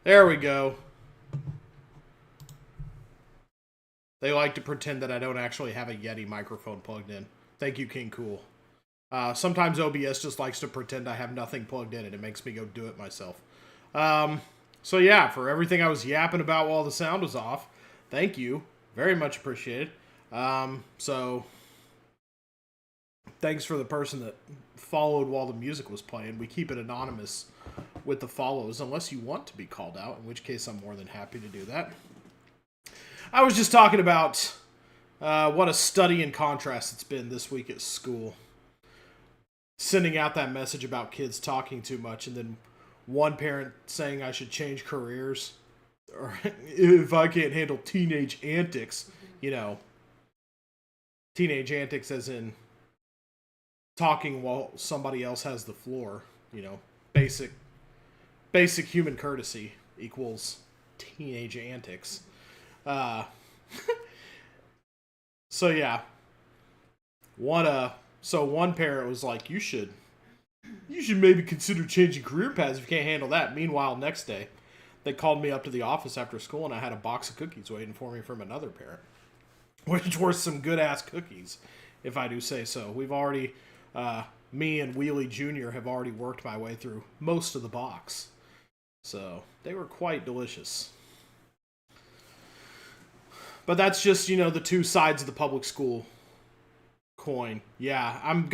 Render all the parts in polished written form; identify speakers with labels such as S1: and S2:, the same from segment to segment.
S1: There we go. They like to pretend that I don't actually have a Yeti microphone plugged in. Thank you, King Cool. Sometimes OBS just likes to pretend I have nothing plugged in, and it makes me go do it myself. So yeah, for everything I was yapping about while the sound was off, thank you. Very much appreciated. So thanks for the person that followed while the music was playing. We keep it anonymous with the follows, unless you want to be called out, in which case I'm more than happy to do that. I was just talking about what a study in contrast it's been this week at school. Sending out that message about kids talking too much, and then one parent saying I should change careers, or if I can't handle teenage antics, you know, teenage antics as in talking while somebody else has the floor, you know, basic human courtesy equals teenage antics. So yeah, one parent was like, you should maybe consider changing career paths if you can't handle that. Meanwhile, next day, they called me up to the office after school, and I had a box of cookies waiting for me from another parent, which were some good-ass cookies, if I do say so. We've already, me and Wheelie Jr. have already worked my way through most of the box. So, they were quite delicious. But that's just, you know, the two sides of the public school coin. Yeah, I'm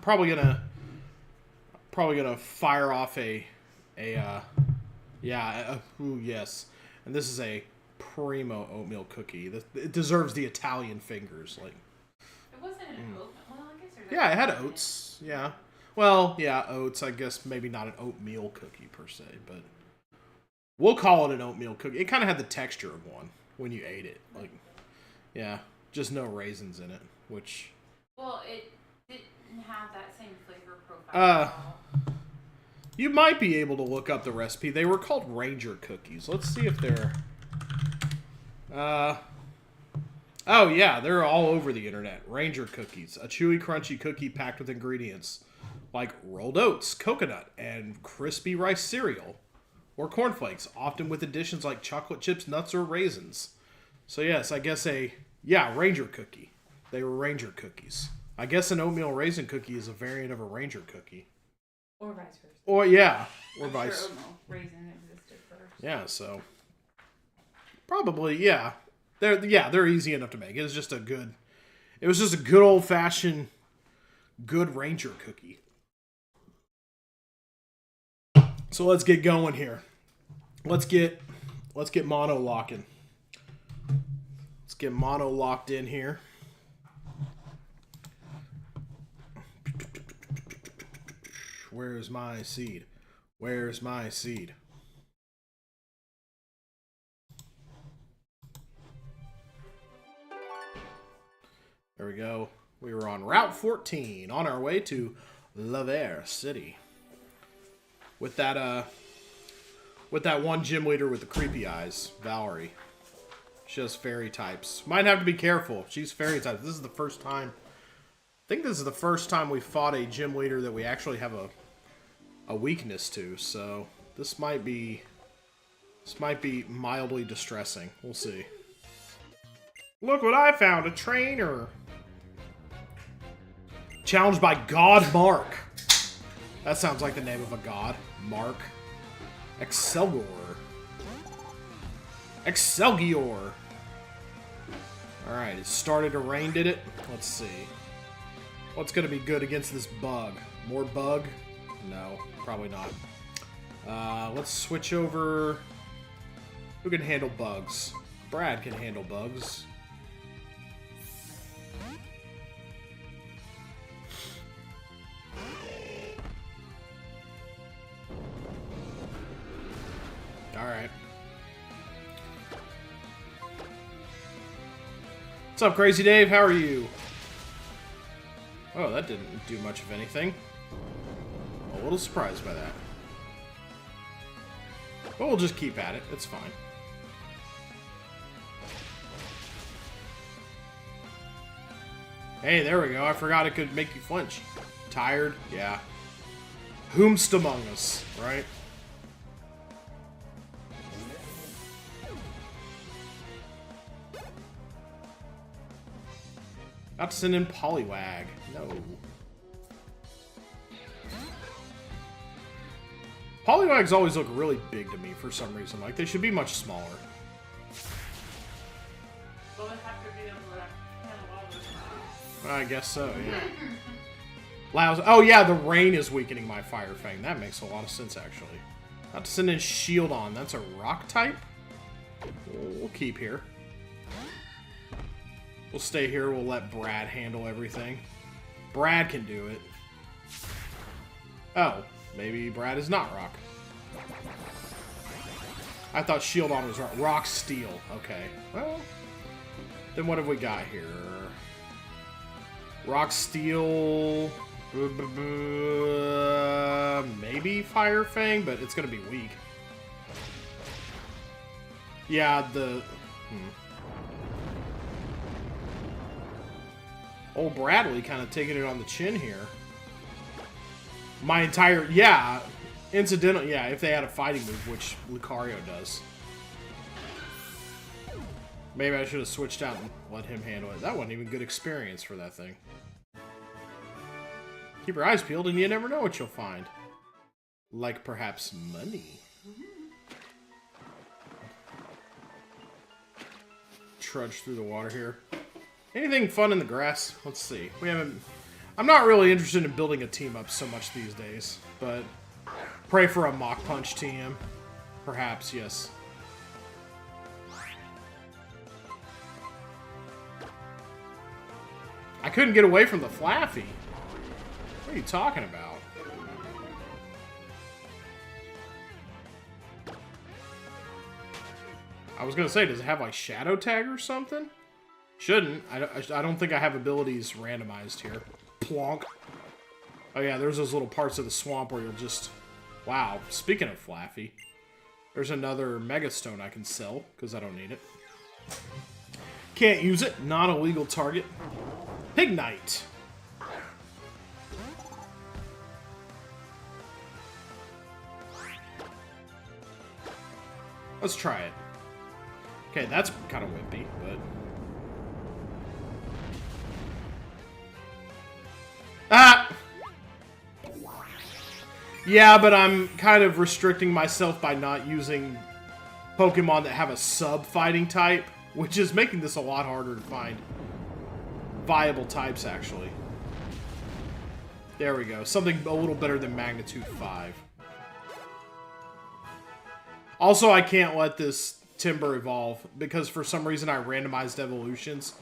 S1: probably gonna fire off yes. And this is a primo oatmeal cookie. It deserves the Italian fingers. Like,
S2: it wasn't an oatmeal. Well, I guess
S1: yeah, it had oats. Yeah. Well, yeah, oats. I guess maybe not an oatmeal cookie per se, but we'll call it an oatmeal cookie. It kind of had the texture of one when you ate it. Like, yeah, just no raisins in it, which...
S2: Well, it didn't have that same flavor profile.
S1: You might be able to look up the recipe. They were called Ranger cookies. Let's see if they're... Oh, yeah, they're all over the internet. Ranger cookies. A chewy, crunchy cookie packed with ingredients like rolled oats, coconut, and crispy rice cereal. Or cornflakes, often with additions like chocolate chips, nuts, or raisins. So yes, I guess Ranger cookie. They were Ranger cookies. I guess an oatmeal raisin cookie is a variant of a Ranger cookie.
S2: Or vice versa.
S1: Or yeah, or
S2: I'm
S1: vice.
S2: Sure oatmeal raisin existed first.
S1: Yeah, so probably yeah. They're easy enough to make. It was just a good old fashioned good Ranger cookie. So let's get going here. Let's get monolocking. Let's get mono locked in here. Where's my seed? Where's my seed? There we go. We were on Route 14 on our way to Laverre City. With that one gym leader with the creepy eyes, Valerie. She has fairy types. Might have to be careful. She's fairy types. This is the first time. I think this is the first time we fought a gym leader that we actually have a weakness to. So this might be mildly distressing. We'll see. Look what I found! A trainer. Challenged by God Mark. That sounds like the name of a god. Mark. Excelsior. Excelsior. Alright, it started to rain, did it? Let's see. What's going to be good against this bug? More bug? No, probably not. Let's switch over. Who can handle bugs? Brad can handle bugs. Alright. What's up, Crazy Dave? How are you? Oh, that didn't do much of anything. A little surprised by that. But we'll just keep at it. It's fine. Hey, there we go. I forgot it could make you flinch. Tired? Yeah. Whomst among us, right? Not to send in Poliwag. No. Poliwags always look really big to me for some reason. Like, they should be much smaller.
S2: Well, they have to be able to handle all this.
S1: I guess so, yeah. Oh, yeah, the rain is weakening my Fire Fang. That makes a lot of sense, actually. Not to send in Shieldon. That's a rock type. We'll keep here. We'll stay here. We'll let Brad handle everything. Brad can do it. Oh, maybe Brad is not rock. I thought Shieldon was rock. Rock Steel. Okay. Well, then what have we got here? Rock Steel... maybe Fire Fang, but it's gonna be weak. Yeah, Old Bradley kind of taking it on the chin here. Yeah, incidental, yeah, if they had a fighting move, which Lucario does. Maybe I should have switched out and let him handle it. That wasn't even good experience for that thing. Keep your eyes peeled and you never know what you'll find. Like perhaps money. Trudge through the water here. Anything fun in the grass? Let's see. I'm not really interested in building a team up so much these days, but pray for a Mach Punch team. Perhaps, yes. I couldn't get away from the Flaffy. What are you talking about? I was gonna say, does it have like Shadow Tag or something? Shouldn't. I don't think I have abilities randomized here. Plonk. Oh yeah, there's those little parts of the swamp where you'll just... Wow, speaking of Flaffy, there's another Mega Stone I can sell, because I don't need it. Can't use it. Not a legal target. Pignite. Let's try it. Okay, that's kind of wimpy, but... Ah! Yeah, but I'm kind of restricting myself by not using Pokemon that have a sub-fighting type, which is making this a lot harder to find viable types, actually. There we go. Something a little better than Magnitude 5. Also, I can't let this Timber evolve, because for some reason I randomized evolutions.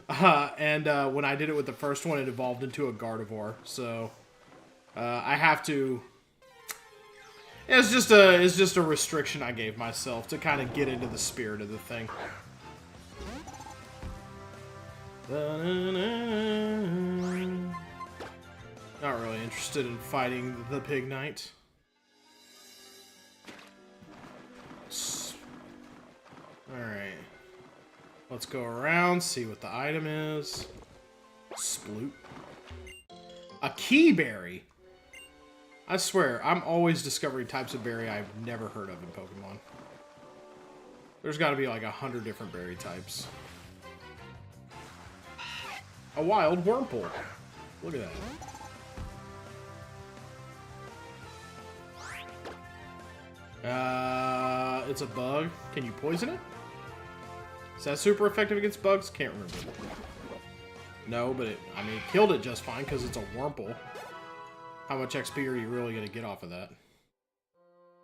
S1: And when I did it with the first one, it evolved into a Gardevoir. So, I have to... It's just a restriction I gave myself to kind of get into the spirit of the thing. Not really interested in fighting the Pignite. Alright. Let's go around, see what the item is. Sploot. A Keyberry! I swear, I'm always discovering types of berry I've never heard of in Pokemon. There's gotta be like 100 different berry types. A wild Wurmple. Look at that. It's a bug. Can you poison it? Is that super effective against bugs? Can't remember. No, but it killed it just fine because it's a Wurmple. How much XP are you really going to get off of that?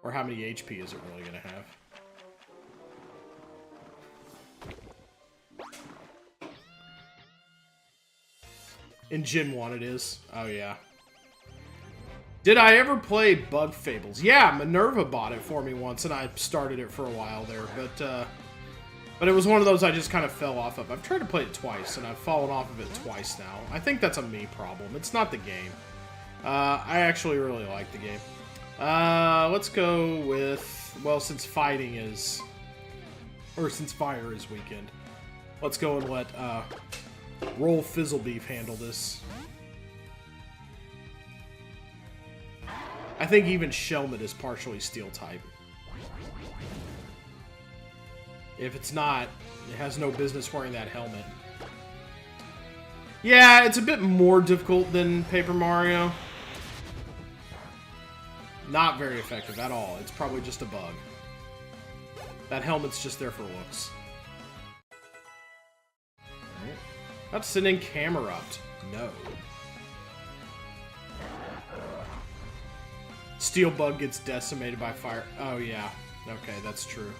S1: Or how many HP is it really going to have? In Gen 1 it is. Oh, yeah. Did I ever play Bug Fables? Yeah, Minerva bought it for me once, and I started it for a while there, but it was one of those I just kind of fell off of. I've tried to play it twice, and I've fallen off of it twice now. I think that's a me problem. It's not the game. I actually really like the game. Let's go with, well, since fighting is, or since fire is weakened, let's go and let Roll Fizzlebeef handle this. I think even Shelmet is partially steel type. If it's not, it has no business wearing that helmet. Yeah, it's a bit more difficult than Paper Mario. Not very effective at all. It's probably just a bug. That helmet's just there for looks. Alright. That's send in Camerupt. No. Steel Bug gets decimated by fire. Oh, yeah. Okay, that's true.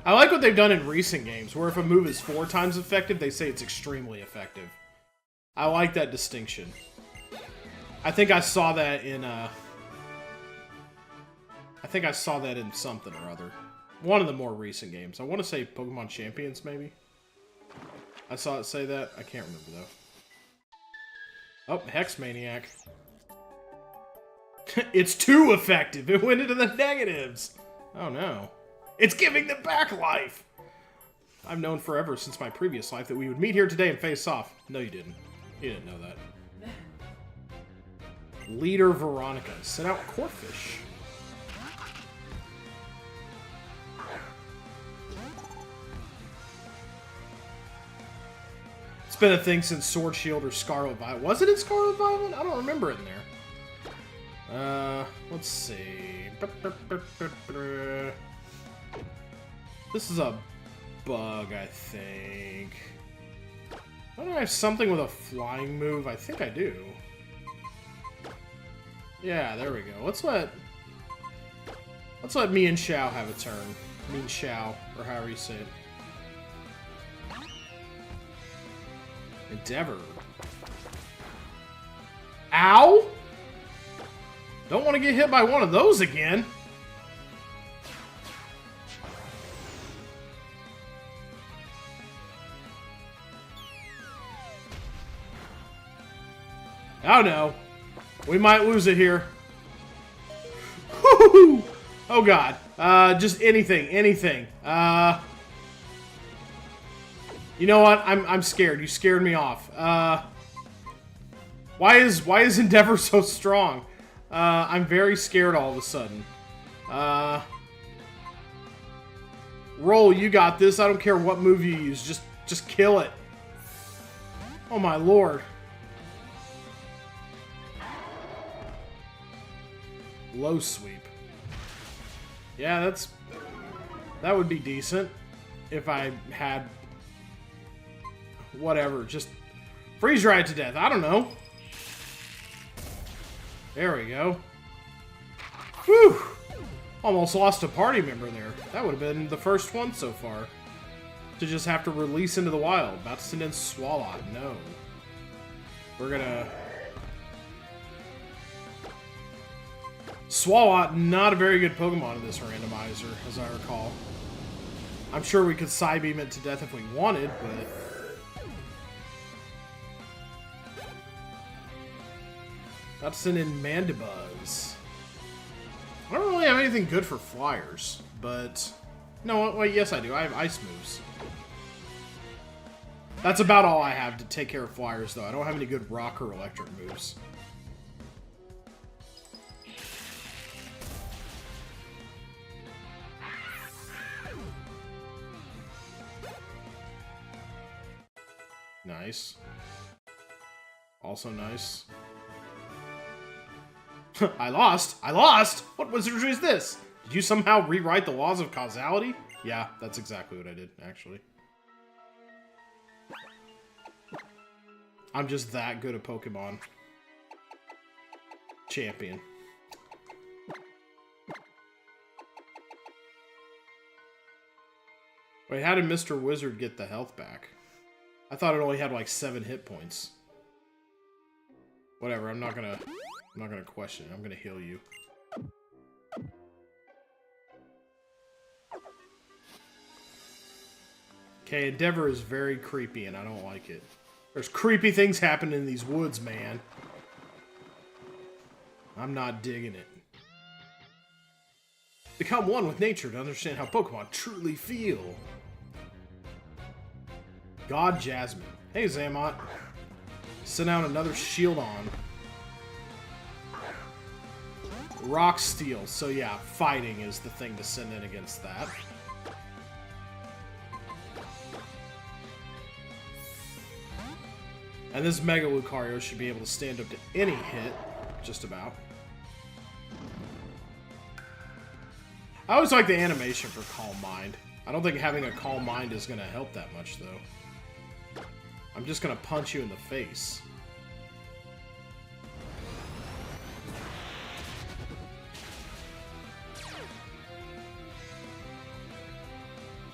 S1: I like what they've done in recent games, where if a move is 4 times effective, they say it's extremely effective. I like that distinction. I think I saw that in, something or other. One of the more recent games. I want to say Pokemon Champions, maybe? I saw it say that. I can't remember, though. Oh, Hex Maniac. It's too effective! It went into the negatives! Oh, no. It's giving them back life! I've known forever since my previous life that we would meet here today and face off. No, you didn't. You didn't know that. Leader Veronica. Sent out Corphish. It's been a thing since Sword Shield or Scarlet Violet. Was it in Scarlet Violet? I don't remember it in there. Let's see. This is a bug, I think. Don't I have something with a flying move? I think I do. Yeah, there we go. Let's let me and Xiao have a turn. Me and Xiao, or however you say it. Endeavor. Ow! Don't want to get hit by one of those again. Oh no. We might lose it here. Woo-hoo-hoo! Oh god. Just anything. You know what? I'm scared. You scared me off. Why is Endeavor so strong? I'm very scared all of a sudden. Roll, you got this. I don't care what move you use. Just kill it. Oh my lord. Low sweep. Yeah, that would be decent if I had whatever, just freeze ride to death. I don't know. There we go. Whew! Almost lost a party member there. That would have been the first one so far. To just have to release into the wild. About to send in Swalot. No. We're gonna... Swalot, not a very good Pokemon in this randomizer, as I recall. I'm sure we could Psybeam it to death if we wanted, but... About to send in Mandibuzz. I don't really have anything good for flyers, but... No, wait, yes I do. I have ice moves. That's about all I have to take care of flyers, though. I don't have any good rock or electric moves. Nice. Also nice. I lost! I lost! What wizardry is this? Did you somehow rewrite the laws of causality? Yeah, that's exactly what I did, actually. I'm just that good at Pokemon. Champion. Wait, how did Mr. Wizard get the health back? I thought it only had like 7 hit points. Whatever, I'm not gonna question it. I'm gonna heal you. Okay, Endeavor is very creepy and I don't like it. There's creepy things happening in these woods, man. I'm not digging it. Become one with nature to understand how Pokemon truly feel. God Jasmine. Hey, Zammot. Send out another shield on. Rock Steel. So yeah, fighting is the thing to send in against that. And this Mega Lucario should be able to stand up to any hit, just about. I always like the animation for Calm Mind. I don't think having a Calm Mind is going to help that much, though. I'm just going to punch you in the face.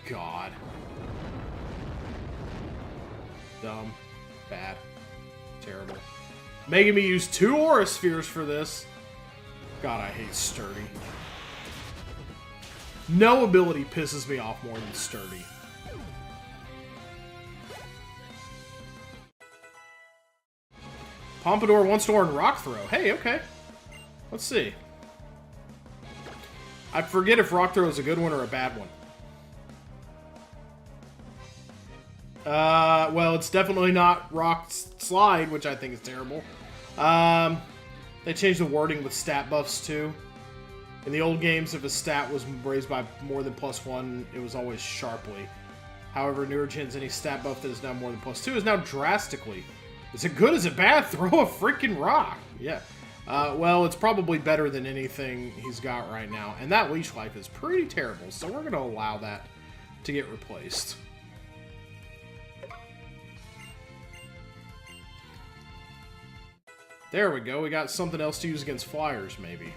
S1: God. Dumb. Bad. Terrible. Making me use 2 Aura Spheres for this. God, I hate Sturdy. No ability pisses me off more than Sturdy. Pompadour wants to learn Rock Throw. Hey, okay. Let's see. I forget if Rock Throw is a good one or a bad one. Well, it's definitely not Rock Slide, which I think is terrible. They changed the wording with stat buffs, too. In the old games, if a stat was raised by more than +1, it was always sharply. However, newer gens, any stat buff that is now more than +2 is now drastically. Is it good? Is it bad? Throw a freaking rock. Yeah. Well, it's probably better than anything he's got right now. And that Leech Life is pretty terrible, so we're going to allow that to get replaced. There we go. We got something else to use against flyers, maybe.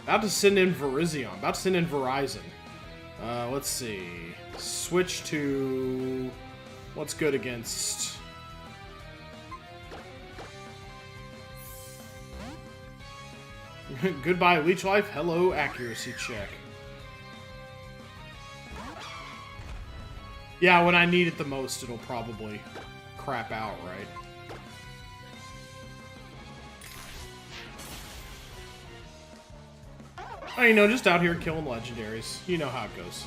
S1: About to send in Virizion. About to send in Verizon. Let's see. Switch to... What's good against... Goodbye, Leech Life. Hello, Accuracy Check. Yeah, when I need it the most, it'll probably crap out, right? Oh, you know, just out here killing legendaries. You know how it goes.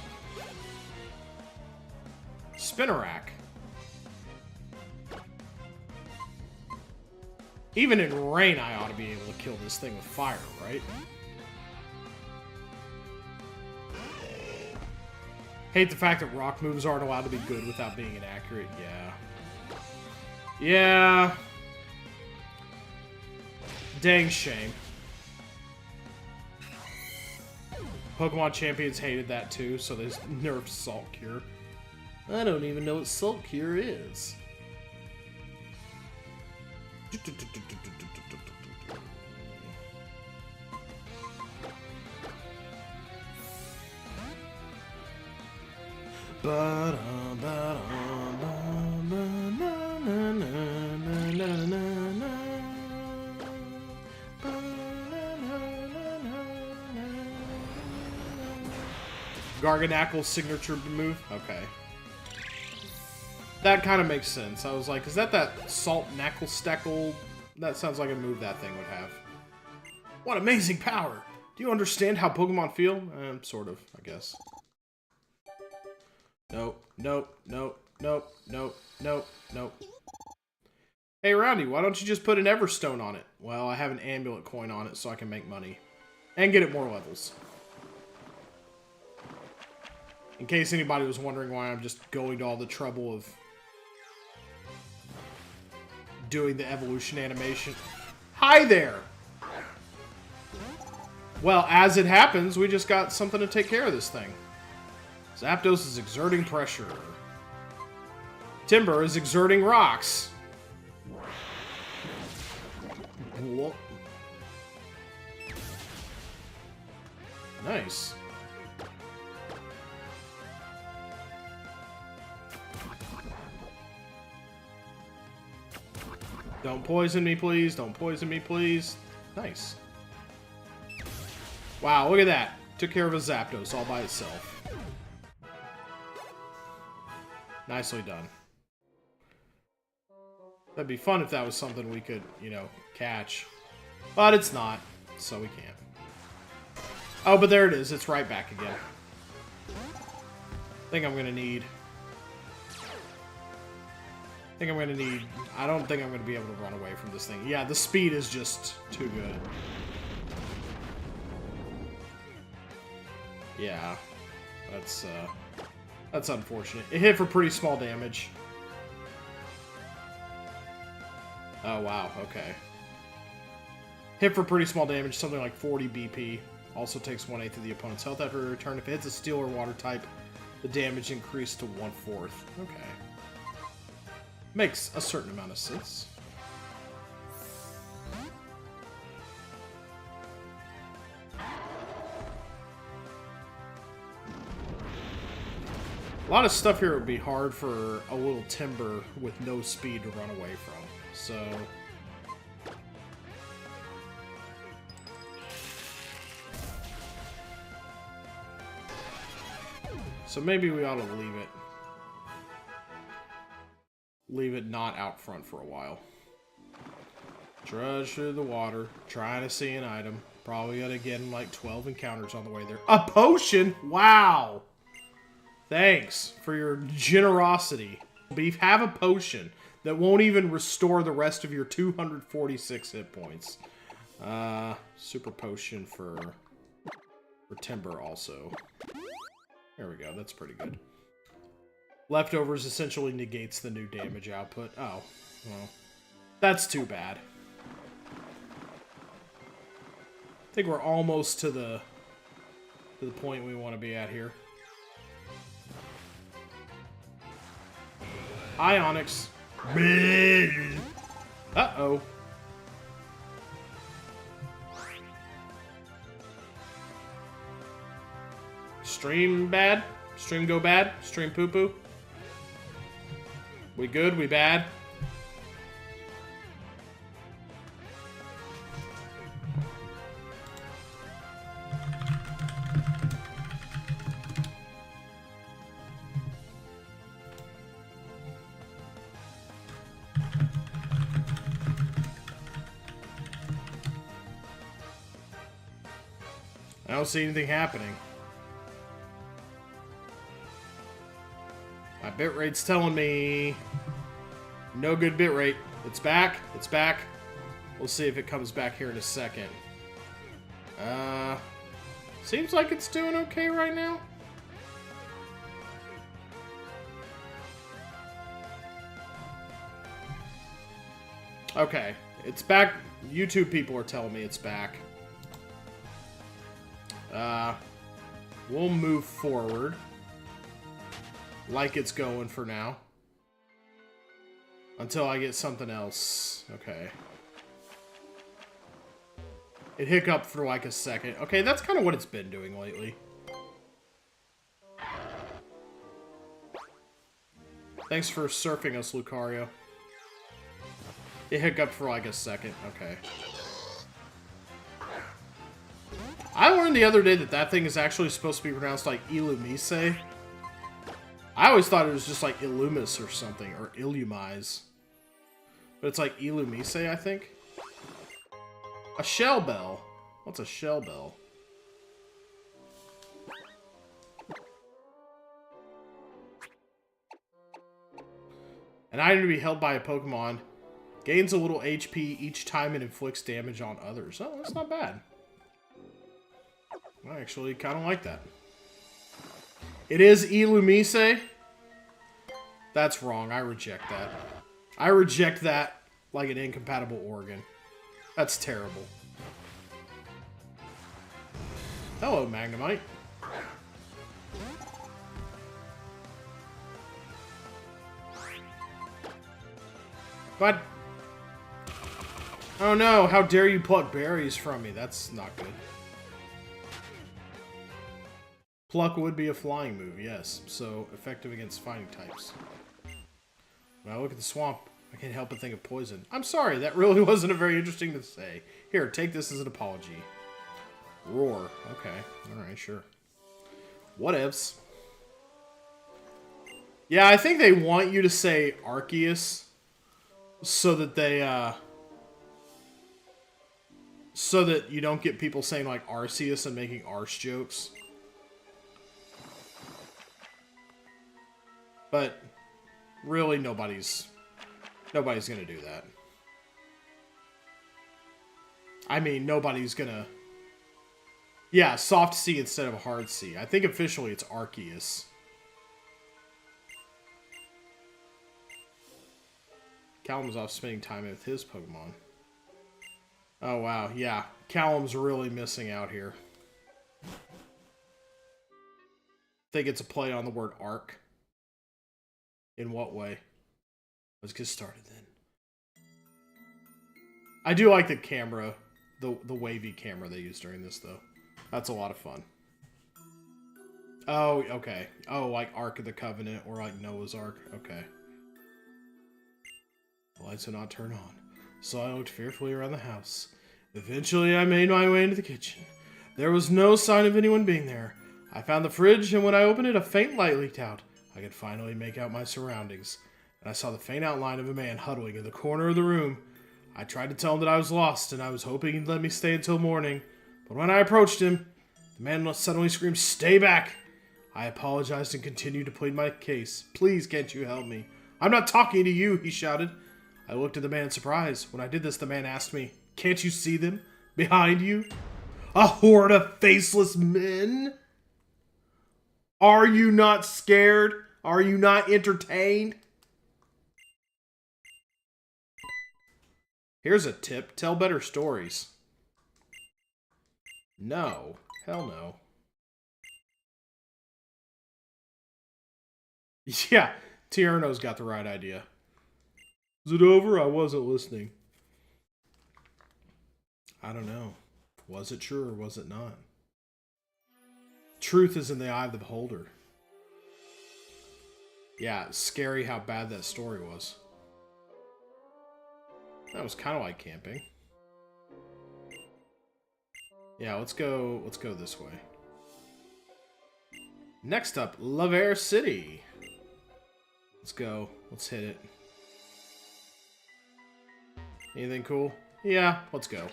S1: Spinnerack. Even in rain, I ought to be able to kill this thing with fire, right? Hate the fact that rock moves aren't allowed to be good without being inaccurate. Yeah. Yeah. Dang shame. Pokemon Champions hated that too, so they nerfed Salt Cure. I don't even know what Salt Cure is. Garganacl's signature move? Okay. That kind of makes sense. I was like, is that Salt Knackle Stackle? That sounds like a move that thing would have. What amazing power! Do you understand how Pokemon feel? Sort of, I guess. Nope, nope, nope, nope, nope, nope, nope. Hey, Roundy, why don't you just put an Everstone on it? Well, I have an Amulet coin on it, so I can make money. And get it more levels. In case anybody was wondering why I'm just going to all the trouble of doing the evolution animation. Hi there! Well, as it happens, we just got something to take care of this thing. Zapdos is exerting pressure. Timber is exerting rocks. Whoa. Nice. Don't poison me, please. Don't poison me, please. Nice. Wow, look at that. Took care of a Zapdos all by itself. Nicely done. That'd be fun if that was something we could, you know, catch. But it's not, so we can't. Oh, but there it is. It's right back again. I think I'm gonna need... I don't think I'm going to be able to run away from this thing. Yeah, the speed is just too good. Yeah, that's unfortunate. It hit for pretty small damage. Oh, wow, okay. Hit for pretty small damage, something like 40 BP. Also takes 1/8 of the opponent's health after a return. If it hits a steel or water type, the damage increased to 1/4. Okay. Makes a certain amount of sense. A lot of stuff here would be hard for a little timber with no speed to run away from. So maybe we ought to leave it. Leave it not out front for a while. Trudge through the water, trying to see an item. Probably gonna get like 12 encounters on the way there. A potion? Wow! Thanks for your generosity. Beef, have a potion that won't even restore the rest of your 246 hit points. Super potion for timber also. There we go, that's pretty good. Leftovers essentially negates the new damage output. Oh, well, that's too bad. I think we're almost to the point we want to be at here. Hi, Onyx. Uh-oh. Stream bad? Stream go bad? Stream poo-poo? We good? We bad? I don't see anything happening. My bitrate's telling me no good bitrate. It's back. It's back. We'll see if it comes back here in a second. Seems like it's doing okay right now. Okay, it's back. YouTube people are telling me it's back. We'll move forward like it's going for now until I get something else. Okay. It hiccuped for like a second. Okay, that's kind of what it's been doing lately. Thanks for surfing us, Lucario. It hiccuped for like a second. Okay. I learned the other day that that thing is actually supposed to be pronounced like Illumise. I always thought it was just like Illumis or something, or Illumise. But it's like Illumise, I think. A shell bell. What's a shell bell? An item to be held by a Pokemon. Gains a little HP each time it inflicts damage on others. Oh, that's not bad. I actually kind of like that. It is Illumise. That's wrong. I reject that. I reject that like an incompatible organ. That's terrible. Hello, Magnemite. But... oh no, how dare you pluck berries from me? That's not good. Pluck would be a flying move, yes. So, effective against fighting types. When I look at the swamp, I can't help but think of poison. I'm sorry, that really wasn't a very interesting to say. Here, take this as an apology. Roar. Okay. Alright, sure. Whatevs. Yeah, I think they want you to say Arceus so that they, so that you don't get people saying, like, Arceus and making Arce jokes. But really, nobody's gonna do that. I mean, nobody's gonna Yeah, soft C instead of hard C. I think officially it's Arceus. Callum's off spending time with his Pokemon. Oh, wow. Yeah, Callum's really missing out here. I think it's a play on the word arc. In what way? Let's get started then. I do like the camera, the wavy camera they use during this, though. That's a lot of fun. Oh, okay. Oh, like Ark of the Covenant or like Noah's Ark. Okay. The lights did not turn on, so I looked fearfully around the house. Eventually, I made my way into the kitchen. There was no sign of anyone being there. I found the fridge, and when I opened it, a faint light leaked out. I could finally make out my surroundings, and I saw the faint outline of a man huddling in the corner of the room. I tried to tell him that I was lost, and I was hoping he'd let me stay until morning. But when I approached him, the man suddenly screamed, "Stay back!" I apologized and continued to plead my case. "Please, can't you help me?" "I'm not talking to you," he shouted. I looked at the man in surprise. When I did this, the man asked me, "Can't you see them? Behind you? A horde of faceless men? Are you not scared? Are you not entertained?" Here's a tip. Tell better stories. No. Hell no. Yeah, Tierno's got the right idea. Is it over? I wasn't listening. I don't know. Was it true or was it not? Truth is in the eye of the beholder. Yeah, it's scary how bad that story was. That was kind of like camping. Yeah, let's go this way. Next up, Laverre City. Let's go. Let's hit it. Anything cool? Yeah, let's go.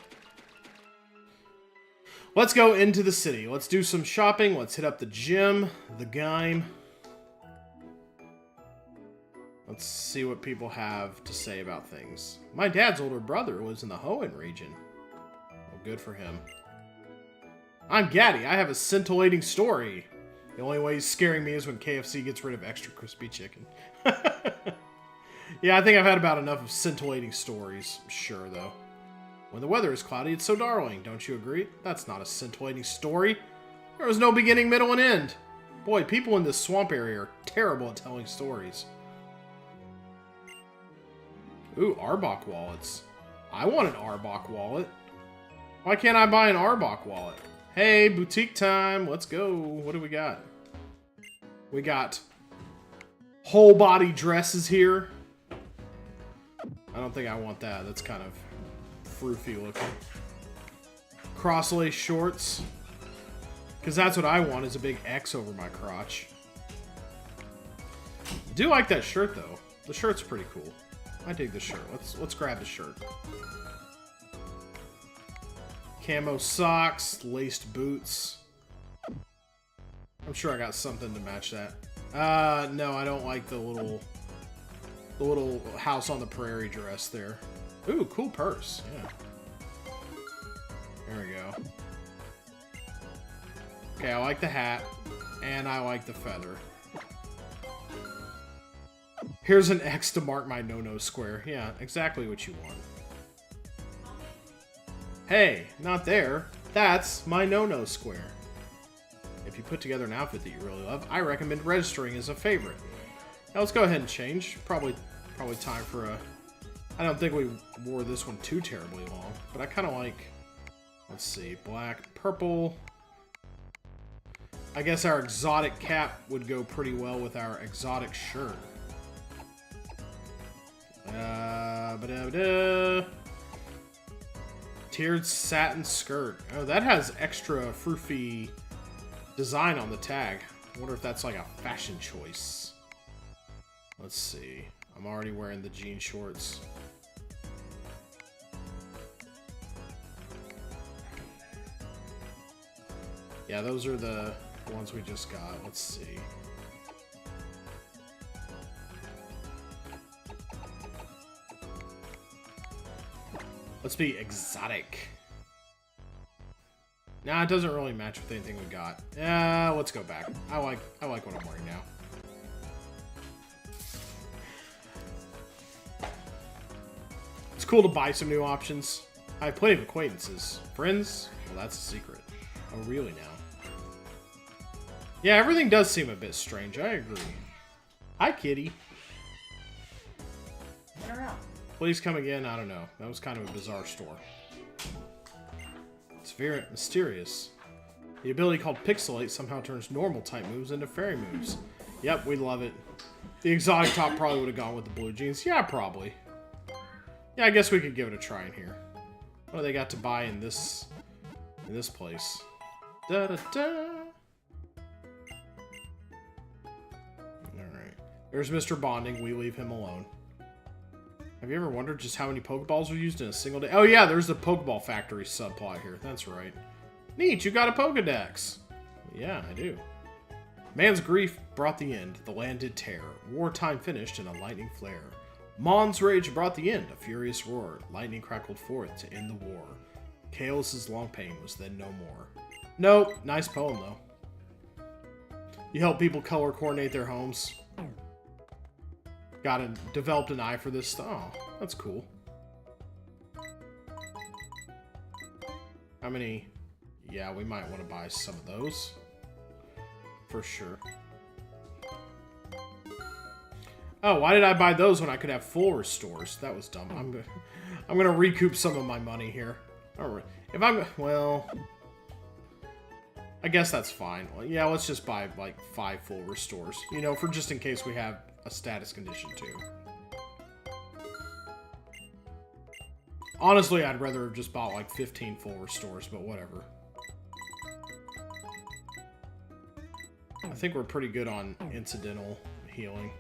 S1: Let's go into the city. Let's do some shopping. Let's hit up the gym, the game. Let's see what people have to say about things. My dad's older brother lives in the Hoenn region. Well, good for him. I'm Gaddy. I have a scintillating story. The only way he's scaring me is when KFC gets rid of extra crispy chicken. Yeah, I think I've had about enough of scintillating stories. Sure, though. When the weather is cloudy, it's so darling. Don't you agree? That's not a scintillating story. There was no beginning, middle, and end. Boy, people in this swamp area are terrible at telling stories. Ooh, Arbok wallets. I want an Arbok wallet. Why can't I buy an Arbok wallet? Hey, boutique time. Let's go. What do we got? We got whole body dresses here. I don't think I want that. That's kind of froofy looking. Crosslace shorts. Because that's what I want, is a big X over my crotch. I do like that shirt, though. The shirt's pretty cool. I dig the shirt. Let's grab the shirt. Camo socks, laced boots. I'm sure I got something to match that. No, I don't like the little house on the prairie dress there. Ooh, cool purse. Yeah. There we go. Okay, I like the hat, and I like the feather. Here's an X to mark my no-no square. Yeah, exactly what you want. Hey, not there. That's my no-no square. If you put together an outfit that you really love, I recommend registering as a favorite. Now let's go ahead and change. Probably time for a... I don't think we wore this one too terribly long, but I kind of like... Let's see, black, purple. I guess our exotic cap would go pretty well with our exotic shirt. Tiered satin skirt. Oh, that has extra froofy design on the tag. I wonder if that's like a fashion choice. Let's see. I'm already wearing the jean shorts. Yeah, those are the ones we just got. Let's see. Let's be exotic. Nah, it doesn't really match with anything we got. Yeah, let's go back. I like what I'm wearing now. It's cool to buy some new options. I have plenty of acquaintances. Friends? Well, that's a secret. Oh, really now? Yeah, everything does seem a bit strange. I agree. Hi, kitty.
S2: In or out?
S1: Please come again. I don't know. That was kind of a bizarre store. It's very mysterious. The ability called Pixelate somehow turns normal type moves into fairy moves. Yep, we love it. The exotic top probably would have gone with the blue jeans. Yeah, probably. Yeah, I guess we could give it a try in here. What do they got to buy in this place? Da da da. Alright. There's Mr. Bonding. We leave him alone. Have you ever wondered just how many Pokeballs are used in a single day? Oh yeah, there's the Pokeball Factory subplot here. That's right. Neat, you got a Pokedex. Yeah, I do. Man's grief brought the end. The land did tear. Wartime finished in a lightning flare. Mon's rage brought the end. A furious roar. Lightning crackled forth to end the war. Kalos' long pain was then no more. Nope. Nice poem, though. You help people color coordinate their homes. Developed an eye for this stuff. Oh, that's cool. How many? Yeah, we might want to buy some of those. For sure. Oh, why did I buy those when I could have full restores? That was dumb. I'm gonna recoup some of my money here. Alright. Well, I guess that's fine. Well, yeah, let's just buy like 5 full restores. You know, for just in case we have a status condition too. Honestly, I'd rather have just bought like 15 full restores, but whatever. I think we're pretty good on incidental healing.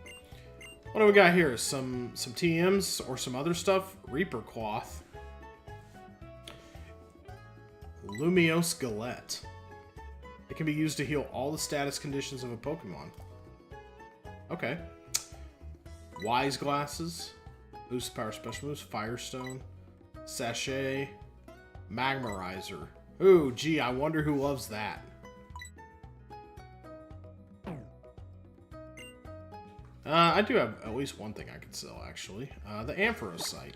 S1: What do we got here? Some TMs or some other stuff? Reaper Cloth. Lumiose Galette. It can be used to heal all the status conditions of a Pokemon. Okay. Wise Glasses. Boost power special moves. Firestone. Sachet. Magmarizer. Ooh, gee, I wonder who loves that. I do have at least one thing I could sell, actually. The Ampharocyte.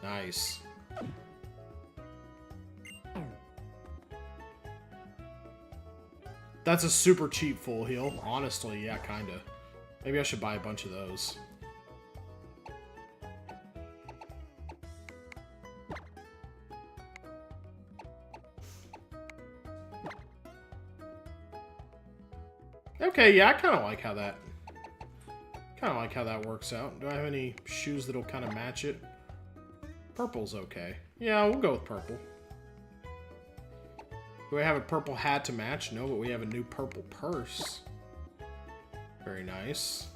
S1: Nice. That's a super cheap full heal. Honestly, yeah, kinda. Maybe I should buy a bunch of those. Okay, yeah, I kind of like how that works out. Do I have any shoes that'll kind of match it? Purple's okay. Yeah, we'll go with purple. Do I have a purple hat to match? No, but we have a new purple purse. Very nice.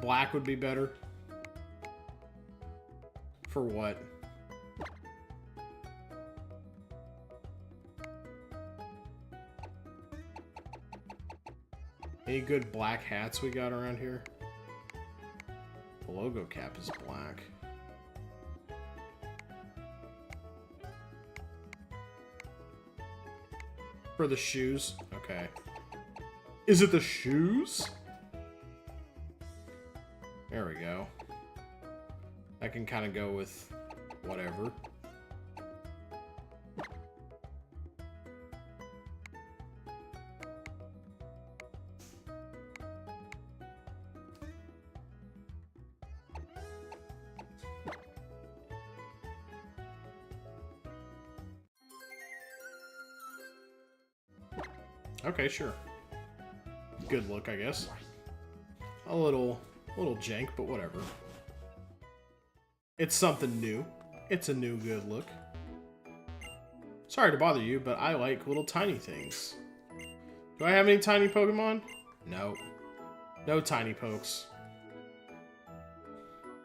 S1: Black would be better. For what? Any good black hats we got around here? The logo cap is black. For the shoes? Okay. Is it the shoes? There we go. I can kind of go with whatever. Okay, sure. Good look, I guess. A little jank, but whatever. It's something new. It's a new good look. Sorry to bother you, but I like little tiny things. Do I have any tiny Pokemon? No. No tiny pokes.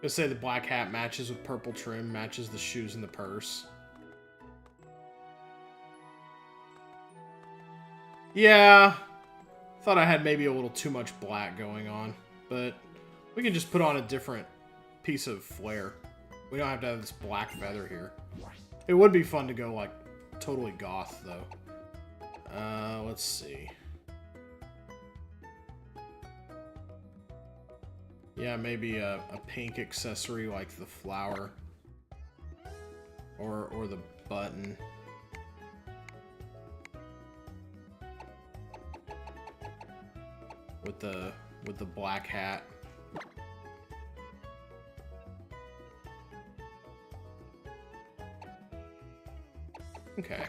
S1: Let's say the black hat matches with purple trim, matches the shoes and the purse. Yeah. Thought I had maybe a little too much black going on. But we can just put on a different piece of flair. We don't have to have this black feather here. It would be fun to go, like, totally goth, though. Let's see. Yeah, maybe a pink accessory like the flower. Or the button. With the black hat. Okay.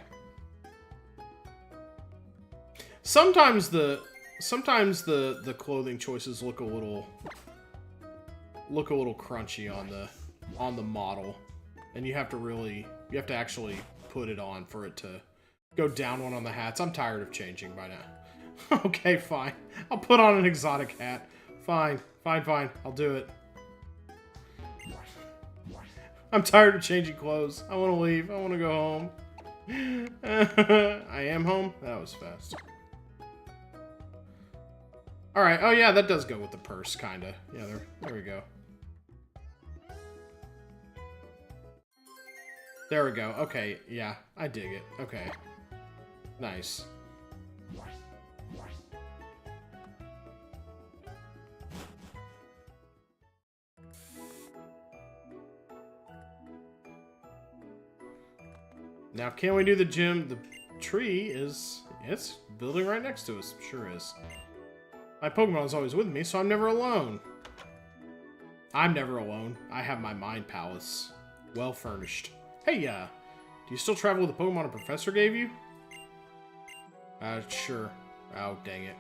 S1: Sometimes the clothing choices look a little crunchy on the model, and you have to actually put it on for it to go down one on the hats. I'm tired of changing by now. Okay, fine. I'll put on an exotic hat. Fine. I'll do it. I'm tired of changing clothes. I want to leave. I want to go home. I am home? That was fast. Alright, oh yeah, that does go with the purse, kinda. Yeah, there we go. There we go. Okay, yeah, I dig it. Okay. Nice. Now, can we do the gym? The tree it's building right next to us. Sure is. My Pokemon is always with me, so I'm never alone. I'm never alone. I have my mind palace. Well furnished. Hey, do you still travel with the Pokemon a professor gave you? Sure. Oh, dang it.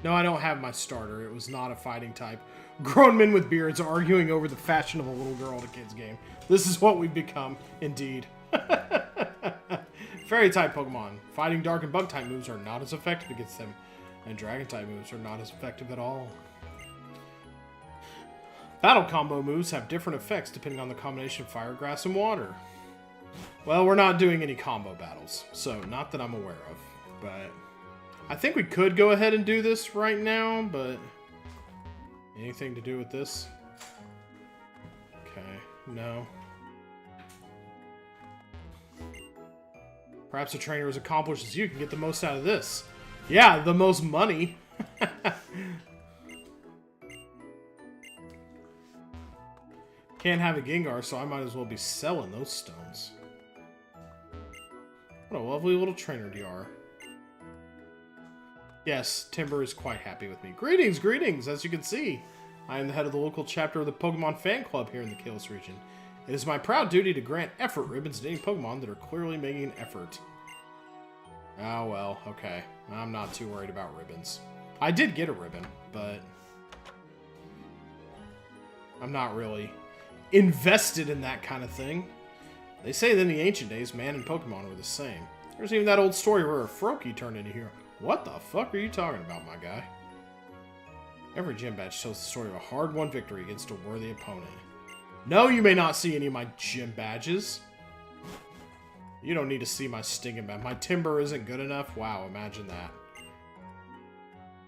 S1: No, I don't have my starter. It was not a fighting type. Grown men with beards arguing over the fashion of a little girl at a kid's game. This is what we've become, indeed. Fairy-type Pokemon. Fighting Dark and Bug-type moves are not as effective against them, and Dragon-type moves are not as effective at all. Battle combo moves have different effects depending on the combination of fire, grass, and water. Well, we're not doing any combo battles, so not that I'm aware of, but I think we could go ahead and do this right now, but anything to do with this? Okay, no. Perhaps a trainer as accomplished as you can get the most out of this. Yeah, the most money. Can't have a Gengar, so I might as well be selling those stones. What a lovely little trainer you are. Yes, Timber is quite happy with me. Greetings, greetings! As you can see, I am the head of the local chapter of the Pokemon Fan Club here in the Kalos region. It is my proud duty to grant effort ribbons to any Pokemon that are clearly making an effort. Oh well, okay. I'm not too worried about ribbons. I did get a ribbon, but I'm not really invested in that kind of thing. They say that in the ancient days, man and Pokemon were the same. There's even that old story where a Froakie turned into a hero. What the fuck are you talking about, my guy? Every gym badge tells the story of a hard-won victory against a worthy opponent. No, you may not see any of my gym badges. You don't need to see my stinging badge. My Timber isn't good enough? Wow, imagine that.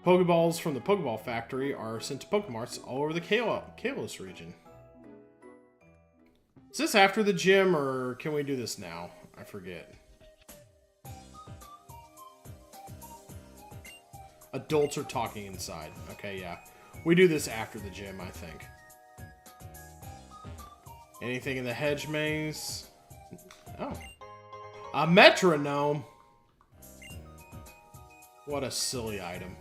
S1: Pokeballs from the Pokeball Factory are sent to Pokemarts all over the Kalos region. Is this after the gym, or can we do this now? I forget. Adults are talking inside. Okay, yeah. We do this after the gym, I think. Anything in the hedge maze? Oh. A metronome! What a silly item.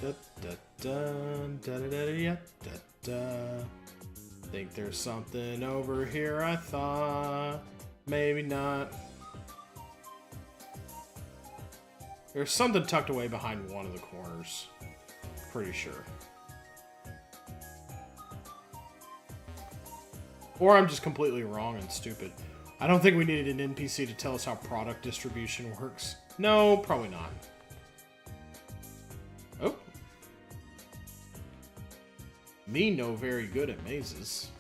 S1: Da, da, da, da, da, da, da, da. Think there's something over here, I thought. Maybe not. There's something tucked away behind one of the corners. Pretty sure. Or I'm just completely wrong and stupid. I don't think we needed an NPC to tell us how product distribution works. No, probably not. Oh. Me no very good at mazes.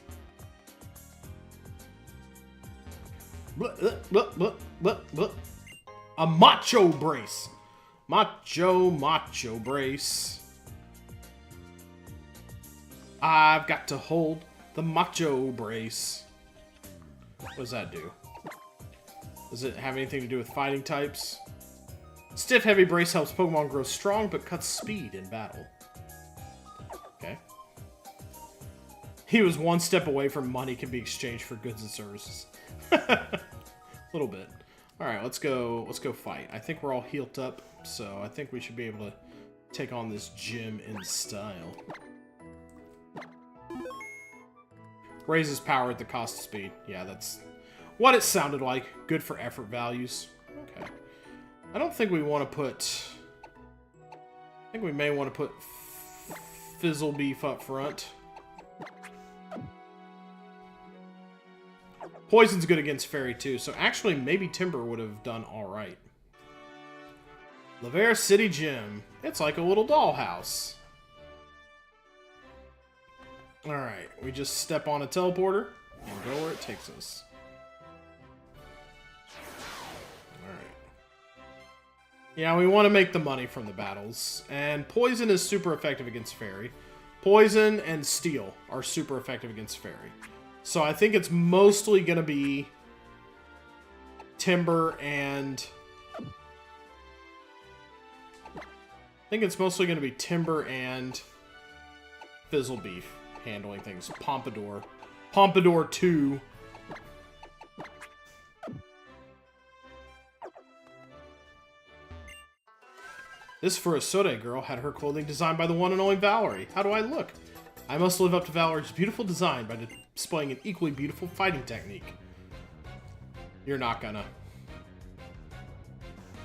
S1: Blah, blah, blah, blah, blah. A macho brace. Macho brace. I've got to hold the macho brace. What does that do? Does it have anything to do with fighting types? Stiff heavy brace helps Pokemon grow strong, but cuts speed in battle. Okay. He was one step away from money can be exchanged for goods and services. A little bit. Alright, let's go fight. I think we're all healed up, so I think we should be able to take on this gym in style. Raises power at the cost of speed. Yeah, that's what it sounded like. Good for effort values. Okay. I don't think we want to put... I think we may want to put Fizzle Beef up front. Poison's good against Fairy too, so actually maybe Timber would have done alright. Laverre City Gym. It's like a little dollhouse. Alright, we just step on a teleporter and go where it takes us. Alright. Yeah, we want to make the money from the battles. And Poison is super effective against Fairy. Poison and Steel are super effective against Fairy. So I think it's mostly going to be Timber and... Fizzle Beef handling things. Pompadour. Pompadour 2. This Furisode girl had her clothing designed by the one and only Valerie. How do I look? I must live up to Valerie's beautiful design by displaying an equally beautiful fighting technique. You're not gonna.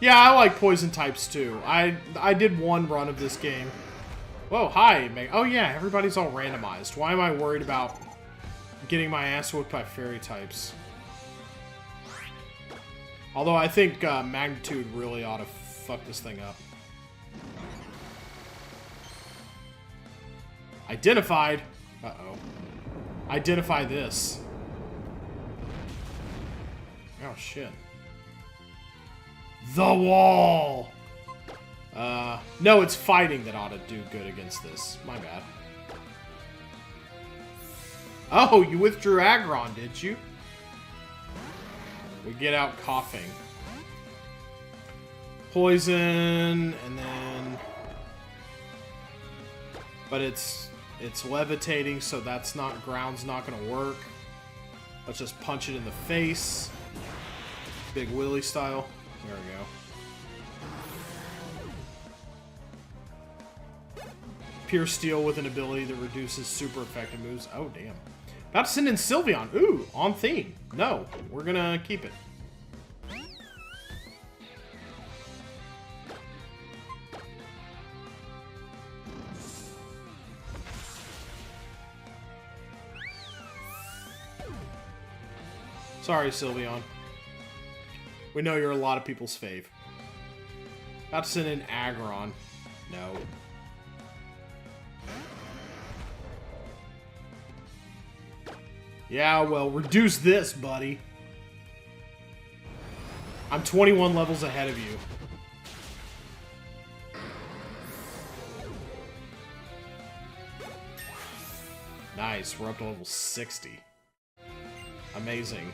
S1: Yeah, I like poison types too. I did one run of this game. Whoa, hi, Meg. Oh yeah, everybody's all randomized. Why am I worried about getting my ass whooped by fairy types? Although I think Magnitude really ought to fuck this thing up. Identified. Uh-oh. Identify this. Oh, shit. The wall! No, it's fighting that ought to do good against this. My bad. Oh, you withdrew Aggron, did you? We get out coughing. Poison, and then... But it's levitating, so that's not... Ground's not gonna work. Let's just punch it in the face. Big Willy style. There we go. Pure Steel with an ability that reduces super effective moves. Oh, damn. About to send in Sylveon. Ooh, on theme. No, we're gonna keep it. Sorry, Sylveon. We know you're a lot of people's fave. About to send in Aggron. No. Yeah, well, reduce this, buddy. I'm 21 levels ahead of you. Nice, we're up to level 60. Amazing.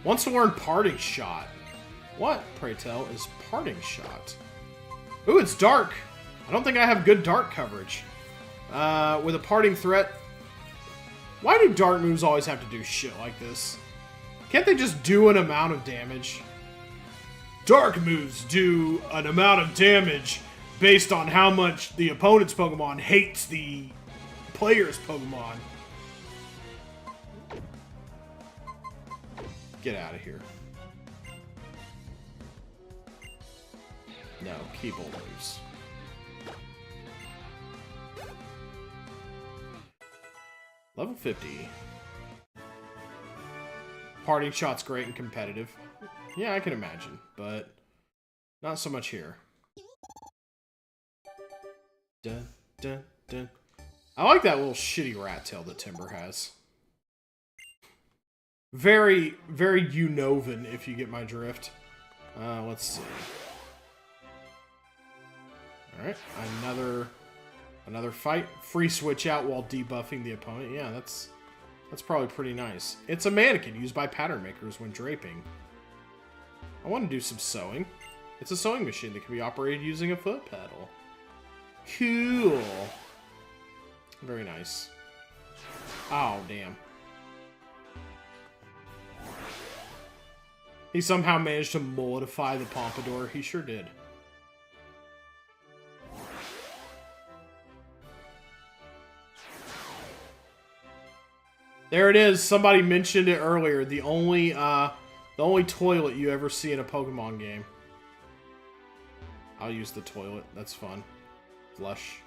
S1: Wants to learn Parting Shot. What, pray tell, is Parting Shot? Ooh, it's dark. I don't think I have good dark coverage. With a Parting Threat... Why do dark moves always have to do shit like this? Can't they just do an amount of damage? Dark moves do an amount of damage based on how much the opponent's Pokemon hates the player's Pokemon. Get out of here. No, keep all moves. Level 50. Parting Shot's great and competitive. Yeah, I can imagine, but not so much here. Dun, dun, dun. I like that little shitty rat tail that Timber has. Very, very Unovan, if you get my drift. Let's see. Alright, another fight. Free switch out while debuffing the opponent. Yeah, that's probably pretty nice. It's a mannequin used by pattern makers when draping. I want to do some sewing. It's a sewing machine that can be operated using a foot pedal. Cool. Very nice. Oh, damn. He somehow managed to mollify the pompadour. He sure did. There it is. Somebody mentioned it earlier. The only toilet you ever see in a Pokemon game. I'll use the toilet. That's fun. Flush.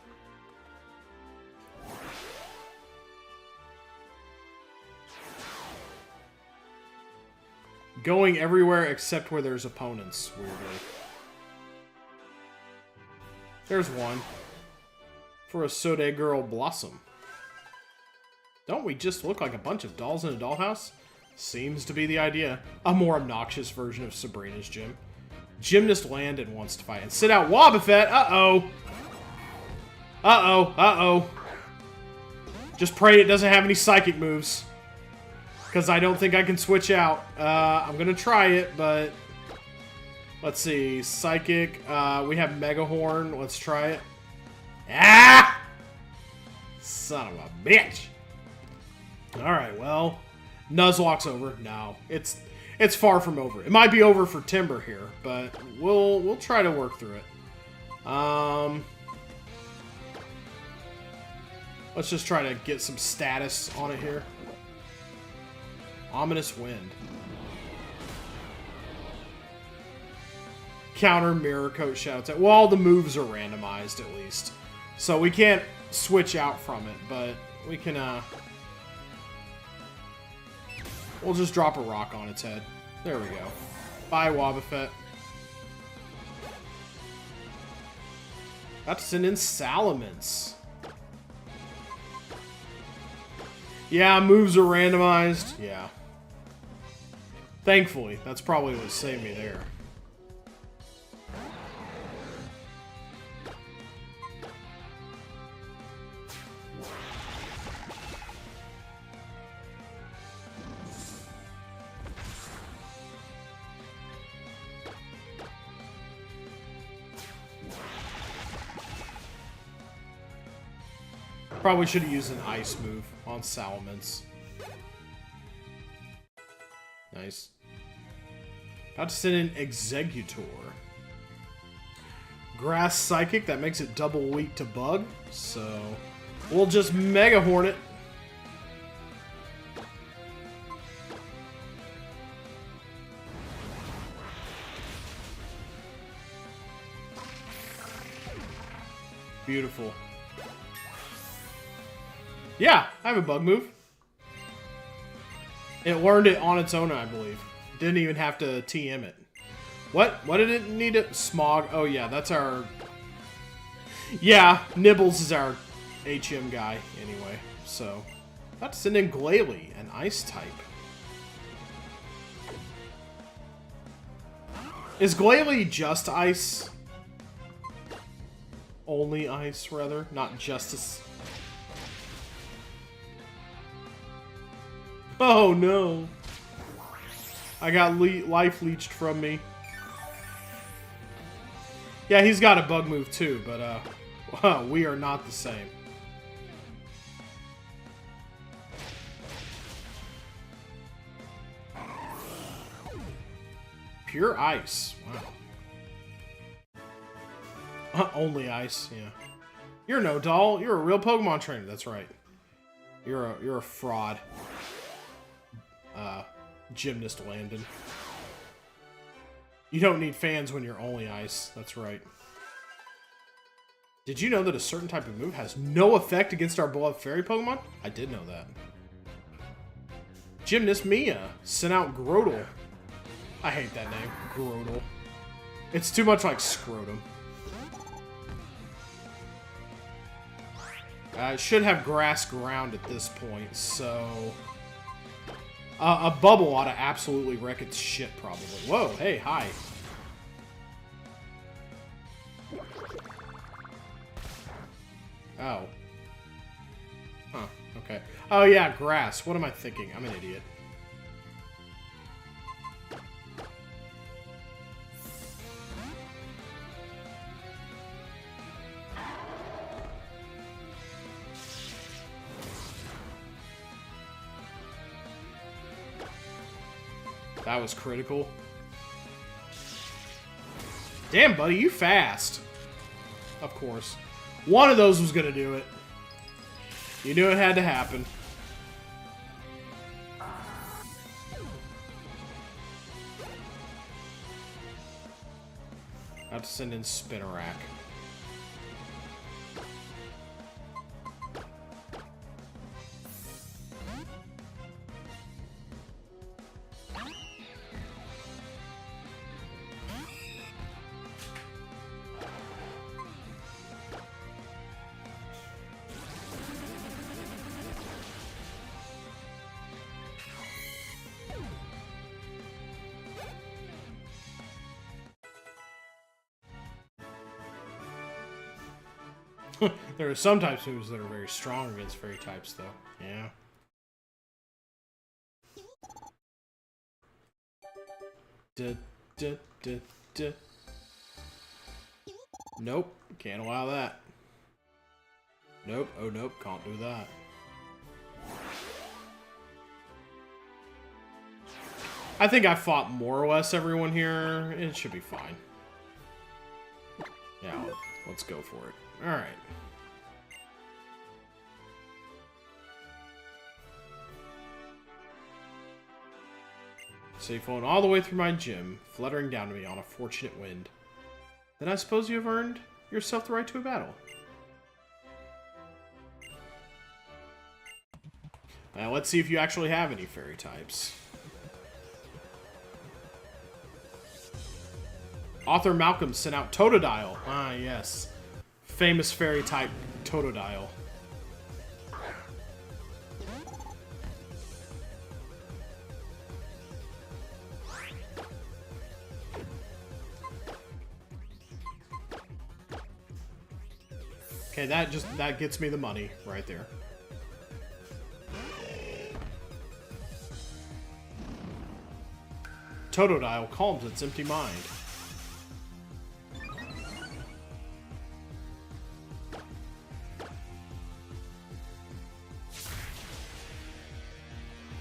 S1: Going everywhere except where there's opponents, weirdly. There's one. For a Sode Girl Blossom. Don't we just look like a bunch of dolls in a dollhouse? Seems to be the idea. A more obnoxious version of Sabrina's gym. Gymnast Landon wants to fight. And sit out Wobbuffet! Uh-oh! Uh-oh! Uh-oh! Just pray it doesn't have any psychic moves. Because I don't think I can switch out. I'm going to try it, but... Let's see. Psychic. We have Megahorn. Let's try it. Ah! Son of a bitch. Alright, well... Nuzlocke's over. No. It's far from over. It might be over for Timber here, but we'll try to work through it. Let's just try to get some status on it here. Ominous Wind. Counter Mirror Coat Shouts at. Well, all the moves are randomized at least. So we can't switch out from it, but we can, we'll just drop a rock on its head. There we go. Bye, Wobbuffet. About to send in Salamence. Yeah, moves are randomized. Yeah. Thankfully, that's probably what saved me there. Probably should have used an ice move on Salamence. Nice. About to send in Executor. Grass Psychic, that makes it double weak to Bug. So, we'll just Mega Horn it. Beautiful. Yeah, I have a bug move. It learned it on its own, I believe. Didn't even have to TM it. What? What did it need to... Smog? Oh, yeah, that's our... Yeah, Nibbles is our HM guy, anyway. So, about to send in Glalie, an ice type. Is Glalie just ice? Only ice, rather? Not justice. Oh no. I got life leeched from me. Yeah, he's got a bug move too, but we are not the same. Pure ice. Wow. Only ice, yeah. You're no doll. You're a real Pokemon trainer. That's right. You're a fraud. Gymnast Landon. You don't need fans when you're only ice. That's right. Did you know that a certain type of move has no effect against our beloved fairy Pokemon? I did know that. Gymnast Mia sent out Grotle. I hate that name. Grotle. It's too much like Scrotum. It should have Grass Ground at this point, so... a bubble ought to absolutely wreck its shit, probably. Whoa, hey, hi. Oh. Huh, okay. Oh yeah, grass. What am I thinking? I'm an idiot. That was critical. Damn, buddy, you fast. Of course. One of those was gonna do it. You knew it had to happen. I have to send in Spinnerack. There are some types moves that are very strong against fairy types, though. Yeah. Duh, duh, duh, duh. Nope, can't allow that. Nope, oh nope, can't do that. I think I fought more or less everyone here. It should be fine. Yeah, let's go for it. Alright. So you've flown all the way through my gym, fluttering down to me on a fortunate wind. Then I suppose you have earned yourself the right to a battle. Now let's see if you actually have any fairy types. Author Malcolm sent out Totodile. Ah, yes. Famous fairy type Totodile. Okay, that gets me the money right there. Totodile calms its empty mind.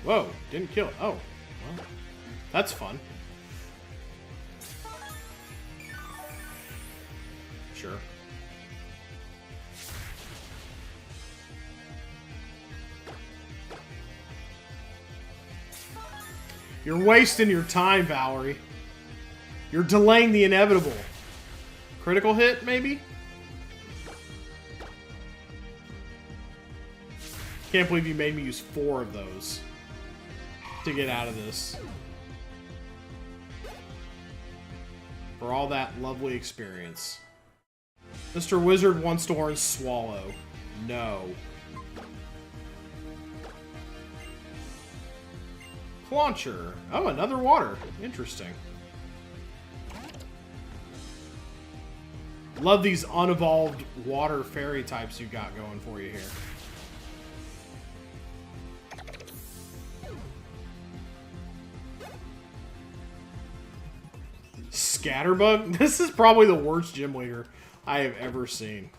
S1: Whoa, didn't kill it. Oh, well, that's fun. Sure. You're wasting your time, Valerie. You're delaying the inevitable. Critical hit, maybe? Can't believe you made me use 4 of those to get out of this. For all that lovely experience. Mr. Wizard wants to learn Swallow. No. Launcher. Oh, another water. Interesting. Love these unevolved water fairy types you got going for you here. Scatterbug? This is probably the worst gym leader I have ever seen.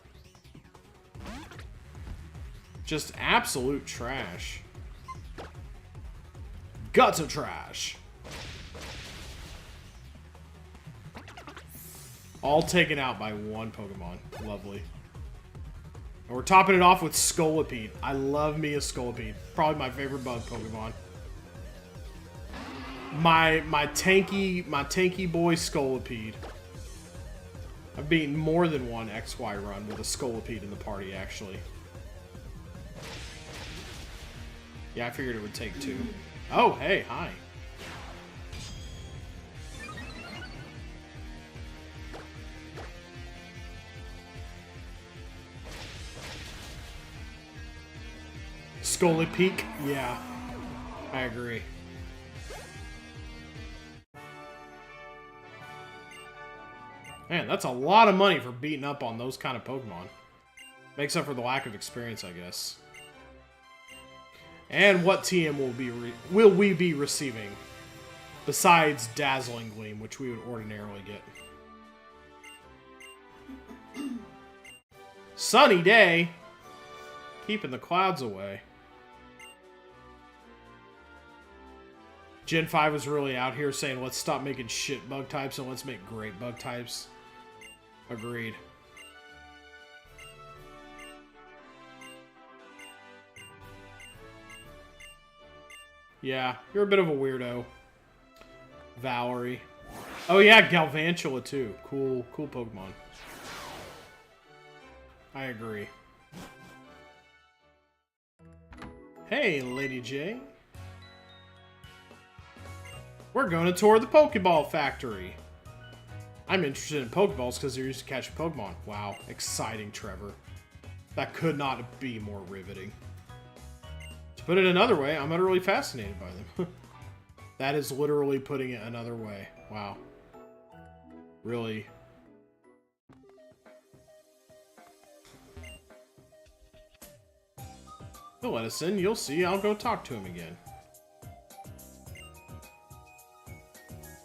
S1: Just absolute trash. Guts of trash. All taken out by one Pokemon. Lovely. And we're topping it off with Scolipede. I love me a Scolipede. Probably my favorite bug Pokemon. My tanky boy Scolipede. I've beaten more than one XY run with a Scolipede in the party, actually. Yeah, I figured it would take 2. Oh, hey, hi. Scolipede? Yeah, I agree. Man, that's a lot of money for beating up on those kind of Pokemon. Makes up for the lack of experience, I guess. And what TM will we be receiving? Besides Dazzling Gleam, which we would ordinarily get. Sunny day! Keeping the clouds away. Gen 5 was really out here saying, let's stop making shit bug types and let's make great bug types. Agreed. Yeah, you're a bit of a weirdo. Valerie. Oh yeah, Galvantula too. Cool Pokemon. I agree. Hey, Lady J. We're going to tour the Pokeball Factory. I'm interested in Pokeballs because they're used to catch Pokemon. Wow, exciting, Trevor. That could not be more riveting. To put it another way, I'm utterly fascinated by them. That is literally putting it another way. Wow. Really. He'll let us in. You'll see. I'll go talk to him again.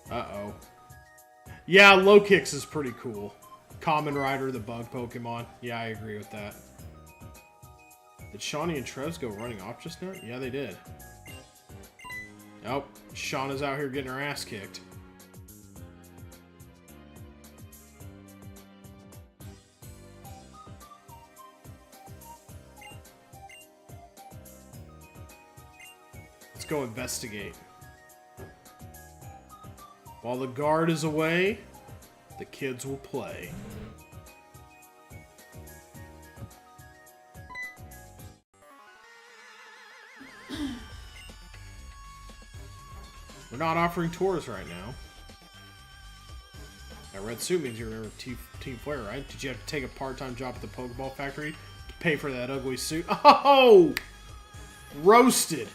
S1: Uh-oh. Yeah, Low Kicks is pretty cool. Common Rider, the bug Pokemon. Yeah, I agree with that. Did Shawnee and Trez go running off just now? Yeah, they did. Nope. Shauna's out here getting her ass kicked. Let's go investigate. While the guard is away, the kids will play. We're not offering tours right now. That red suit means you're a Team Flare, right? Did you have to take a part-time job at the Pokeball Factory to pay for that ugly suit? Oh! Roasted!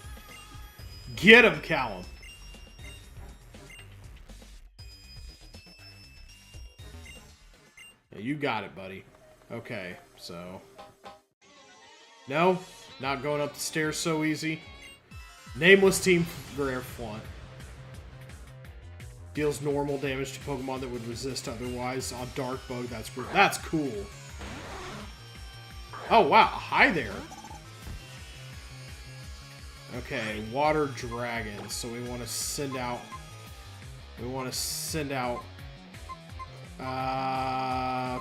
S1: Get him, Callum! Yeah, you got it, buddy. Okay, so... No, not going up the stairs so easy. Nameless Team Rare Flaunt. Deals normal damage to Pokemon that would resist otherwise on Dark Bug. That's cool. Oh wow, hi there. Okay, Water Dragon. So we want to send out.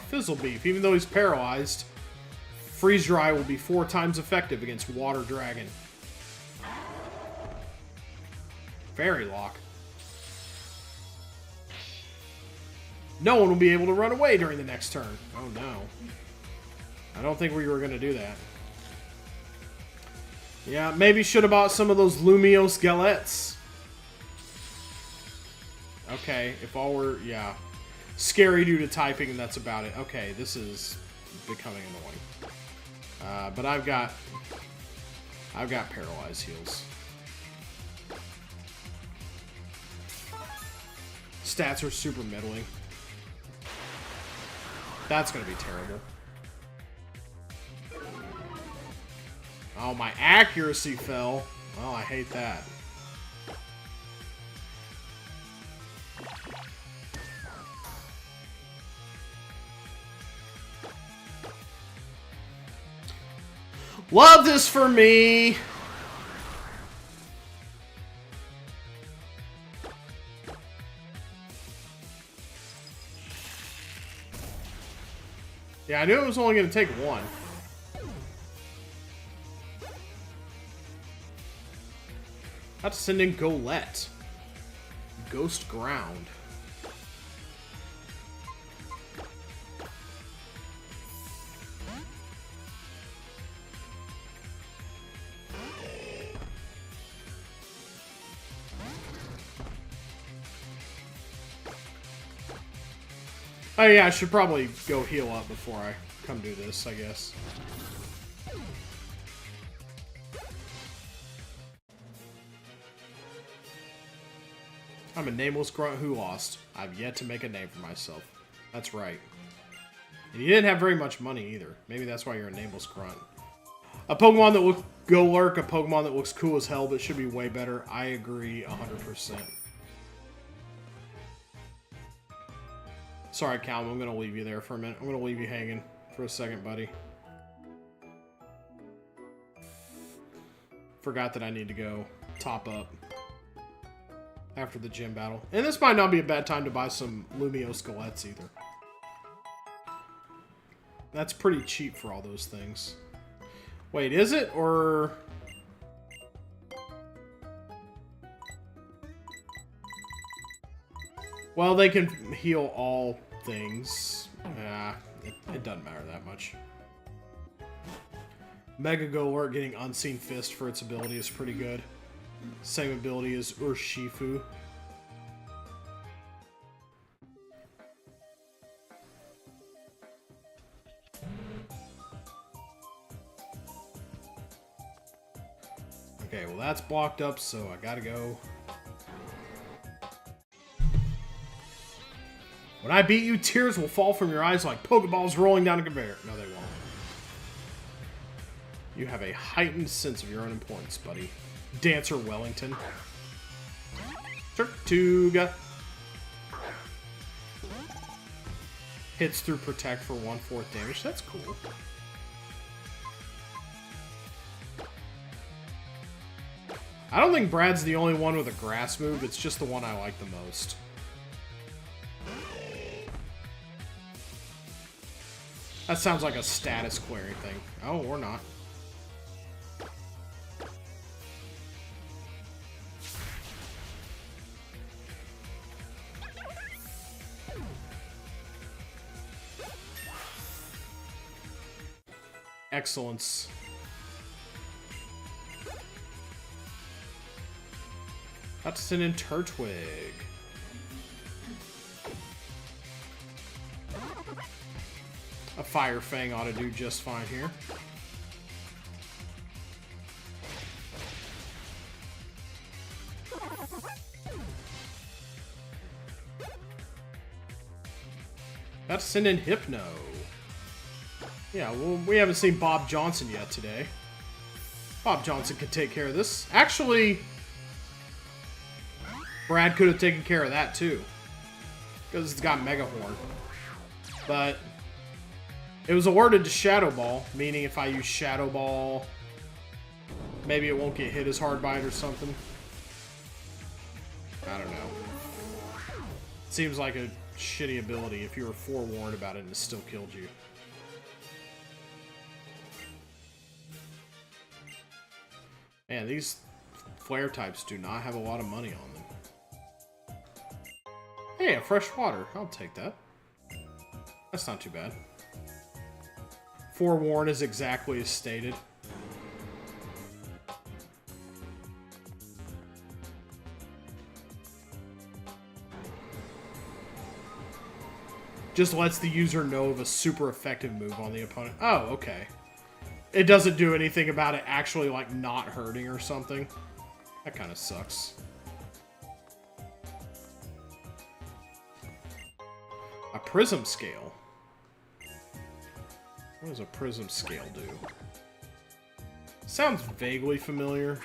S1: Fizzlebeef. Even though he's paralyzed, Freeze Dry will be 4 times effective against Water Dragon. Fairy Lock. No one will be able to run away during the next turn. Oh no. I don't think we were going to do that. Yeah, maybe should have bought some of those Lumio Skelettes. Okay, if all were... Yeah. Scary due to typing, and that's about it. Okay, this is becoming annoying. But I've got Paralyzed Heals. Stats are super middling. That's going to be terrible. Oh, my accuracy fell. Oh, I hate that. Love this for me! Yeah, I knew it was only going to take one. Have to send in Golett. Ghost Ground. Oh yeah, I should probably go heal up before I come do this, I guess. I'm a nameless grunt who lost. I've yet to make a name for myself. That's right. And you didn't have very much money either. Maybe that's why you're a nameless grunt. A Pokemon that looks Golurk, a Pokemon that looks cool as hell, but should be way better. I agree 100%. Sorry, Calum, I'm going to leave you there for a minute. I'm going to leave you hanging for a second, buddy. Forgot that I need to go top up after the gym battle. And this might not be a bad time to buy some Lumio Skeletts either. That's pretty cheap for all those things. Wait, is it? Or... well, they can heal all things. Yeah, it doesn't matter that much. Mega Golurk getting Unseen Fist for its ability is pretty good. Same ability as Urshifu. Okay, well that's blocked up, so I gotta go. When I beat you, tears will fall from your eyes like Pokeballs rolling down a conveyor. No, they won't. You have a heightened sense of your own importance, buddy. Dancer Wellington. Tortuga. Hits through Protect for 1/4 damage. That's cool. I don't think Brad's the only one with a grass move. It's just the one I like the most. That sounds like a status query thing. Oh, or not. Excellence. Hudson and Turtwig. A Fire Fang ought to do just fine here. Hudson and Hypno. Yeah, well, we haven't seen Bob Johnson yet today. Bob Johnson could take care of this. Actually, Brad could have taken care of that too, because it's got Mega Horn. But it was awarded to Shadow Ball, meaning if I use Shadow Ball, maybe it won't get hit as hard by it or something. I don't know. Seems like a shitty ability if you were forewarned about it and it still killed you. Man, these flare types do not have a lot of money on them. Hey, a fresh water. I'll take that. That's not too bad. Forewarn is exactly as stated. Just lets the user know of a super effective move on the opponent. Oh, okay. It doesn't do anything about it actually, like, not hurting or something. That kind of sucks. A Prism Scale. What does a Prism Scale do? Sounds vaguely familiar.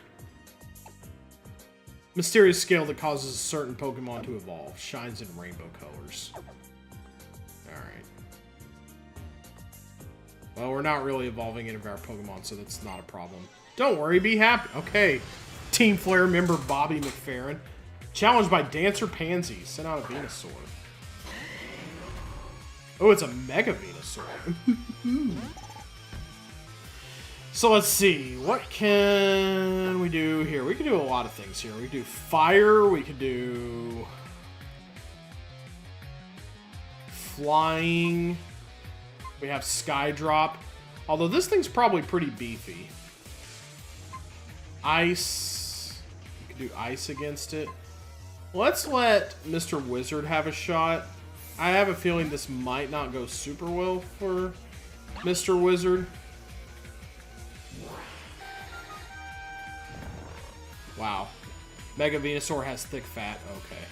S1: Mysterious scale that causes a certain Pokemon to evolve. Shines in rainbow colors. Alright. Well, we're not really evolving any of our Pokemon, so that's not a problem. Don't worry, be happy. Okay. Team Flare member Bobby McFerrin. Challenged by Dancer Pansy. Sent out a Venusaur. Oh, it's a Mega Venusaur. So let's see. What can we do here? We can do a lot of things here. We can do fire. We can do flying. We have Skydrop. Although this thing's probably pretty beefy. Ice. You can do ice against it. Let's let Mr. Wizard have a shot. I have a feeling this might not go super well for Mr. Wizard. Wow. Mega Venusaur has thick fat. Okay.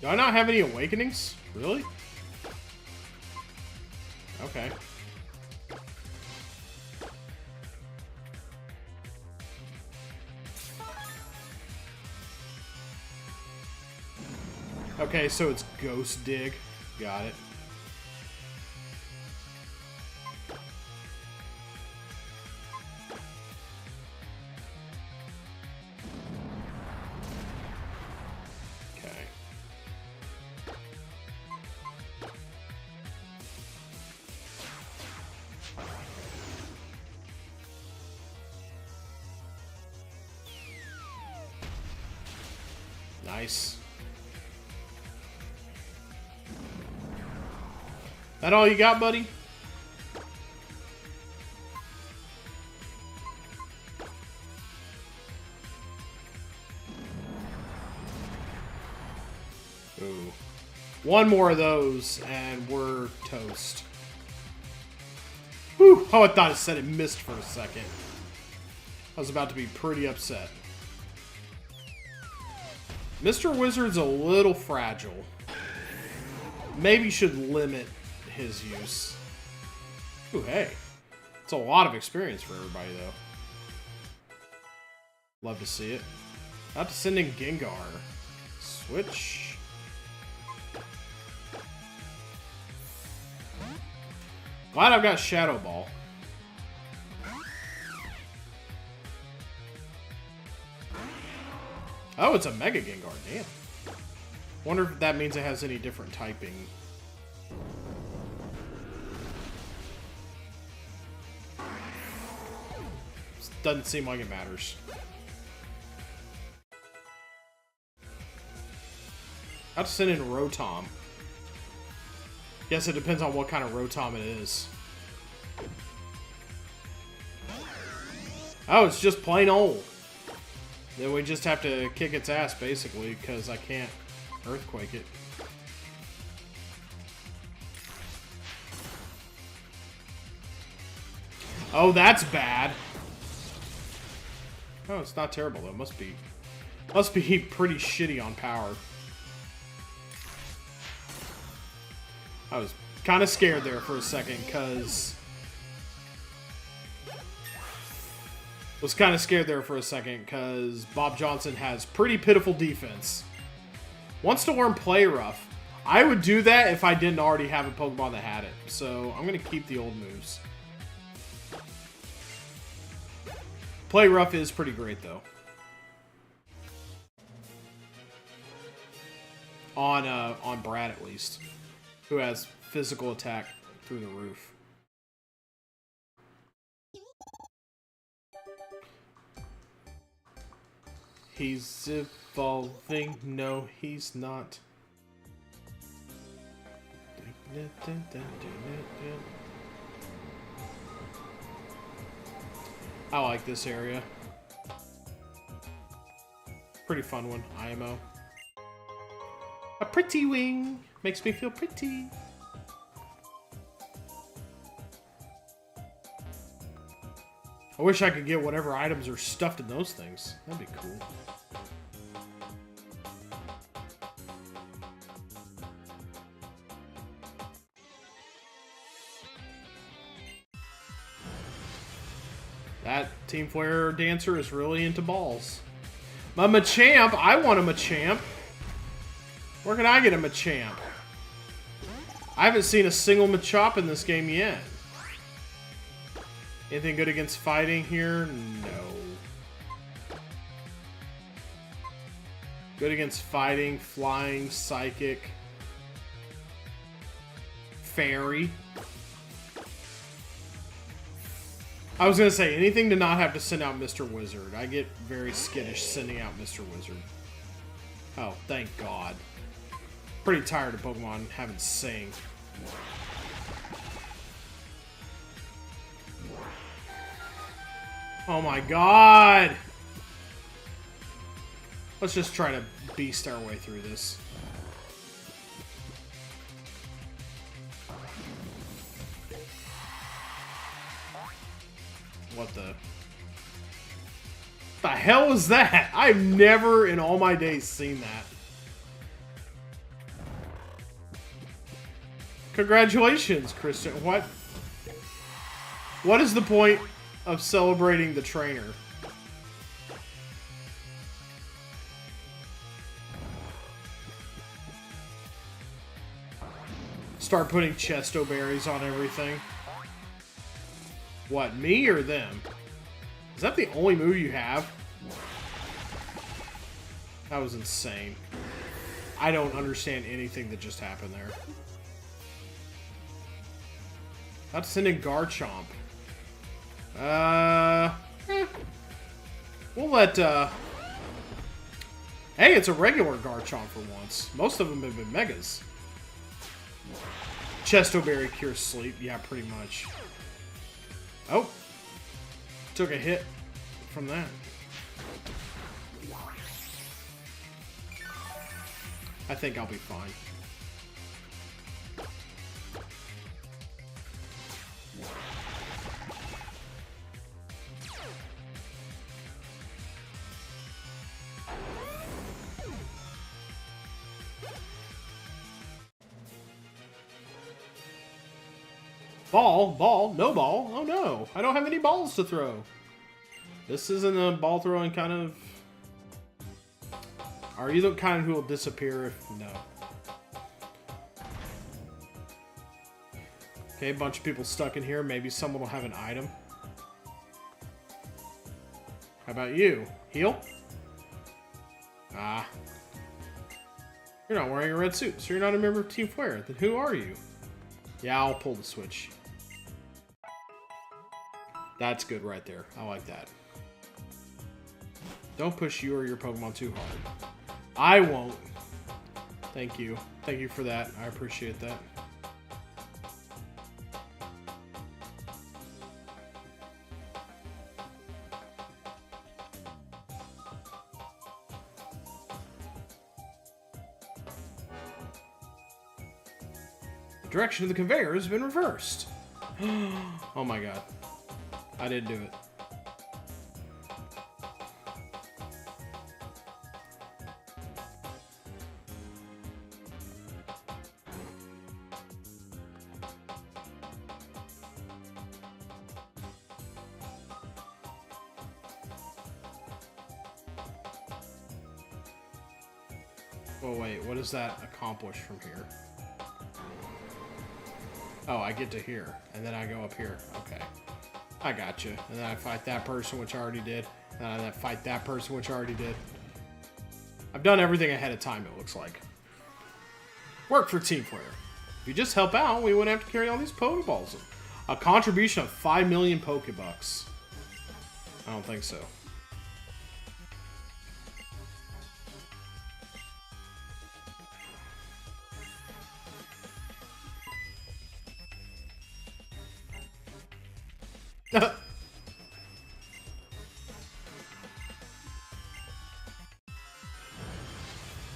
S1: Do I not have any awakenings? Really? Okay. Okay, so it's Ghost Dig. Got it. Okay. Nice. That all you got, buddy? Ooh. One more of those, and we're toast. Whew. Oh, I thought it said it missed for a second. I was about to be pretty upset. Mr. Wizard's a little fragile. Maybe should limit his use. Ooh, hey. It's a lot of experience for everybody, though. Love to see it. Not to send in Gengar. Switch. Glad I've got Shadow Ball. Oh, it's a Mega Gengar. Damn. Wonder if that means it has any different typing. Doesn't seem like it matters. I have to send in Rotom. Guess it depends on what kind of Rotom it is. Oh, it's just plain old. Then we just have to kick its ass, basically, because I can't Earthquake it. Oh, that's bad. Oh, it's not terrible though. Must be pretty shitty on power. I was kind of scared there for a second because Bob Johnson has pretty pitiful defense. Wants to learn Play Rough. I would do that if I didn't already have a Pokemon that had it. So I'm gonna keep the old moves. Play Rough is pretty great, though. On Brad, at least. Who has physical attack through the roof. He's evolving. No, he's not. I like this area. Pretty fun one, IMO. A pretty wing. Makes me feel pretty. I wish I could get whatever items are stuffed in those things. That'd be cool. That Team Flare dancer is really into balls. My Machamp! I want a Machamp! Where can I get a Machamp? I haven't seen a single Machop in this game yet. Anything good against fighting here? No. Good against fighting, flying, psychic, fairy. I was going to say, anything to not have to send out Mr. Wizard. I get very skittish sending out Mr. Wizard. Oh, thank God. Pretty tired of Pokemon having Sing. Oh my God! Let's just try to beast our way through this. What the hell is that? I've never in all my days seen that. Congratulations, Kristen. What? What is the point of celebrating the trainer? Start putting chesto berries on everything. What, me or them? Is that the only move you have? That was insane. I don't understand anything that just happened there. That's sending Garchomp. We'll let, Hey, it's a regular Garchomp for once. Most of them have been Megas. Chesto Berry cures sleep. Yeah, pretty much. Oh. Took a hit from that. I think I'll be fine. Ball, no ball. Oh no, I don't have any balls to throw. This isn't a ball throwing kind of... Are you the kind who will disappear if... No. Okay, a bunch of people stuck in here. Maybe someone will have an item. How about you? Heal? Ah. You're not wearing a red suit, so you're not a member of Team Flare. Then who are you? Yeah, I'll pull the switch. That's good right there. I like that. Don't push you or your Pokemon too hard. I won't. Thank you. Thank you for that. I appreciate that. The direction of the conveyor has been reversed. Oh my god. I didn't do it. Oh wait, what does that accomplish from here? Oh, I get to here, and then I go up here. Okay. I got you. And then I fight that person, which I already did. And then I fight that person, which I already did. I've done everything ahead of time, it looks like. Work for Team Flare. If you just help out, we wouldn't have to carry all these Pokeballs. A contribution of 5 million Pokebucks. I don't think so.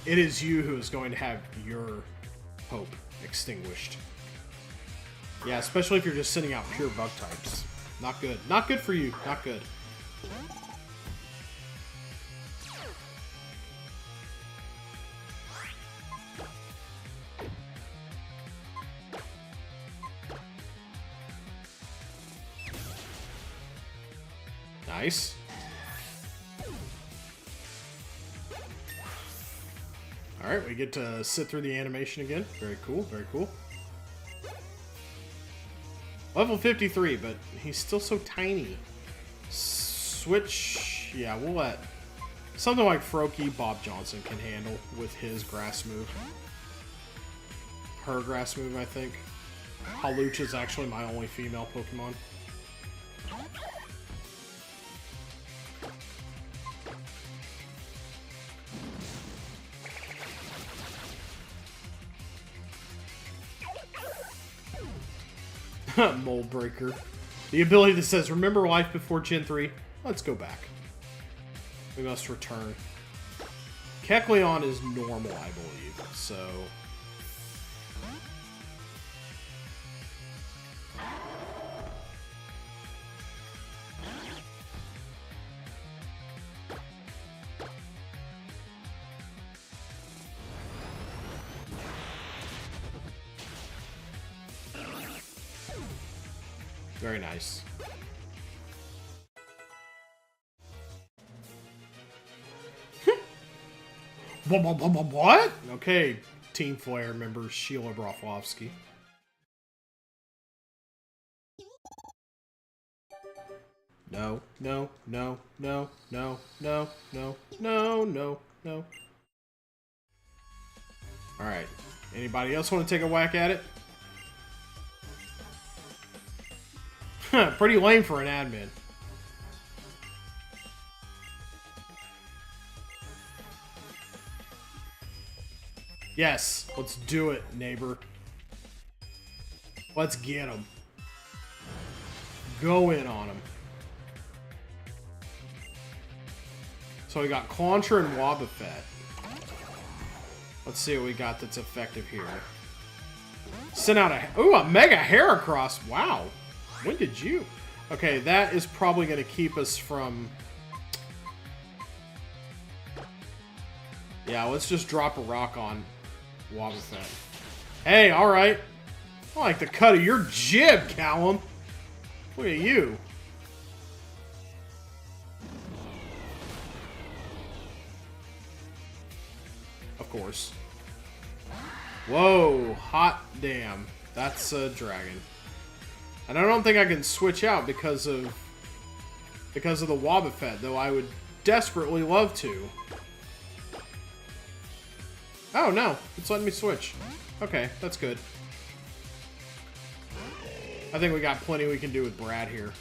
S1: It is you who is going to have your hope extinguished. Yeah, especially if you're just sending out pure bug types. Not good. Not good for you. Not good. Nice. Alright, we get to sit through the animation again. Very cool, very cool. Level 53, but he's still so tiny. Switch... Yeah, we'll let... Something like Froakie, Bob Johnson can handle with his grass move. Her grass move, I think. Hawlucha is actually my only female Pokemon. Mold Breaker. The ability that says, remember life before Gen 3? Let's go back. We must return. Kecleon is normal, I believe, so... Very nice. What? Okay, Team Flare member Sheila Broflovsky. No, no, no, no, no, no, no, no, no, no. Alright. Anybody else want to take a whack at it? Pretty lame for an admin. Yes, let's do it, neighbor. Let's get him. Go in on him. So we got Clauncher and Wobbuffet. Let's see what we got that's effective here. Send out a Mega Heracross. Wow. When did you? Okay, that is probably going to keep us from... Yeah, let's just drop a rock on Wobbuffet. Hey, alright. I like the cut of your jib, Callum. Look at you. Of course. Whoa, hot damn. That's a dragon. And I don't think I can switch out because of the Wobbuffet, though I would desperately love to. Oh no, it's letting me switch. Okay, that's good. I think we got plenty we can do with Brad here.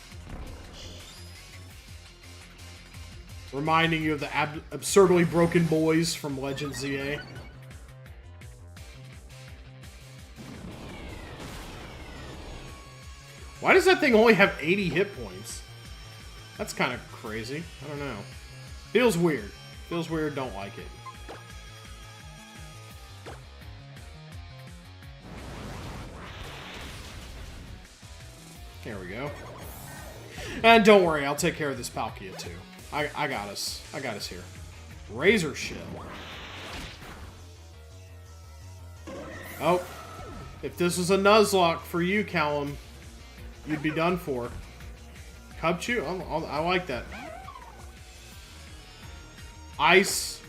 S1: Reminding you of the absurdly broken boys from Legend ZA. Why does that thing only have 80 hit points? That's kind of crazy. I don't know. Feels weird. Feels weird, don't like it. There we go. And don't worry, I'll take care of this Palkia too. I got us. I got us here. Razor Shell. Oh. If this was a Nuzlocke for you, Callum, you'd be done for. Cubchoo? I like that. Ice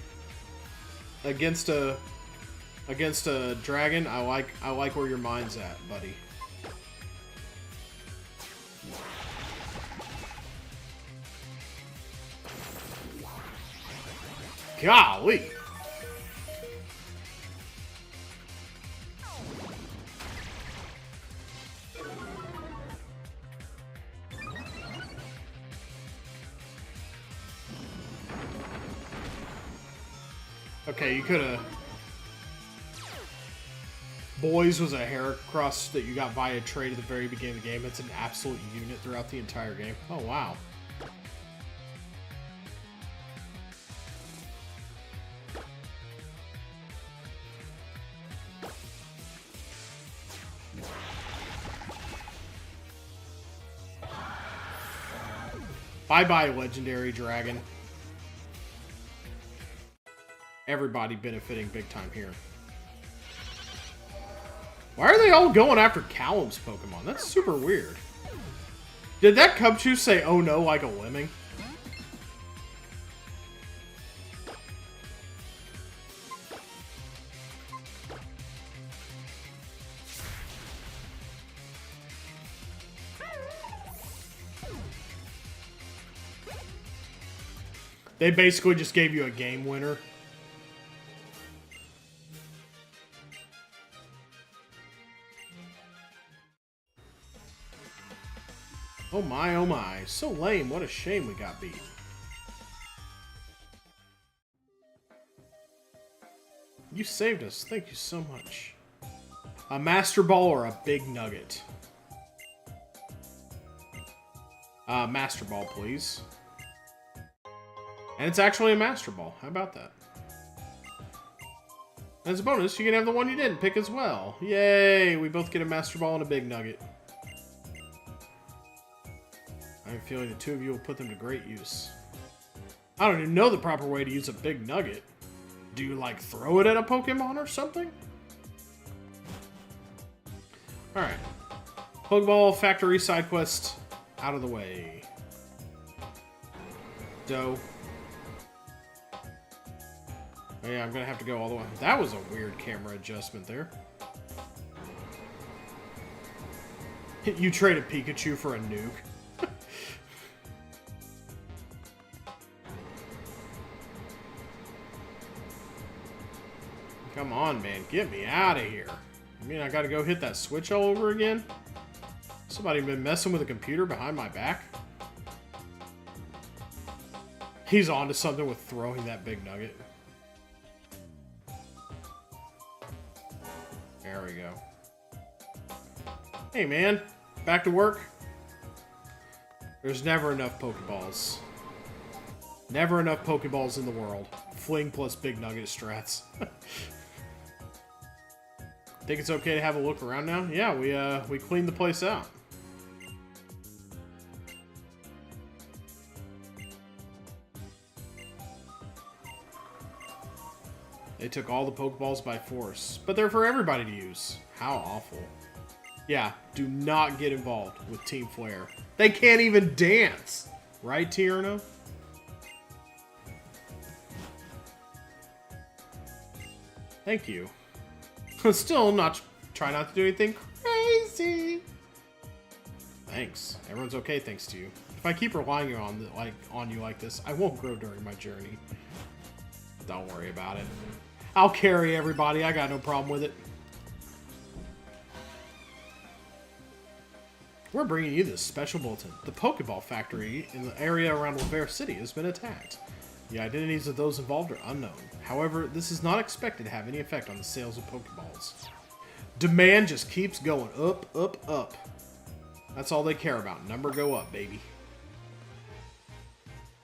S1: against a dragon. I like where your mind's at, buddy. Golly. Okay, you could have... Boys was a Heracross that you got via trade at the very beginning of the game. It's an absolute unit throughout the entire game. Oh, wow. Bye-bye, Legendary Dragon. Everybody benefiting big time here. Why are they all going after Callum's Pokemon? That's super weird. Did that Cubchoo say, oh no, like a lemming? They basically just gave you a game winner. Oh my, oh my. So lame. What a shame we got beat. You saved us. Thank you so much. A Master Ball or a Big Nugget? Master Ball, please. And it's actually a Master Ball. How about that? As a bonus, you can have the one you didn't pick as well. Yay! We both get a Master Ball and a Big Nugget. I have a feeling the two of you will put them to great use. I don't even know the proper way to use a Big Nugget. Do you, like, throw it at a Pokemon or something? Alright. Pokeball Factory side quest out of the way. Doe. Oh, yeah, I'm gonna have to go all the way. That was a weird camera adjustment there. You traded Pikachu for a nuke. Come on, man. Get me out of here. I mean, I gotta go hit that switch all over again? Somebody been messing with a computer behind my back? He's onto something with throwing that big nugget. There we go. Hey, man. Back to work? There's never enough Pokeballs. Never enough Pokeballs in the world. Fling plus big nugget strats. Think it's okay to have a look around now? Yeah, we cleaned the place out. They took all the Pokeballs by force, but they're for everybody to use. How awful. Yeah, do not get involved with Team Flare. They can't even dance! Right, Tierno? Thank you. Still not try not to do anything crazy. Thanks. Everyone's okay thanks to you. If I keep relying on you like this, I won't grow during my journey. Don't worry about it. I'll carry everybody. I got no problem with it. We're bringing you this special bulletin. The Pokeball factory in the area around Laverre City has been attacked. The identities of those involved are unknown. However, this is not expected to have any effect on the sales of Pokeballs. Demand just keeps going up, up, up. That's all they care about. Number go up, baby.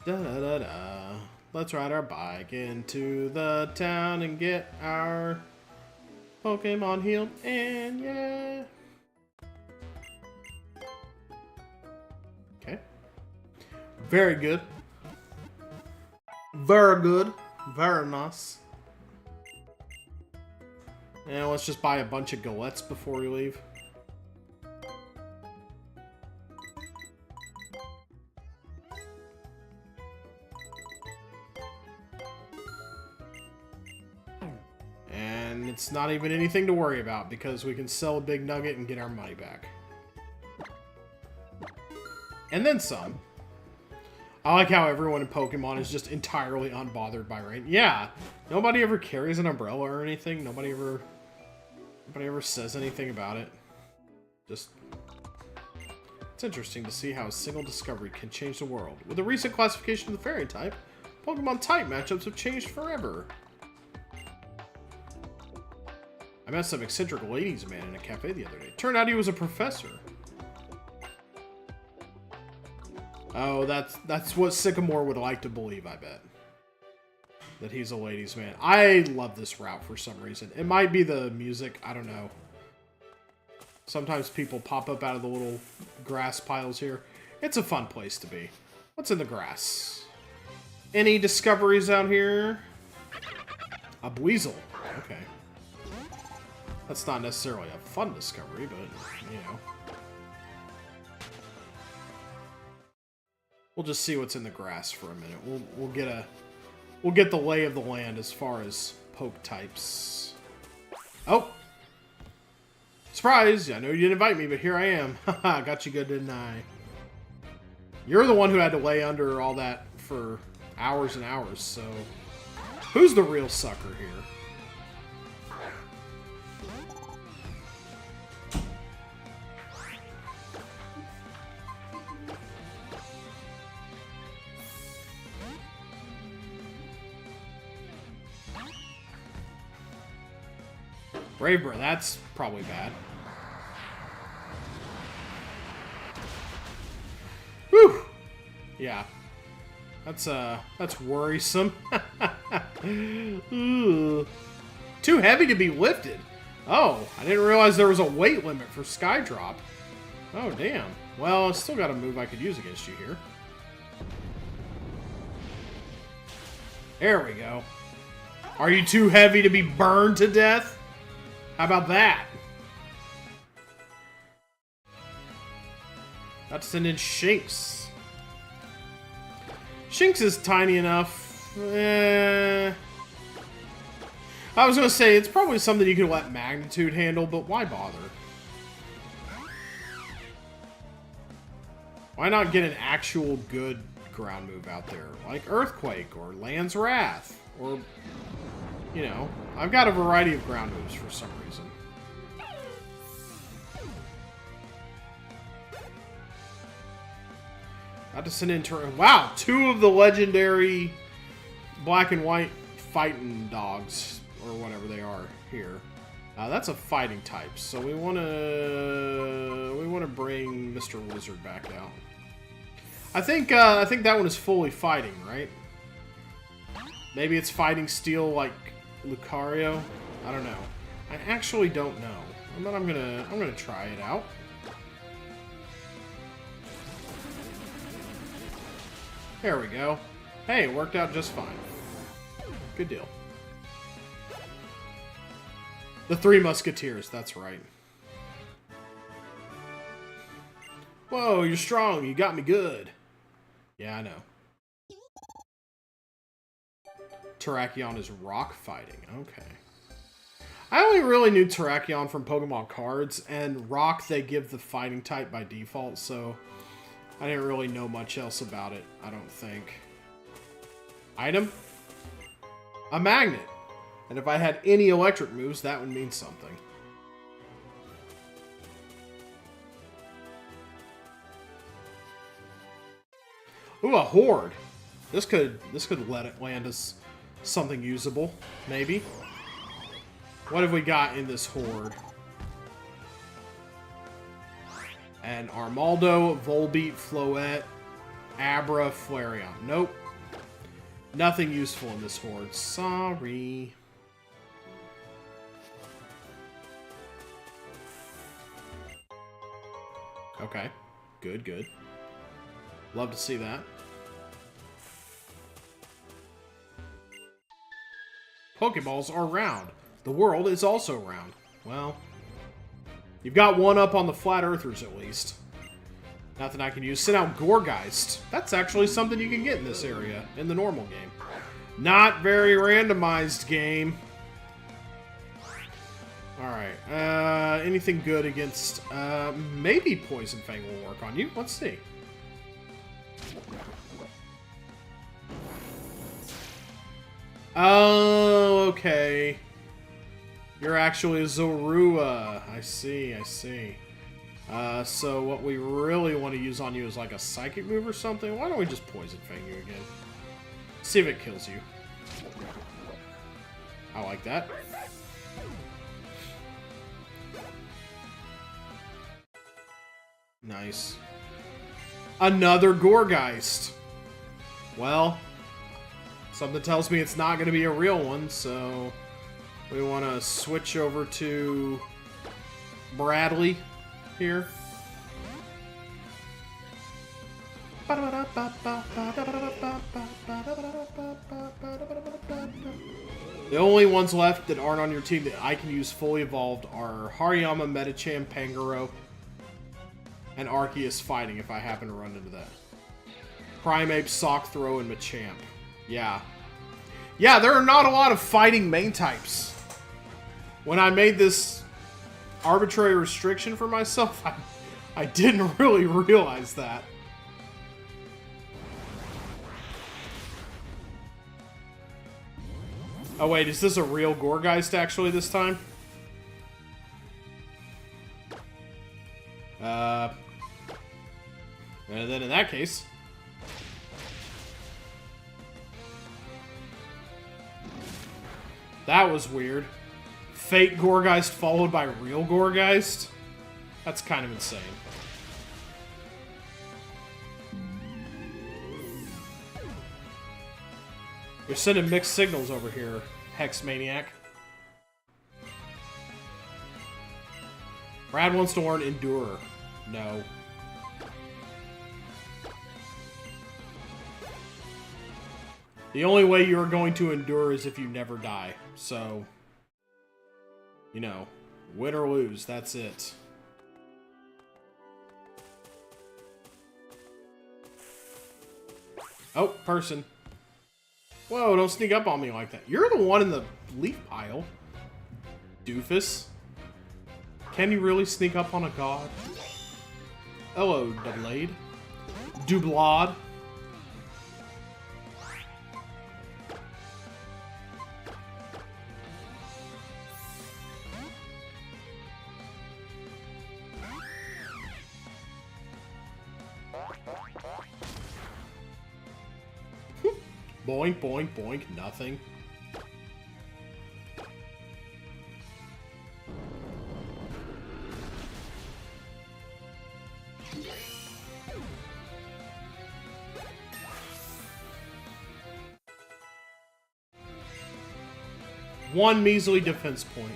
S1: Da-da-da-da. Let's ride our bike into the town and get our Pokemon healed. And yeah. Okay. Very good. Very good. Very nice. And let's just buy a bunch of galettes before we leave. And it's not even anything to worry about because we can sell a big nugget and get our money back. And then some. I like how everyone in Pokemon is just entirely unbothered by rain. Yeah, nobody ever carries an umbrella or anything. Nobody ever says anything about it. Just, it's interesting to see how a single discovery can change the world. With the recent classification of the fairy type, Pokemon type matchups have changed forever. I met some eccentric ladies man in a cafe the other day. Turned out he was a professor. Oh, that's what Sycamore would like to believe, I bet. That he's a ladies' man. I love this route for some reason. It might be the music, I don't know. Sometimes people pop up out of the little grass piles here. It's a fun place to be. What's in the grass? Any discoveries out here? A Buizel. Okay. That's not necessarily a fun discovery, but, you know. We'll just see what's in the grass for a minute. We'll get the lay of the land as far as poke types. Oh! Surprise! I know you didn't invite me, but here I am. Haha, got you good, didn't I? You're the one who had to lay under all that for hours and hours, so... Who's the real sucker here? Bravebra, that's probably bad. Whew! Yeah. That's worrisome. Ooh. Too heavy to be lifted. Oh, I didn't realize there was a weight limit for Skydrop. Oh, damn. Well, I still got a move I could use against you here. There we go. Are you too heavy to be burned to death? How about that? Got to send in Shinx. Shinx is tiny enough. I was going to say, it's probably something you could let Magnitude handle, but why bother? Why not get an actual good ground move out there? Like Earthquake, or Land's Wrath, or, you know, I've got a variety of ground moves for some reason. Got to send in turn. Wow, 2 of the legendary black and white fighting dogs, or whatever they are here. That's a fighting type, so we want to bring Mr. Wizard back out. I think that one is fully fighting, right? Maybe it's fighting steel like Lucario. I don't know. I actually don't know. But I'm gonna try it out. There we go. Hey, it worked out just fine. Good deal. The 3 Musketeers, that's right. Whoa, you're strong. You got me good. Yeah, I know. Terrakion is rock fighting. Okay. I only really knew Terrakion from Pokemon cards, and rock they give the fighting type by default, so I didn't really know much else about it, I don't think. Item? A magnet. And if I had any electric moves, that would mean something. Ooh, a horde. This could let it land us something usable, maybe. What have we got in this horde? An Armaldo, Volbeat, Floette, Abra, Flareon. Nope. Nothing useful in this horde. Sorry. Okay. Good, good. Love to see that. Pokeballs are round. The world is also round. Well, you've got one up on the Flat Earthers, at least. Nothing I can use. Send out Gourgeist. That's actually something you can get in this area, in the normal game. Not very randomized game. Alright, anything good against, maybe Poison Fang will work on you. Let's see. Oh, okay. You're actually a Zorua. I see, I see. So what we really want to use on you is like a Psychic move or something. Why don't we just Poison Fang you again? See if it kills you. I like that. Nice. Another Gourgeist. Well, something tells me it's not going to be a real one, so we want to switch over to Bradley here. The only ones left that aren't on your team that I can use fully evolved are Hariyama, Medicham, Pangoro, and Arceus fighting if I happen to run into that. Primeape, Sock Throw, and Machamp. Yeah. Yeah, there are not a lot of fighting main types. When I made this arbitrary restriction for myself, I didn't really realize that. Oh wait, is this a real Gourgeist actually this time? And then in that case... That was weird. Fake Gourgeist followed by real Gourgeist? That's kind of insane. You're sending mixed signals over here, Hex Maniac. Brad wants to learn Endure. No. The only way you're going to endure is if you never die. So, you know, win or lose, that's it. Oh, person. Whoa, don't sneak up on me like that. You're the one in the leaf pile. Doofus. Can you really sneak up on a god? Hello, Dublade. Dublad. Boink, boink, boink, nothing. One measly defense point.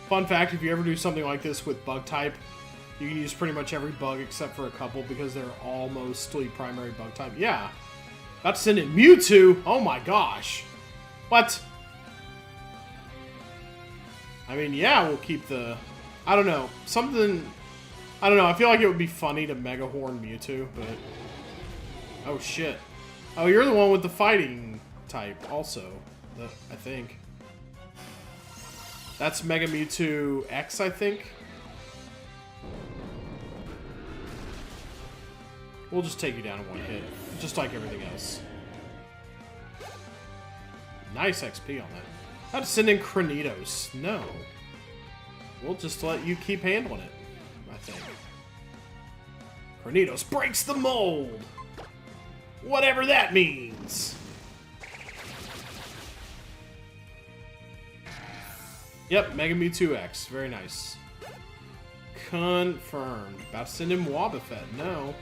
S1: Fun fact, if you ever do something like this with bug type, you can use pretty much every bug except for a couple because they're all mostly primary bug type. Yeah. About to send in Mewtwo. Oh my gosh. What? I mean, yeah, we'll keep the... I don't know. Something... I don't know. I feel like it would be funny to Mega Horn Mewtwo, but... Oh, shit. Oh, you're the one with the fighting type also, I think. That's Mega Mewtwo X, I think. We'll just take you down in one hit, just like everything else. Nice XP on that. How to send in Cranidos? No. We'll just let you keep handling it, I think. Cranidos breaks the mold! Whatever that means! Yep, Mega Mewtwo X. Very nice. Confirmed. About to send in Wobbuffet. No.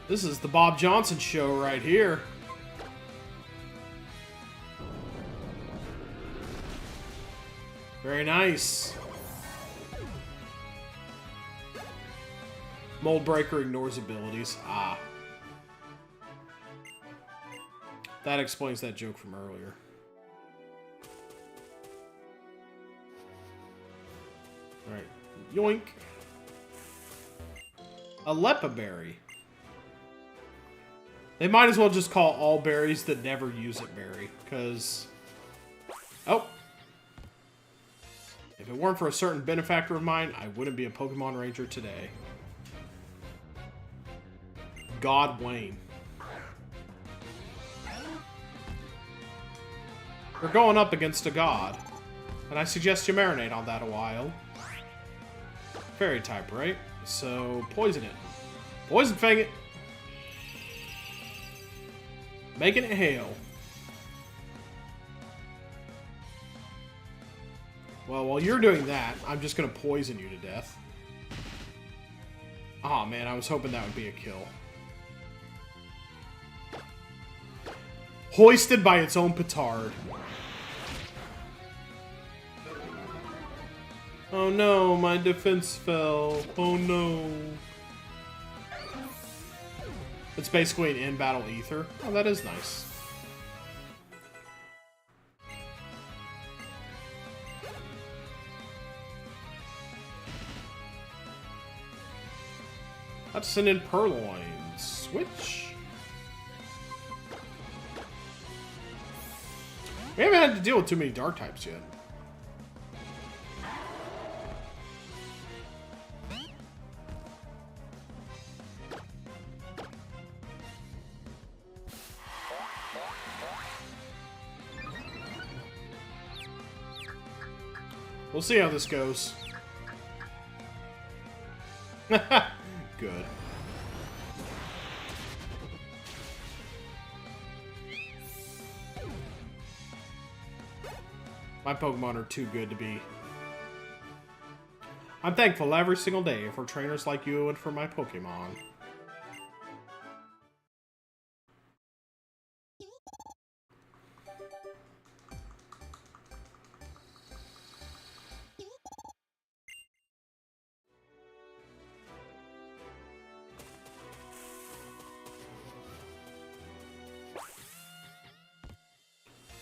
S1: This is the Bob Johnson show right here. Very nice. Mold Breaker ignores abilities. Ah. That explains that joke from earlier. Alright. Yoink. A Lepa Berry. They might as well just call all berries that never use it berry, because... Oh! If it weren't for a certain benefactor of mine, I wouldn't be a Pokemon Ranger today. God Wayne. We're going up against a god, and I suggest you marinate on that a while. Fairy type, right? So, poison it. Poison Fang it! Making it hail. Well, while you're doing that, I'm just gonna poison you to death. Aw, oh, man, I was hoping that would be a kill. Hoisted by its own petard. Oh no, my defense fell. Oh no. It's basically an in-battle ether. Oh, that is nice. Let's send in Purloin. Switch. We haven't had to deal with too many dark types yet. We'll see how this goes. Good. My Pokemon are too good to be. I'm thankful every single day for trainers like you and for my Pokemon.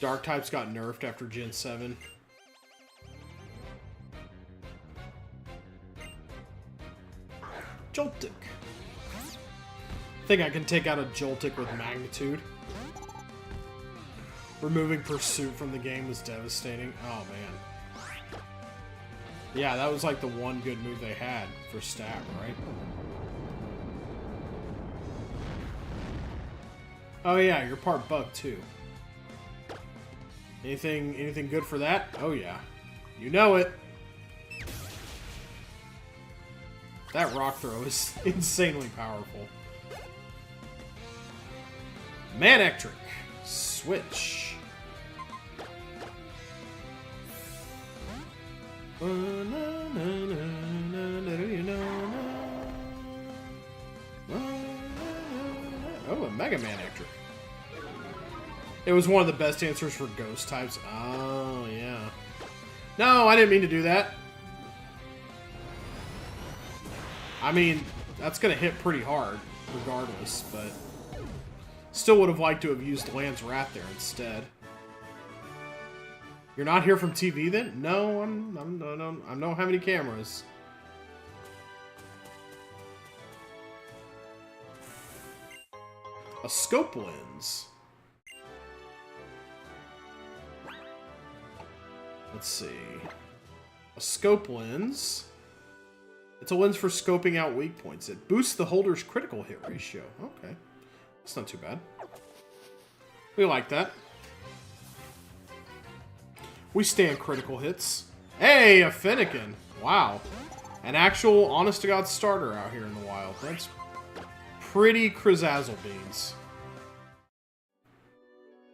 S1: Dark types got nerfed after Gen 7. Joltik. I think I can take out a Joltik with Magnitude. Removing Pursuit from the game was devastating. Oh, man. Yeah, that was like the one good move they had for stat, right? Oh yeah, you're part bug too. Anything good for that? Oh yeah. You know it. That rock throw is insanely powerful. Manectric. Switch. Oh, a Mega Manectric. It was one of the best answers for ghost types. Oh, yeah. No, I didn't mean to do that. I mean, that's going to hit pretty hard, regardless, but still would have liked to have used Land's Wrath there instead. You're not here from TV then? No, I don't have any cameras. A scope lens. Let's see. A scope lens. It's a lens for scoping out weak points. It boosts the holder's critical hit ratio. Okay. That's not too bad. We like that. We stand critical hits. Hey, a Finnegan. Wow. An actual honest-to-God starter out here in the wild. That's pretty Krizazzle beans.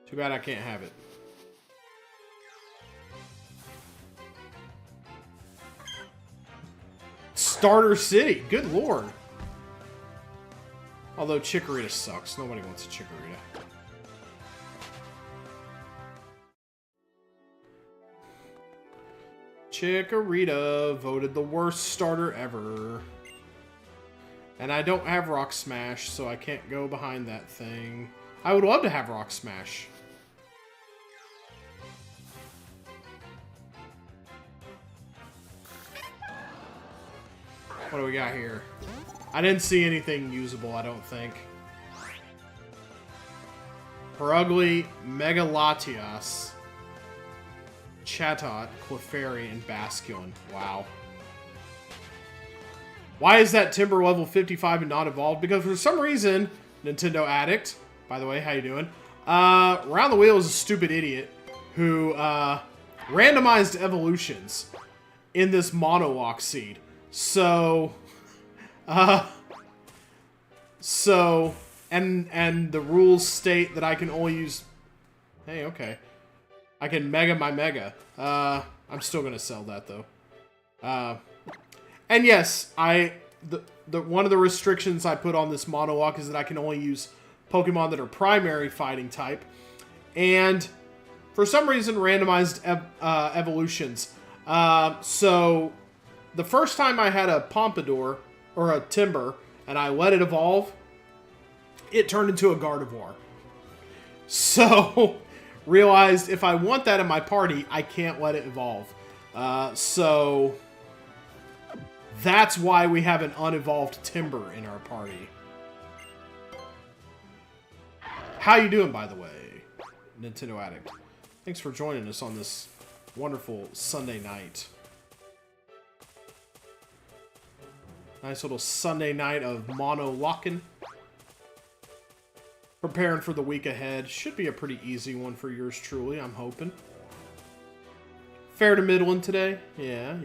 S1: Too bad I can't have it. Starter City. Good lord. Although Chikorita sucks. Nobody wants a Chikorita. Chikorita voted the worst starter ever. And I don't have Rock Smash, so I can't go behind that thing. I would love to have Rock Smash. What do we got here? I didn't see anything usable, I don't think. Perugly, Megalatias, Chatot, Clefairy, and Basculin. Wow. Why is that Timber level 55 and not evolved? Because for some reason, Nintendo Addict, by the way, how you doing? Round the Wheel is a stupid idiot who randomized evolutions in this Monolocke seed. So, and the rules state that I can only use, hey, okay. I can Mega my Mega. I'm still gonna sell that though. And yes, one of the restrictions I put on this Monolocke is that I can only use Pokemon that are primary fighting type. And for some reason, randomized evolutions. So the first time I had a Pompadour, or a Timber, and I let it evolve, it turned into a Gardevoir. So, realized if I want that in my party, I can't let it evolve. So, that's why we have an unevolved Timber in our party. How you doing, by the way, Nintendo Addict? Thanks for joining us on this wonderful Sunday night. Nice little Sunday night of Monolocking. Preparing for the week ahead. Should be a pretty easy one for yours truly, I'm hoping. Fair to middling today? Yeah.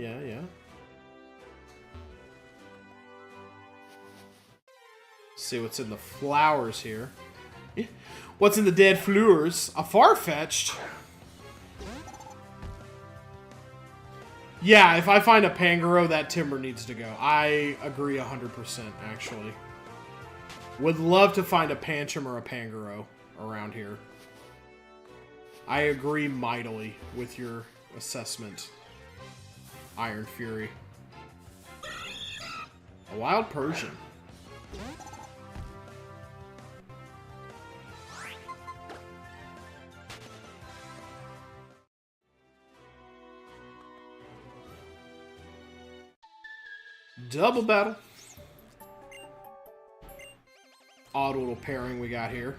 S1: See what's in the flowers here. What's in the dead flowers? A Farfetch'd. Yeah, if I find a Pangoro, that Timber needs to go. I agree 100%, actually. Would love to find a Pancham or a Pangoro around here. I agree mightily with your assessment, Iron Fury. A Wild Persian. Double battle. odd little pairing we got here.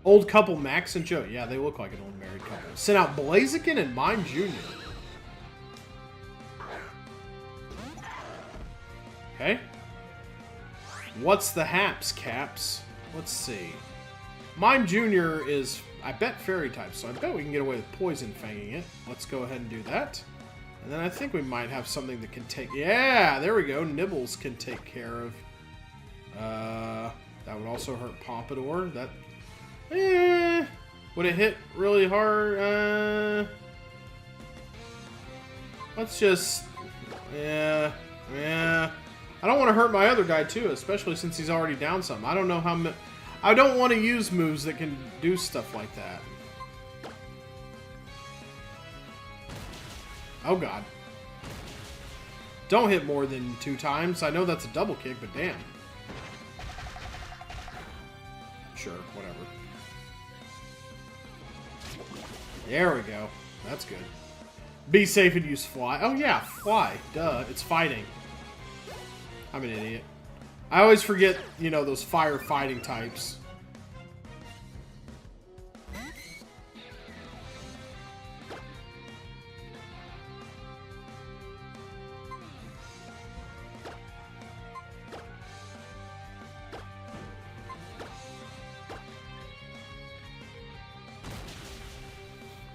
S1: Old couple, Max and Joe. Yeah, they look like an old married couple. Sent out Blaziken and Mime Jr. Okay. What's the haps, Caps? Let's see. Mime Jr. is, I bet, fairy type, so I bet we can get away with poison fanging it. Let's go ahead and do that. And then I think we might have something that can take... Yeah, there we go. Nibbles can take care of... that would also hurt Pompadour. That... would it hit really hard? Let's just... Yeah. I don't want to hurt my other guy, too, especially since he's already down some. I don't know how... I don't want to use moves that can do stuff like that. Oh, God. Don't hit more than 2 times. I know that's a double kick, but damn. Sure, whatever. There we go. That's good. Be safe and use fly. Oh, yeah, fly. Duh, it's fighting. I'm an idiot. I always forget, you know, those fire fighting types.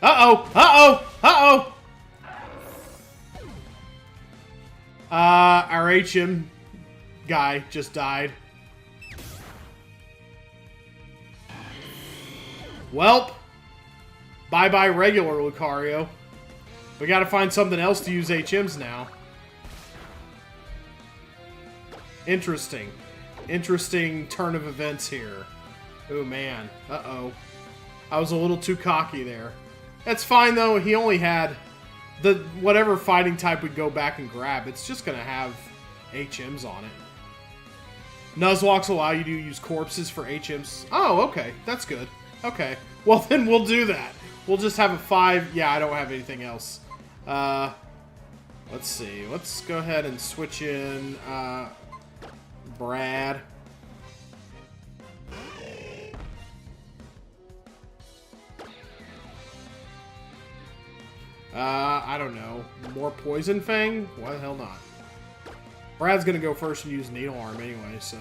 S1: Uh-oh! Uh-oh! Uh-oh! Our HM guy just died. Welp. Bye-bye regular Lucario. We gotta find something else to use HMs now. Interesting. Interesting turn of events here. Oh, man. Uh-oh. I was a little too cocky there. That's fine, though. He only had the whatever fighting type would go back and grab. It's just going to have HMs on it. Nuzlockes allow you to use corpses for HMs. Oh, okay. That's good. Okay. Well, then we'll do that. We'll just have a 5. Yeah, I don't have anything else. Let's see. Let's go ahead and switch in Brad. I don't know. More Poison Fang? Why the hell not? Brad's gonna go first and use Needle Arm anyway, so...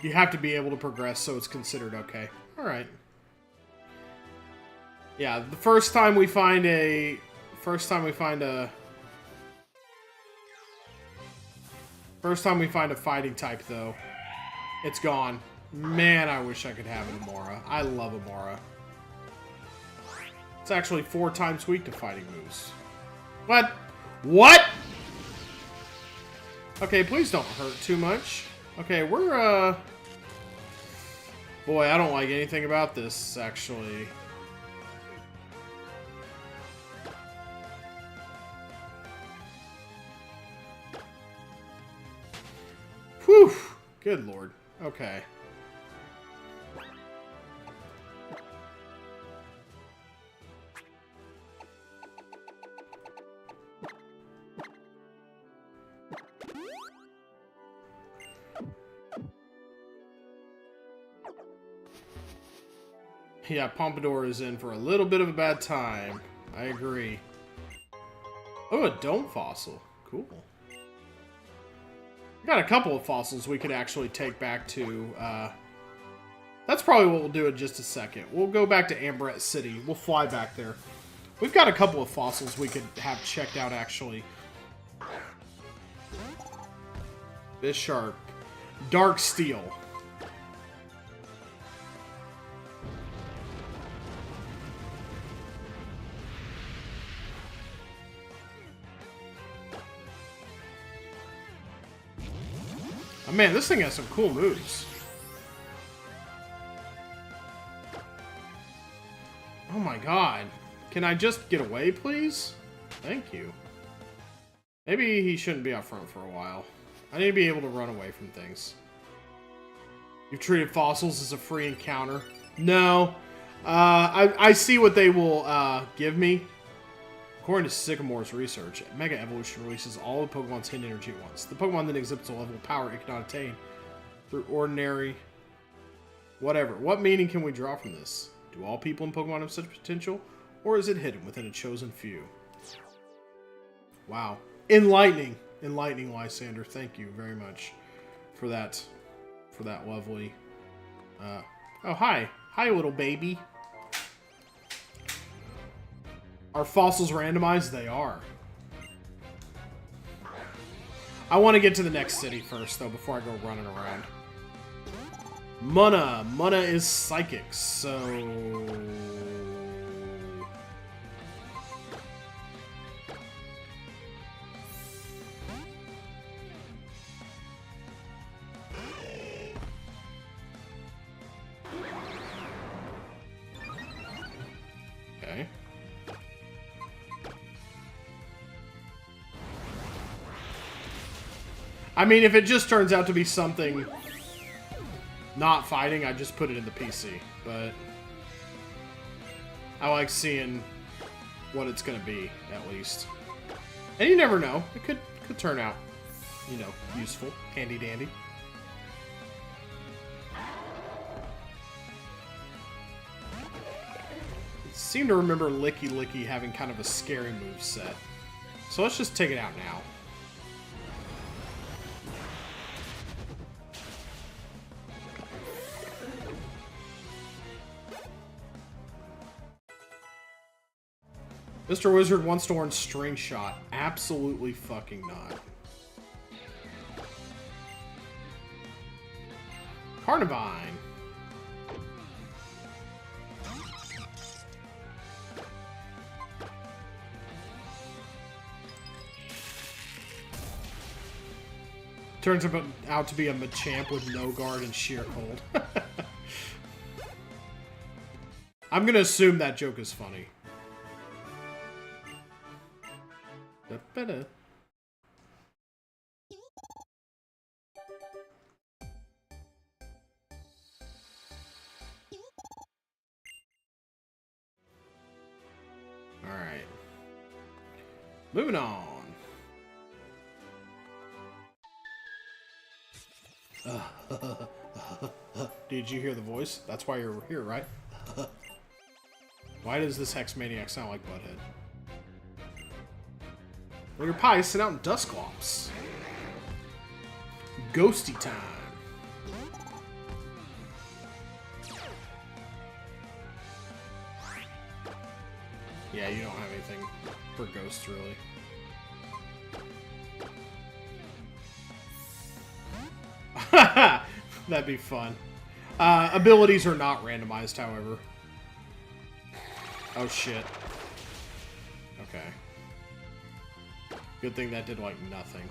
S1: You have to be able to progress, so it's considered okay. Alright. Yeah, the first time we find a... First time we find a fighting type, though, it's gone. Man, I wish I could have an Amora. I love Amora. It's actually 4 times weak to fighting moves. What? What? Okay, please don't hurt too much. Okay, we're, boy, I don't like anything about this, actually. Whew! Good lord. Okay. Yeah, Pompadour is in for a little bit of a bad time. I agree. Oh, a dome fossil. Cool. Got a couple of fossils we could actually take back to, that's probably what we'll do in just a second. We'll go back to Laverre City. We'll fly back there. We've got a couple of fossils we could have checked out, actually. Bisharp. Dark Steel. Oh, man, this thing has some cool moves. Oh my god. Can I just get away, please? Thank you. Maybe he shouldn't be up front for a while. I need to be able to run away from things. You've treated fossils as a free encounter? No. I see what they will give me. According to Sycamore's research, Mega Evolution releases all of Pokemon's hidden energy at once. The Pokemon then exhibits a level of power it cannot attain through ordinary... Whatever. What meaning can we draw from this? Do all people in Pokemon have such potential? Or is it hidden within a chosen few? Wow. Enlightening. Enlightening, Lysander. Thank you very much for that lovely... oh, hi. Hi, little baby. Are fossils randomized? They are. I want to get to the next city first, though, before I go running around. Munna. Munna is psychic, so... Okay. I mean, if it just turns out to be something not fighting, I just put it in the PC. But I like seeing what it's going to be, at least. And you never know. It could turn out, you know, useful. Handy dandy. I seem to remember Licky Licky having kind of a scary move set. So let's just take it out now. Mr. Wizard wants to learn String Shot. Absolutely fucking not. Carnivine. Turns out to be a Machamp with no guard and sheer cold. I'm gonna assume that joke is funny. Better. All right. Moving on. Did you hear the voice? That's why you're here, right? Why does this Hex Maniac sound like Butthead? Well, your pie is sent out in Dusclops. Ghosty time. Yeah, you don't have anything for ghosts, really. That'd be fun. Abilities are not randomized, however. Oh, shit. Okay. Good thing that did, like, nothing.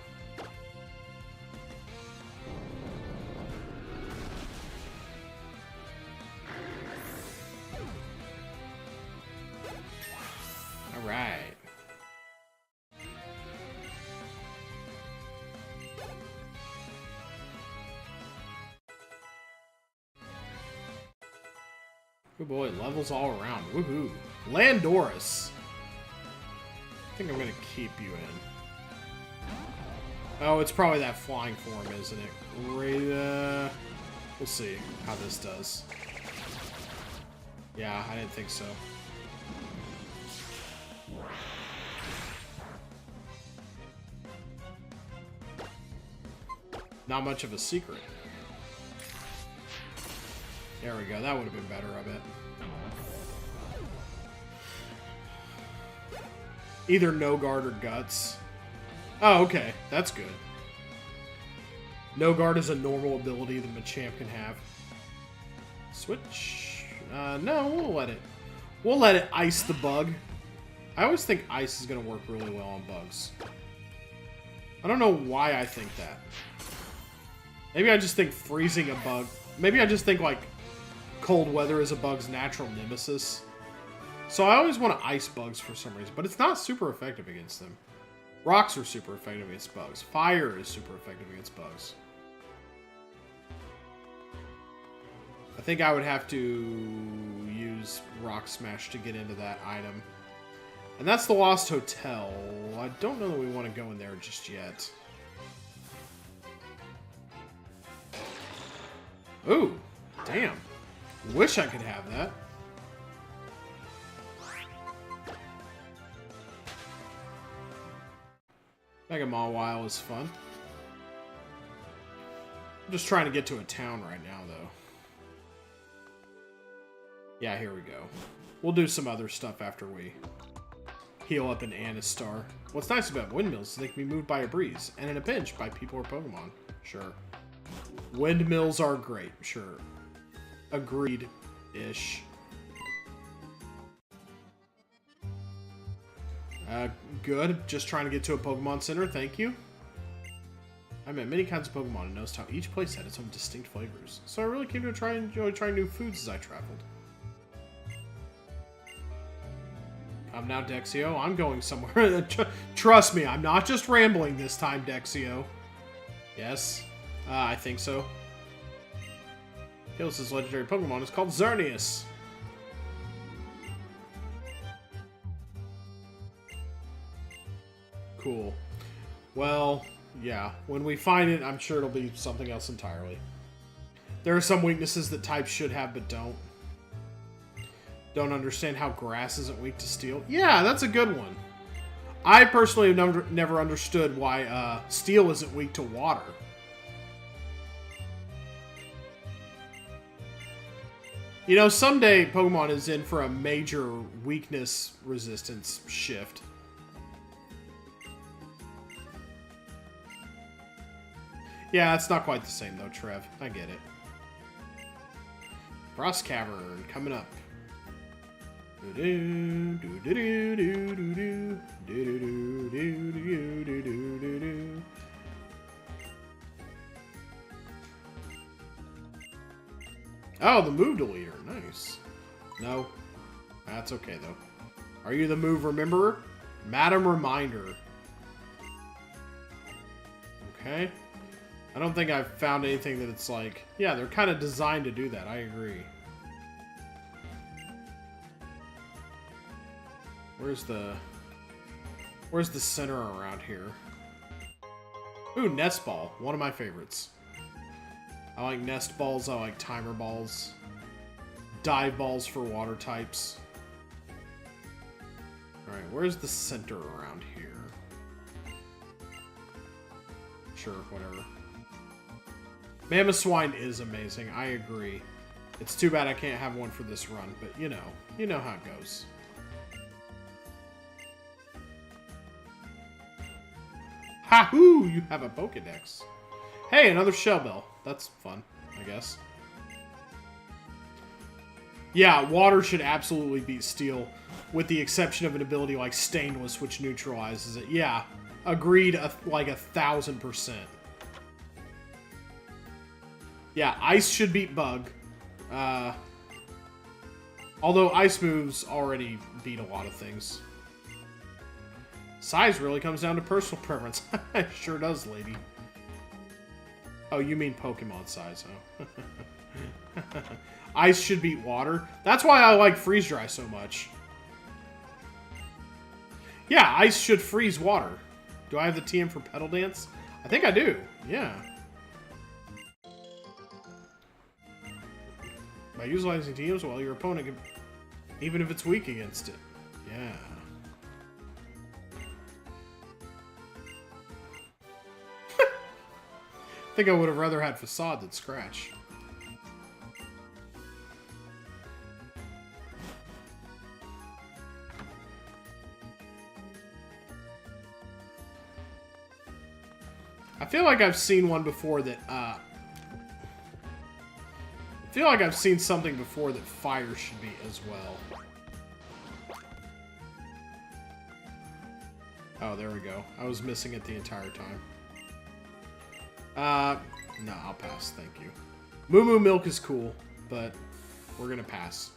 S1: Alright. Good boy, levels all around. Woohoo. Landorus. I think I'm gonna keep you in. Oh, it's probably that flying form, isn't it? Right, we'll see how this does. Yeah, I didn't think so. Not much of a secret. There we go. That would have been better, I bet. Either no guard or guts. Oh, okay. That's good. No guard is a normal ability that Machamp can have. Switch. No, we'll let it. We'll let it ice the bug. I always think ice is going to work really well on bugs. I don't know why I think that. Maybe I just think freezing a bug. Maybe I just think like cold weather is a bug's natural nemesis. So I always want to ice bugs for some reason, but it's not super effective against them. Rocks are super effective against bugs. Fire is super effective against bugs. I think I would have to use use Rock Smash to get into that item. And that's the Lost Hotel. I don't know that we want to go in there just yet. Ooh, damn. Wish I could have that. Mega Mawile is fun. I'm just trying to get to a town right now, though. Yeah, here we go. We'll do some other stuff after we heal up in Anistar. What's nice about windmills is they can be moved by a breeze, and in a pinch by people or Pokemon. Sure. Windmills are great, sure. Agreed-ish. Good. Just trying to get to a Pokemon Center, thank you. I met many kinds of Pokemon and noticed how each place had its own distinct flavors. So I really came to enjoy trying new foods as I traveled. I'm now Dexio. I'm going somewhere. Trust me, I'm not just rambling this time, Dexio. Yes, I think so. Kalos' legendary Pokemon is called Xerneas. Cool. Well, yeah. When we find it, I'm sure it'll be something else entirely. There are some weaknesses that types should have, but don't. Don't understand how grass isn't weak to steel. Yeah, that's a good one. I personally have never understood why steel isn't weak to water. You know, someday Pokemon is in for a major weakness resistance shift. Yeah, it's not quite the same though, Trev. I get it. Frost Cavern coming up. Oh, the move deleter. Nice. No. That's okay, though. Are you the move rememberer? Madam Reminder. Okay. I don't think I've found anything that it's like... Yeah, they're kind of designed to do that. I agree. Where's the center around here? Ooh, Nest Ball. One of my favorites. I like Nest Balls. I like Timer Balls. Dive Balls for water types. Alright, where's the center around here? Sure, whatever. Mamoswine is amazing. I agree. It's too bad I can't have one for this run, but you know how it goes. Ha-hoo! You have a Pokedex. Hey, another Shell Bell. That's fun, I guess. Yeah, water should absolutely beat steel, with the exception of an ability like Stainless, which neutralizes it. Yeah, agreed, like 1000%. Yeah, Ice should beat Bug. Although Ice moves already beat a lot of things. Size really comes down to personal preference. It sure does, lady. Oh, you mean Pokemon size, huh? Ice should beat water. That's why I like Freeze Dry so much. Yeah, Ice should freeze water. Do I have the TM for Petal Dance? I think I do. Yeah. By utilizing TMs, well, your opponent can... Even if it's weak against it. Yeah. I think I would have rather had Facade than Scratch. I feel like I've seen one before that, I feel like I've seen something before that Fire should be as well. Oh, there we go. I was missing it the entire time. No, I'll pass, thank you. Moo Moo Milk is cool, but we're gonna pass.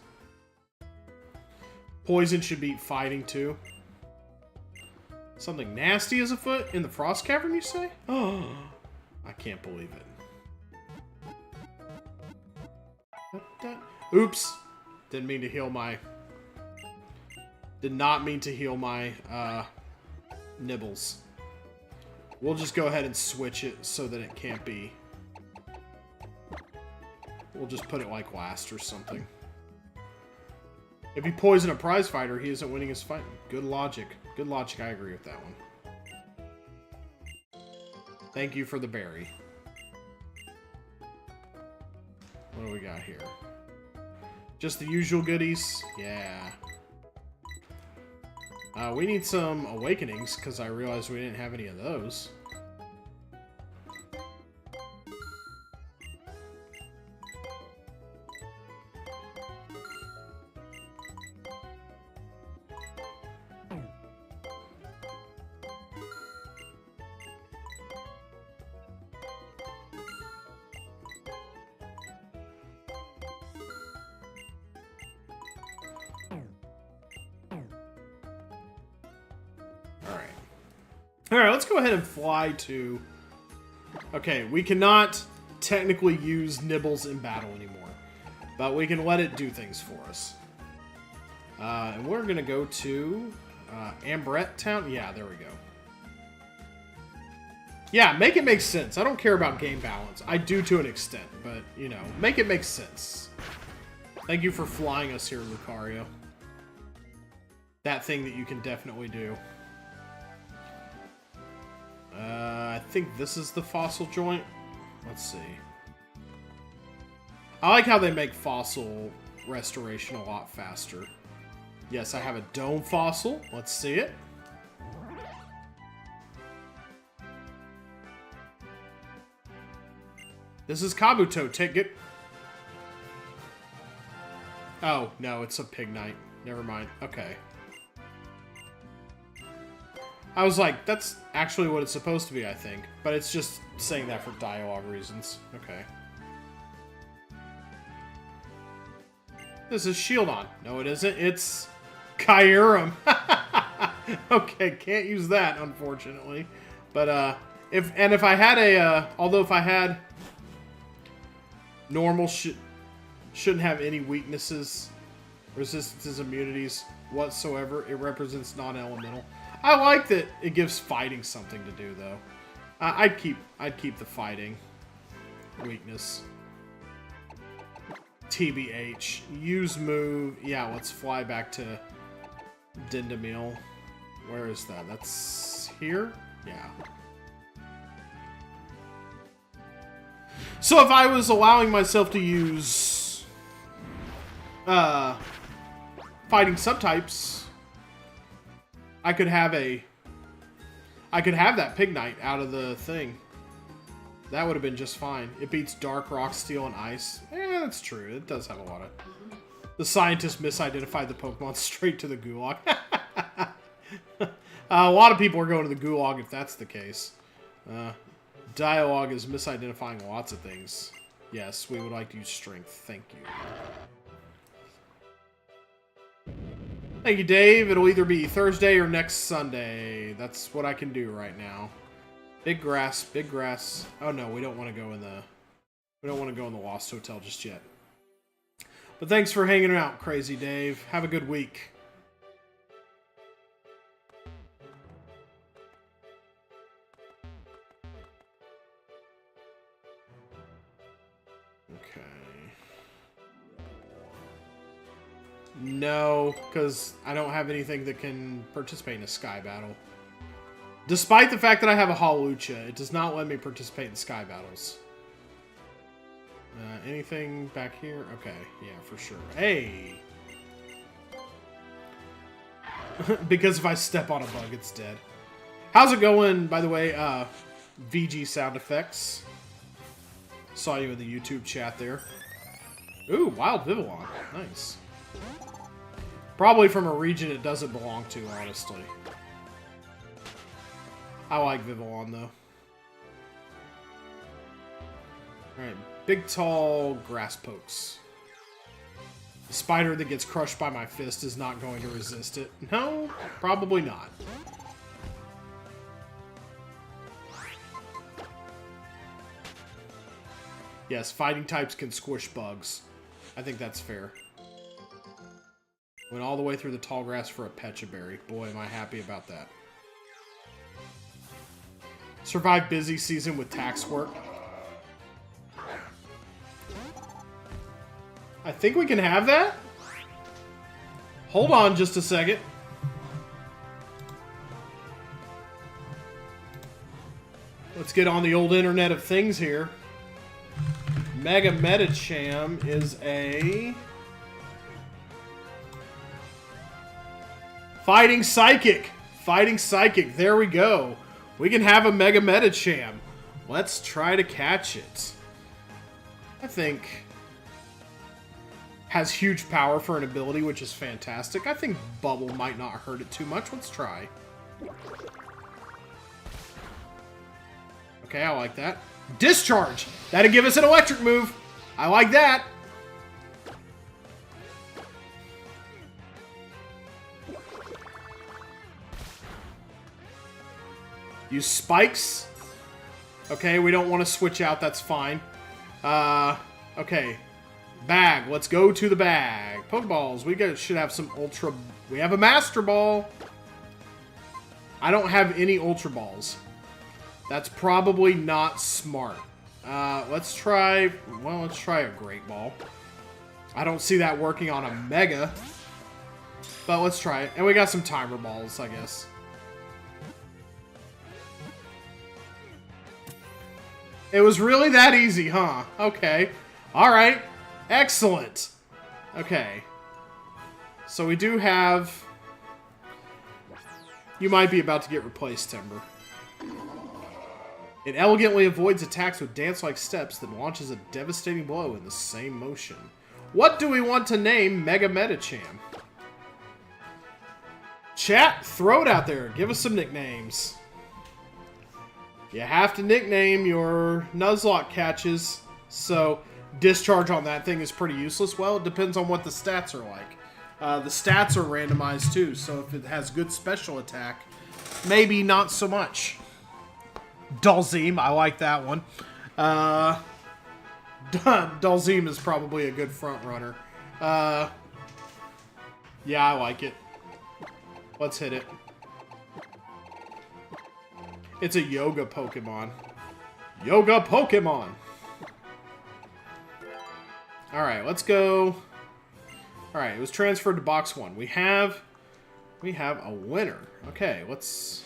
S1: Poison should beat Fighting, too. Something nasty is afoot in the Frost Cavern, you say? Oh, I can't believe it. Oops. Didn't mean to heal my... Did not mean to heal my nibbles. We'll just go ahead and switch it so that it can't be... We'll just put it like last or something. If you poison a prize fighter, he isn't winning his fight. Good logic. Good logic, I agree with that one. Thank you for the berry. What do we got here? Just the usual goodies? Yeah. We need some awakenings, because I realized we didn't have any of those. Alright, let's go ahead and fly to... Okay, we cannot technically use nibbles in battle anymore. But we can let it do things for us. And we're going to go to Ambrette Town. Yeah, there we go. Yeah, make it make sense. I don't care about game balance. I do to an extent, but, you know, make it make sense. Thank you for flying us here, Lucario. That thing that you can definitely do. I think this is the fossil joint. Let's see. I like how they make fossil restoration a lot faster. Yes, I have a dome fossil. Let's see it. This is Kabuto. Take it. Oh, no, it's a pig knight. Never mind. Okay. I was like, that's actually what it's supposed to be, I think. But it's just saying that for dialogue reasons. Okay. This is Shieldon. No, it isn't. It's Kyurem. Okay, can't use that, unfortunately. But, if I had a, although if I had normal shouldn't have any weaknesses, resistances, immunities whatsoever. It represents non-elemental. I like that it gives fighting something to do, though. I'd keep the fighting weakness. TBH. Use move. Yeah, let's fly back to Dindamil. Where is that? That's here? Yeah. So if I was allowing myself to use fighting subtypes, I could have that Pig Knight out of the thing. That would have been just fine. It beats Dark, Rock, Steel, and Ice. That's true. It does have a lot of... The scientists misidentified the Pokemon straight to the Gulag. A lot of people are going to the Gulag if that's the case. Dialogue is misidentifying lots of things. Yes, we would like to use Strength. Thank you. Thank you, Dave. It'll either be Thursday or next Sunday. That's what I can do right now. Big grass, big grass. Oh no, we don't want to go in the Lost Hotel just yet. But thanks for hanging out, Crazy Dave. Have a good week. Okay. No, because I don't have anything that can participate in a Sky Battle. Despite the fact that I have a Hawlucha, it does not let me participate in Sky Battles. Anything back here? Okay, yeah, for sure. Hey! Because if I step on a bug, it's dead. How's it going, by the way, VG sound effects? Saw you in the YouTube chat there. Ooh, Wild Vivillon. Nice. Probably from a region it doesn't belong to, honestly. I like Vivillon, though. Alright, big, tall grass pokes. The spider that gets crushed by my fist is not going to resist it. No, probably not. Yes, fighting types can squish bugs. I think that's fair. Went all the way through the tall grass for a Pecha Berry. Boy, am I happy about that. Survived busy season with tax work. I think we can have that? Hold on just a second. Let's get on the old Internet of Things here. Mega Metacham is a... Fighting Psychic. Fighting Psychic. There we go. We can have a Mega Metacham. Let's try to catch it. I think... Has huge power for an ability, which is fantastic. I think Bubble might not hurt it too much. Let's try. Okay, I like that. Discharge! That'll give us an electric move. I like that. Use spikes. Okay, we don't want to switch out. That's fine. Okay. Bag. Let's go to the bag. Pokeballs. We should have some Ultra... We have a Master Ball. I don't have any Ultra Balls. That's probably not smart. Let's try... Well, let's try a Great Ball. I don't see that working on a Mega. But let's try it. And we got some Timer Balls, I guess. It was really that easy, huh? Okay. Alright. Excellent. Okay. So we do have... You might be about to get replaced, Timber. It elegantly avoids attacks with dance-like steps that launches a devastating blow in the same motion. What do we want to name Mega Metacham? Chat, throw it out there. Give us some nicknames. You have to nickname your Nuzlocke catches, so... Discharge on that thing is pretty useless. Well, it depends on what the stats are like. The stats are randomized too, so if it has good special attack, maybe not so much. Dulzim, I like that one. Dulzim is probably a good front runner. Yeah, I like it. Let's hit it. It's a Yoga Pokemon. Yoga Pokemon! Alright, let's go. Alright, it was transferred to box 1. We have a winner. Okay, let's...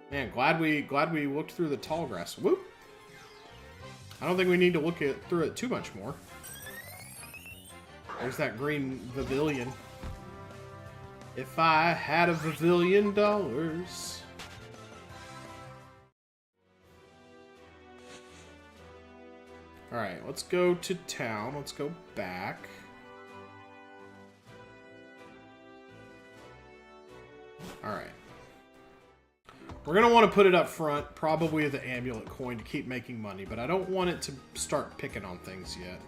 S1: Man, glad we looked through the tall grass. Whoop! I don't think we need to look through it too much more. There's that green pavilion. If I had $1 billion. Alright, let's go to town. Let's go back. Alright. We're going to want to put it up front, probably the amulet coin to keep making money, but I don't want it to start picking on things yet.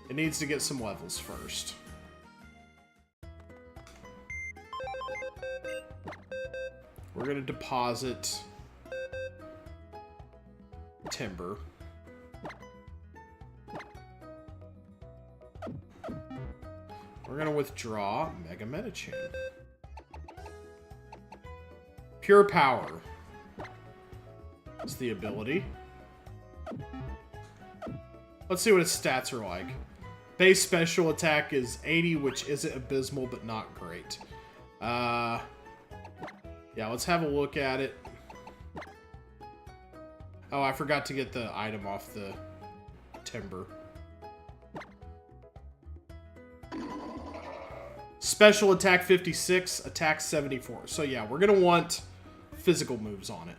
S1: It needs to get some levels first. We're going to deposit Timber. We're going to withdraw Mega Metacham. Pure Power is the ability. Let's see what its stats are like. Base special attack is 80, which isn't abysmal, but not great. Yeah, let's have a look at it. Oh, I forgot to get the item off the Timber. Special attack 56, attack 74. So yeah, we're going to want physical moves on it.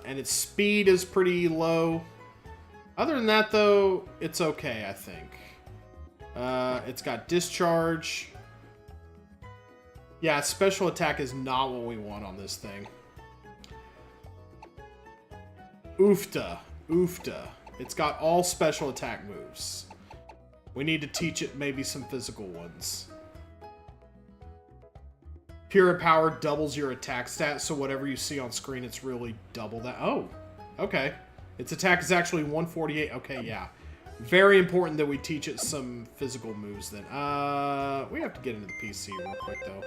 S1: And its speed is pretty low. Other than that, though, it's okay, I think. It's got discharge. Yeah, special attack is not what we want on this thing. Oofta. Oofta. It's got all special attack moves. We need to teach it maybe some physical ones. Pure Power doubles your attack stat, so whatever you see on screen, it's really double that. Oh, okay. Its attack is actually 148. Okay, yeah. Very important that we teach it some physical moves then. We have to get into the PC real quick, though.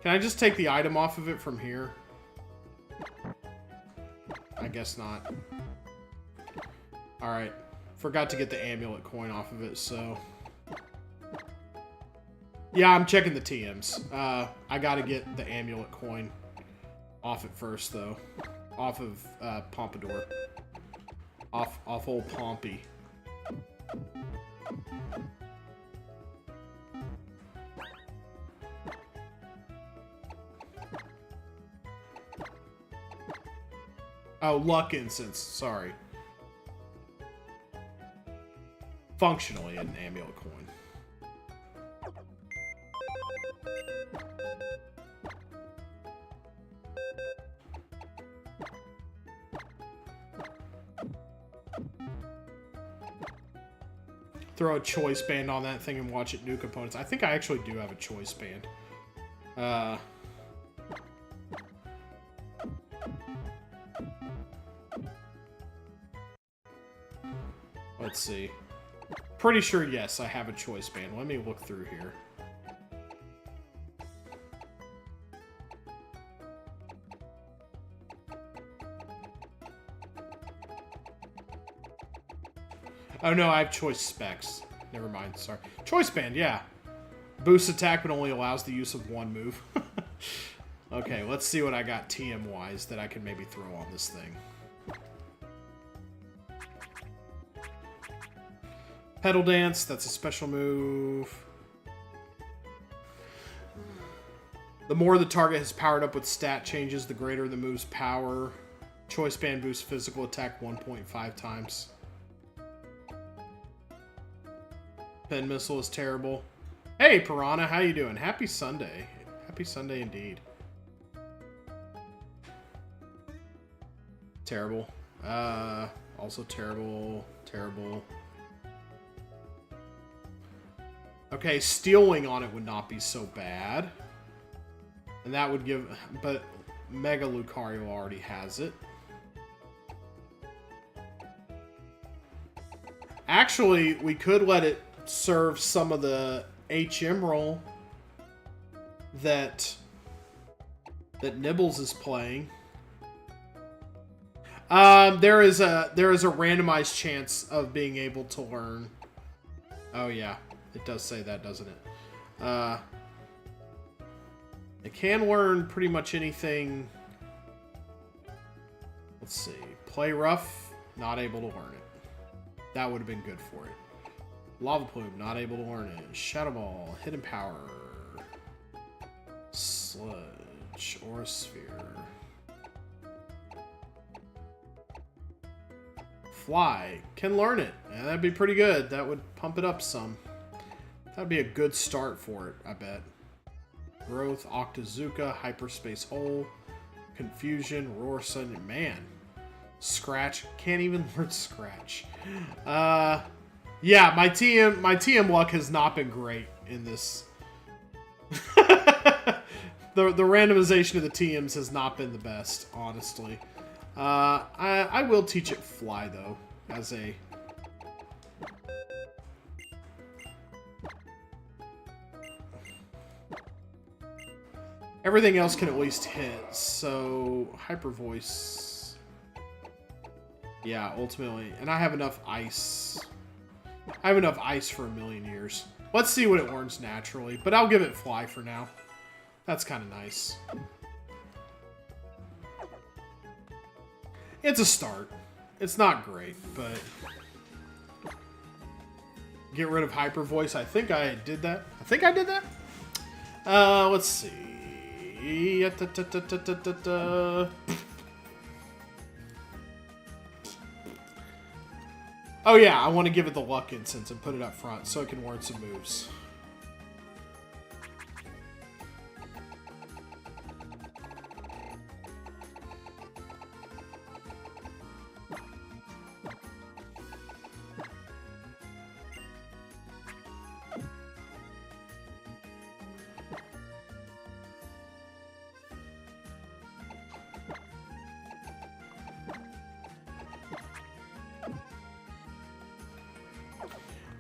S1: Can I just take the item off of it from here? I guess not. Alright. Forgot to get the amulet coin off of it, so... Yeah, I'm checking the TMs. I gotta get the amulet coin off it first, though. Off of Pompadour. Off old Pompey. Oh, luck incense. Sorry. Functionally an amulet coin. Throw a choice band on that thing and watch it nuke opponents. I think I actually do have a choice band. Let's see. Pretty sure, yes, I have a choice band. Let me look through here. Oh no, I have choice specs. Never mind, sorry. Choice band, yeah. Boost attack, but only allows the use of one move. Okay, let's see what I got TM-wise that I can maybe throw on this thing. Pedal Dance, that's a special move. The more the target has powered up with stat changes, the greater the move's power. Choice band boosts physical attack 1.5 times. Pen Missile is terrible. Hey, Piranha, how you doing? Happy Sunday. Happy Sunday indeed. Terrible. Also terrible. Terrible. Okay, Steel Wing on it would not be so bad. And that would give... But Mega Lucario already has it. Actually, we could let it serve some of the HM role that Nibbles is playing. There is a randomized chance of being able to learn. Oh yeah, it does say that, doesn't it? It can learn pretty much anything. Let's see. Play rough, not able to learn it. That would have been good for it. Lava Plume, not able to learn it. Shadow Ball, Hidden Power. Sludge, Aura Sphere. Fly, can learn it. Yeah, that'd be pretty good. That would pump it up some. That'd be a good start for it, I bet. Growth, Octazooka, Hyperspace Hole, Confusion, Roar Sun, man. Scratch, can't even learn Scratch. Yeah, my TM luck has not been great in this. the randomization of the TMs has not been the best, honestly. I will teach it Fly though, as a... Everything else can at least hit, so Hyper Voice. Yeah, ultimately, and I have enough ice. I have enough ice for a million years. Let's see what it learns naturally, but I'll give it Fly for now. That's kind of nice. It's a start. It's not great, but... Get rid of Hyper Voice. I think I did that. I think I did that? Let's see. Oh yeah, I want to give it the Luck Incense and put it up front so it can learn some moves.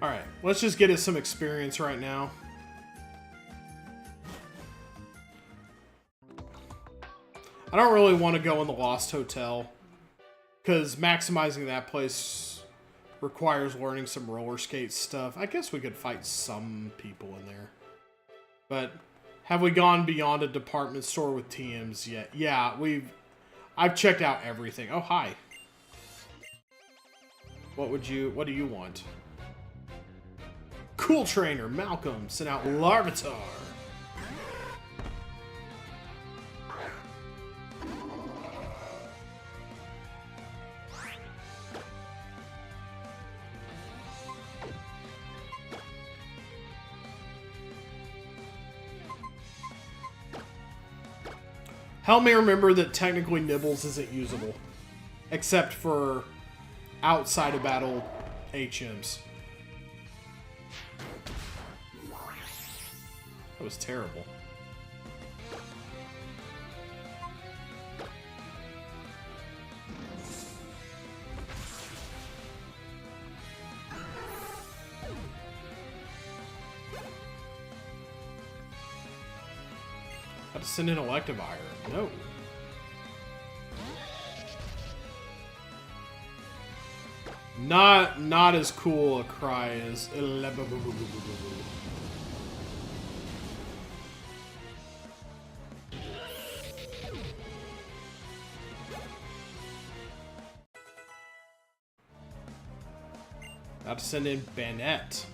S1: Alright, let's just get us some experience right now. I don't really want to go in the Lost Hotel, because maximizing that place requires learning some roller skate stuff. I guess we could fight some people in there. But have we gone beyond a department store with TMs yet? Yeah, I've checked out everything. Oh, hi. What do you want? Cool trainer, Malcolm, sent out Larvitar. Help me remember that technically Nibbles isn't usable. Except for outside of battle HMs. That was terrible. Had to send in elective iron. No. Not as cool a cry as Got to send in Bennett.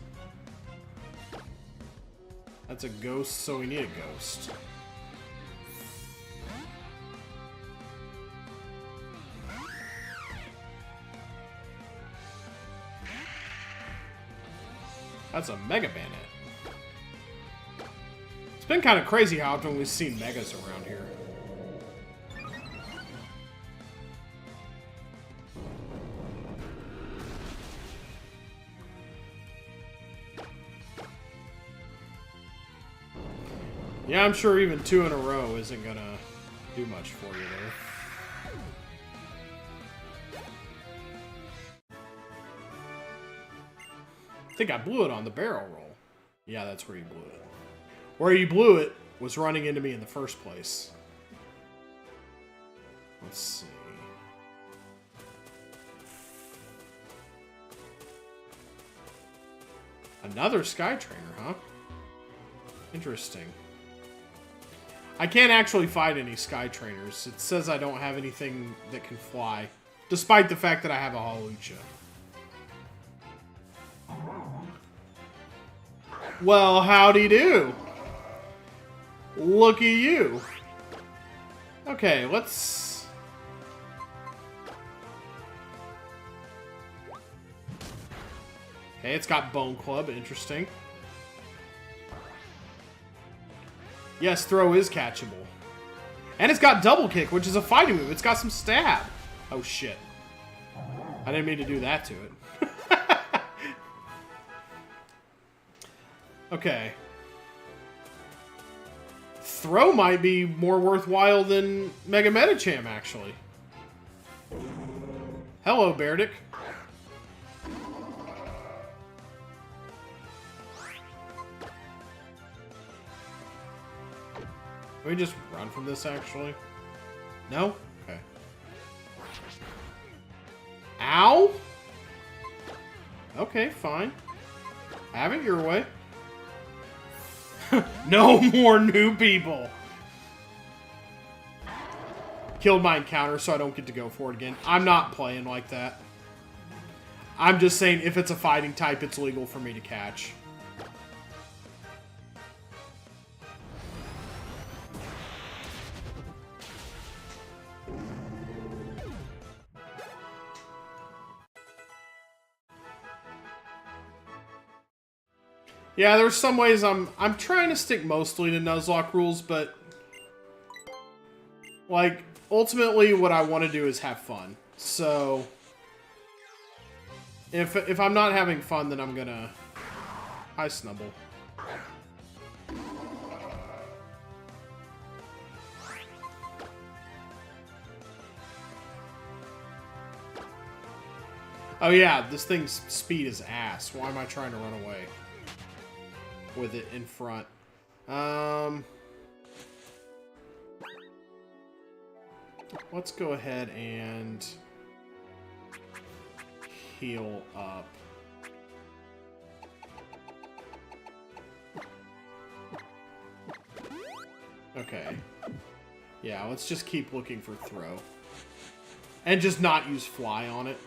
S1: That's a ghost, so we need a ghost. That's a Mega Bandit. It's been kind of crazy how often we've seen Megas around here. Yeah, I'm sure even 2 in a row isn't gonna do much for you there. I think I blew it on the barrel roll. Yeah, that's where you blew it. Where you blew it was running into me in the first place. Let's see. Another Sky Trainer, huh? Interesting. I can't actually fight any Sky Trainers. It says I don't have anything that can fly, despite the fact that I have a Hawlucha. Well, howdy do. Look at you. Okay, let's... Okay, it's got Bone Club. Interesting. Yes, Throw is catchable. And it's got Double Kick, which is a fighting move. It's got some stab. Oh, shit. I didn't mean to do that to it. Okay. Throw might be more worthwhile than Mega Medicham, actually. Hello, Beardick. Can we just run from this, actually? No? Okay. Ow! Okay, fine. Have it your way. No more new people! Killed my encounter, so I don't get to go for it again. I'm not playing like that. I'm just saying, if it's a fighting type, it's legal for me to catch. Yeah, there's some ways I'm trying to stick mostly to Nuzlocke rules, but like ultimately what I want to do is have fun. So if I'm not having fun, then I'm gonna Snubble. Oh yeah, this thing's speed is ass. Why am I trying to run away with it in front? Let's go ahead and heal up. Okay. Yeah, let's just keep looking for throw. And just not use fly on it.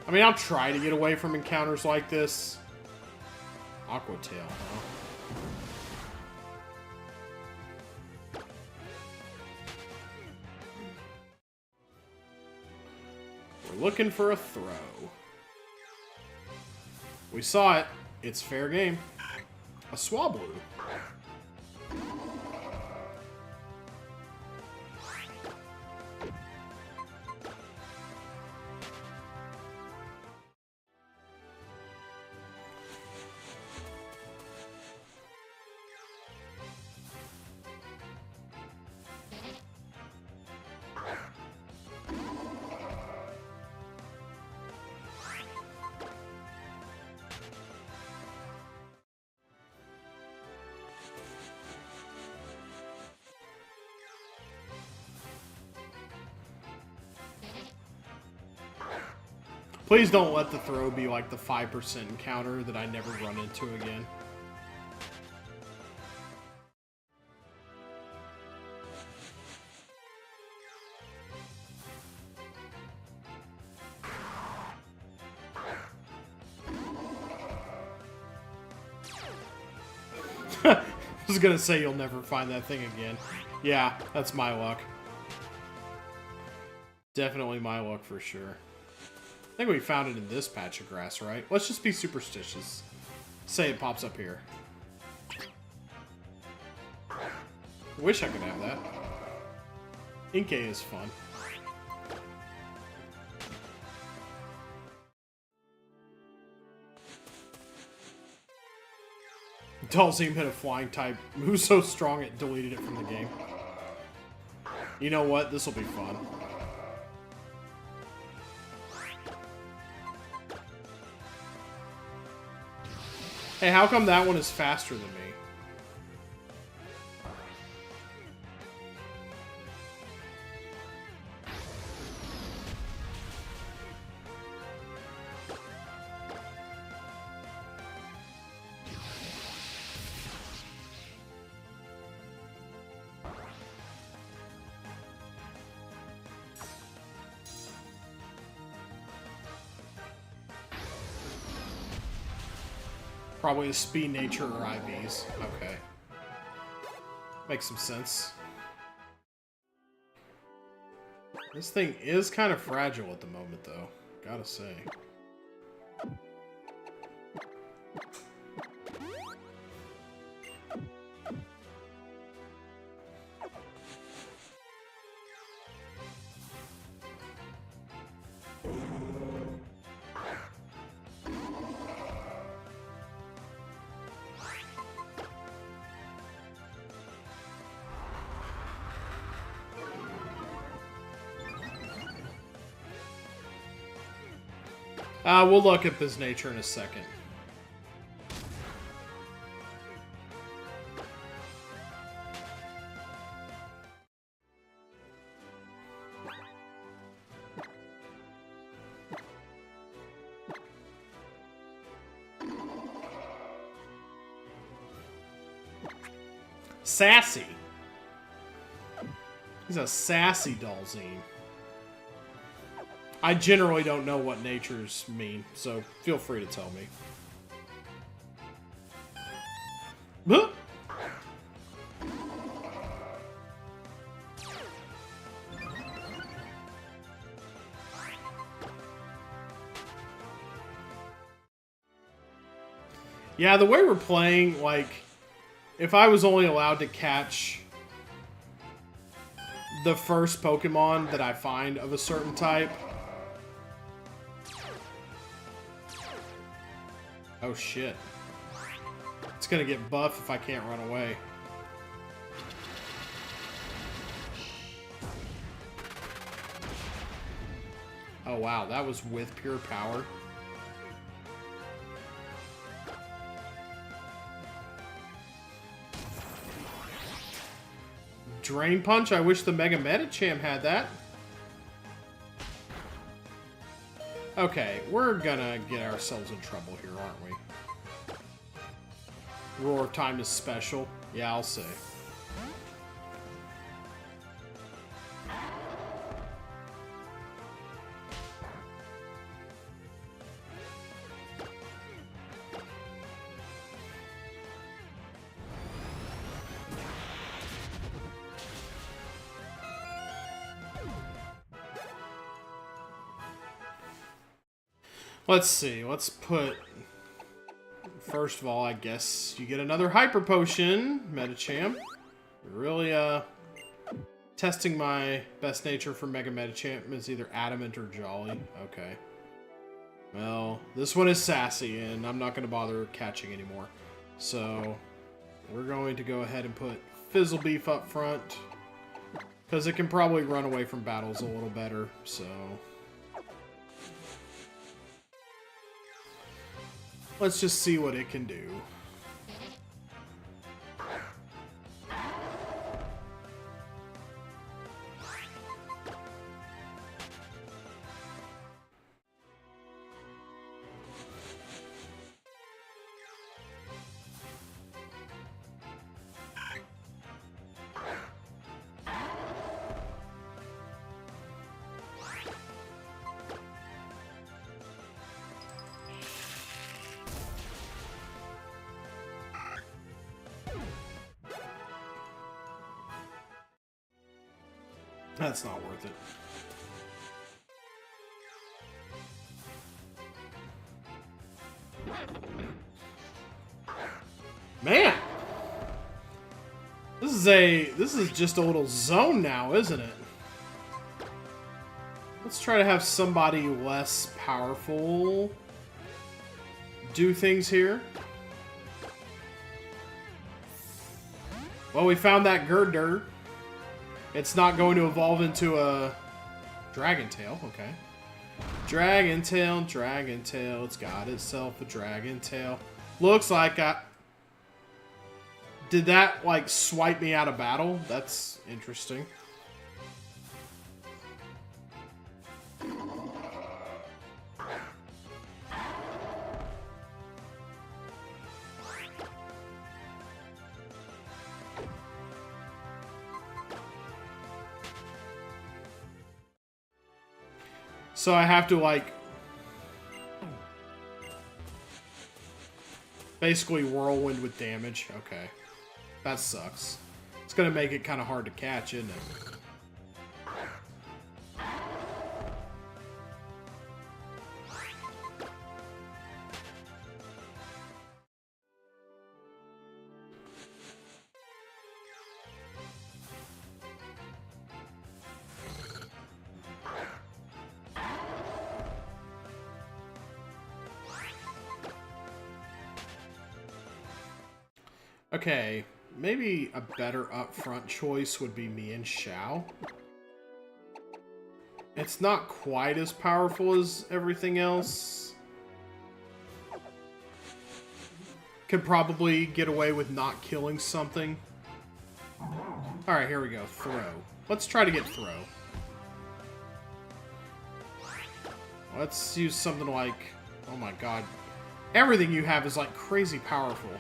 S1: I mean, I'll try to get away from encounters like this. Aqua Tail, huh? We're looking for a throw. We saw it. It's fair game. A Swablu. Please don't let the throw be like the 5% encounter that I never run into again. I was gonna say you'll never find that thing again. Yeah, that's my luck. Definitely my luck for sure. I think we found it in this patch of grass, right? Let's just be superstitious. Say it pops up here. Wish I could have that. Inkay is fun. Dalsim hit a flying type. Move so strong it deleted it from the game. You know what? This will be fun. Hey, how come that one is faster than me? Probably a speed nature or IVs. Okay. Makes some sense. This thing is kind of fragile at the moment, though. Gotta say. We'll look at this nature in a second. Sassy. He's a sassy Dalsim. I generally don't know what natures mean, so feel free to tell me. Huh? Yeah, the way we're playing, like, if I was only allowed to catch the first Pokemon that I find of a certain type. Oh shit. It's gonna get buff if I can't run away. Oh wow, that was with pure power. Drain Punch, I wish the Mega Medicham had that. Okay, we're gonna get ourselves in trouble here, aren't we? Roar time is special. Yeah, I'll say. Let's see. Let's put... First of all, I guess you get another Hyper Potion, Medicham. Really, testing my best nature for Mega Medicham is either Adamant or Jolly. Okay. Well, this one is Sassy, and I'm not going to bother catching anymore. So, we're going to go ahead and put Fizzle Beef up front. Because it can probably run away from battles a little better, so... Let's just see what it can do. That's not worth it. Man! This is just a little zone now, isn't it? Let's try to have somebody less powerful do things here. Well, we found that Girder. It's not going to evolve into a Dragon Tail, okay. Dragon Tail, Dragon Tail. It's got itself a Dragon Tail. Looks like I... Did that, like, swipe me out of battle? That's interesting. So I have to, like, basically whirlwind with damage. Okay. That sucks. It's going to make it kind of hard to catch, isn't it? Okay, maybe a better upfront choice would be me and Xiao. It's not quite as powerful as everything else. Could probably get away with not killing something. Alright, here we go. Throw. Let's try to get Throw. Let's use something like... Oh my god. Everything you have is like crazy powerful.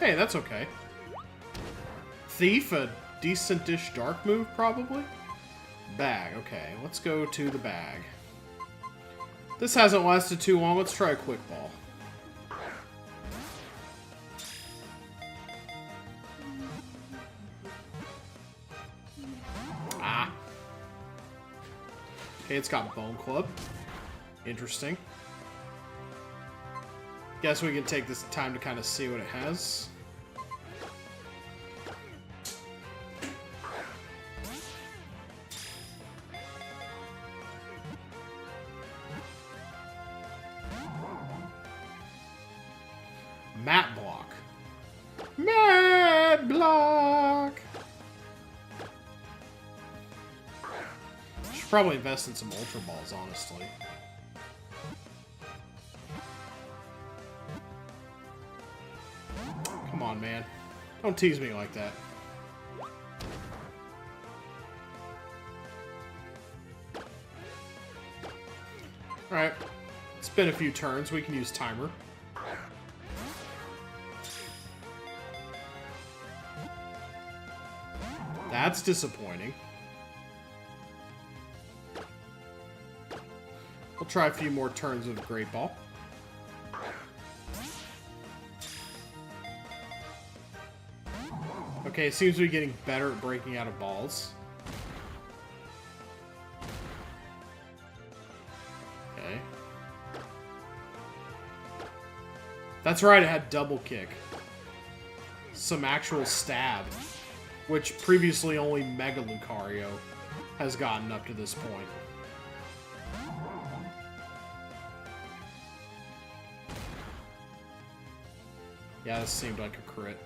S1: Hey, that's okay. Thief, a decent-ish dark move, probably? Bag, okay. Let's go to the bag. This hasn't lasted too long. Let's try a quick ball. Ah. Okay, it's got Bone Club. Interesting. Guess we can take this time to kind of see what it has. Mat block. Mat block. Should probably invest in some Ultra Balls, honestly. Come on, man. Don't tease me like that. Alright. It's been a few turns. We can use timer. That's disappointing. We'll try a few more turns of Great Ball. Okay, it seems to be getting better at breaking out of balls. Okay. That's right, it had double kick. Some actual stab. Which previously only Mega Lucario has gotten up to this point. Yeah, this seemed like a crit.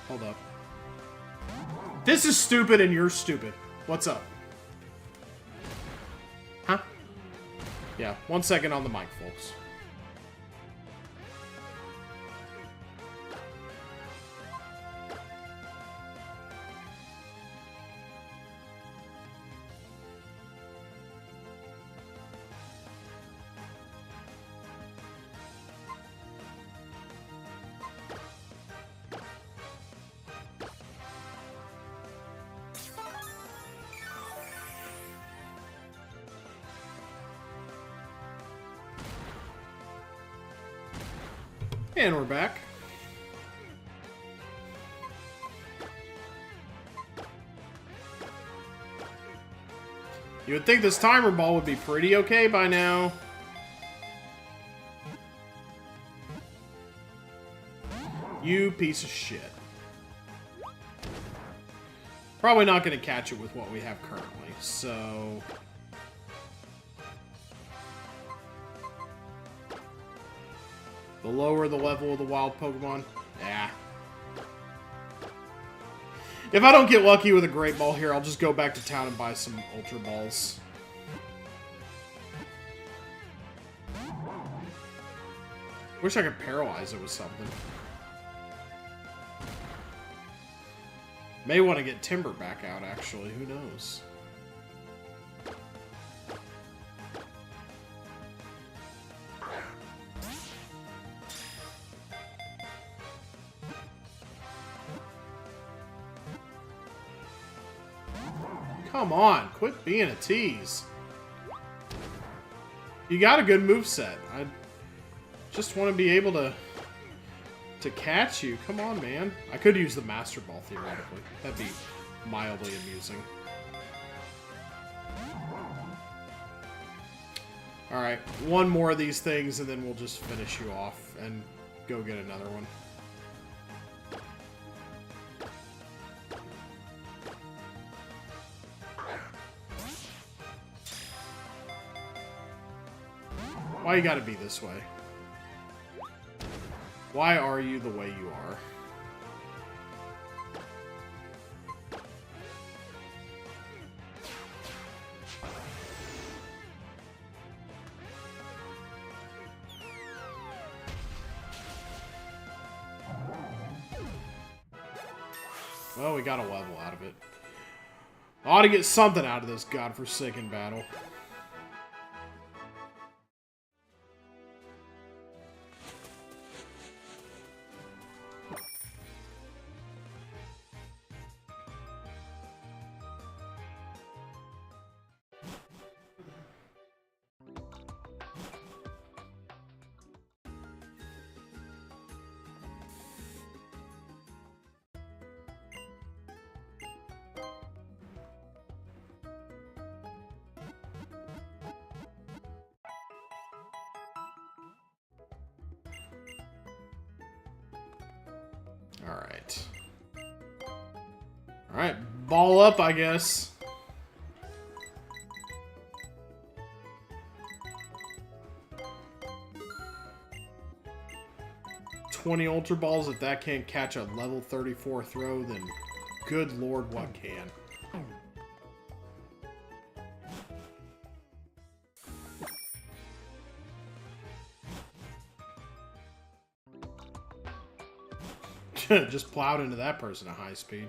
S1: Hold up. This is stupid and you're stupid. What's up? Huh? Yeah, 1 second on the mic, folks. And we're back. You would think this timer ball would be pretty okay by now. You piece of shit. Probably not going to catch it with what we have currently, so... The lower the level of the wild Pokemon, yeah. If I don't get lucky with a Great Ball here, I'll just go back to town and buy some Ultra Balls. Wish I could paralyze it with something. May want to get Timber back out, actually. Who knows? Come on, quit being a tease. You got a good moveset. I just want to be able to catch you. Come on, man. I could use the Master Ball, theoretically. That'd be mildly amusing. Alright, one more of these things, and then we'll just finish you off and go get another one. Why you gotta be this way? Why are you the way you are? Well, we got a level out of it. I ought to get something out of this godforsaken battle. Alright. Alright, ball up, I guess. $20 Ultra Balls. If that can't catch a level 34 throw, then good lord, what can? Just plowed into that person at high speed.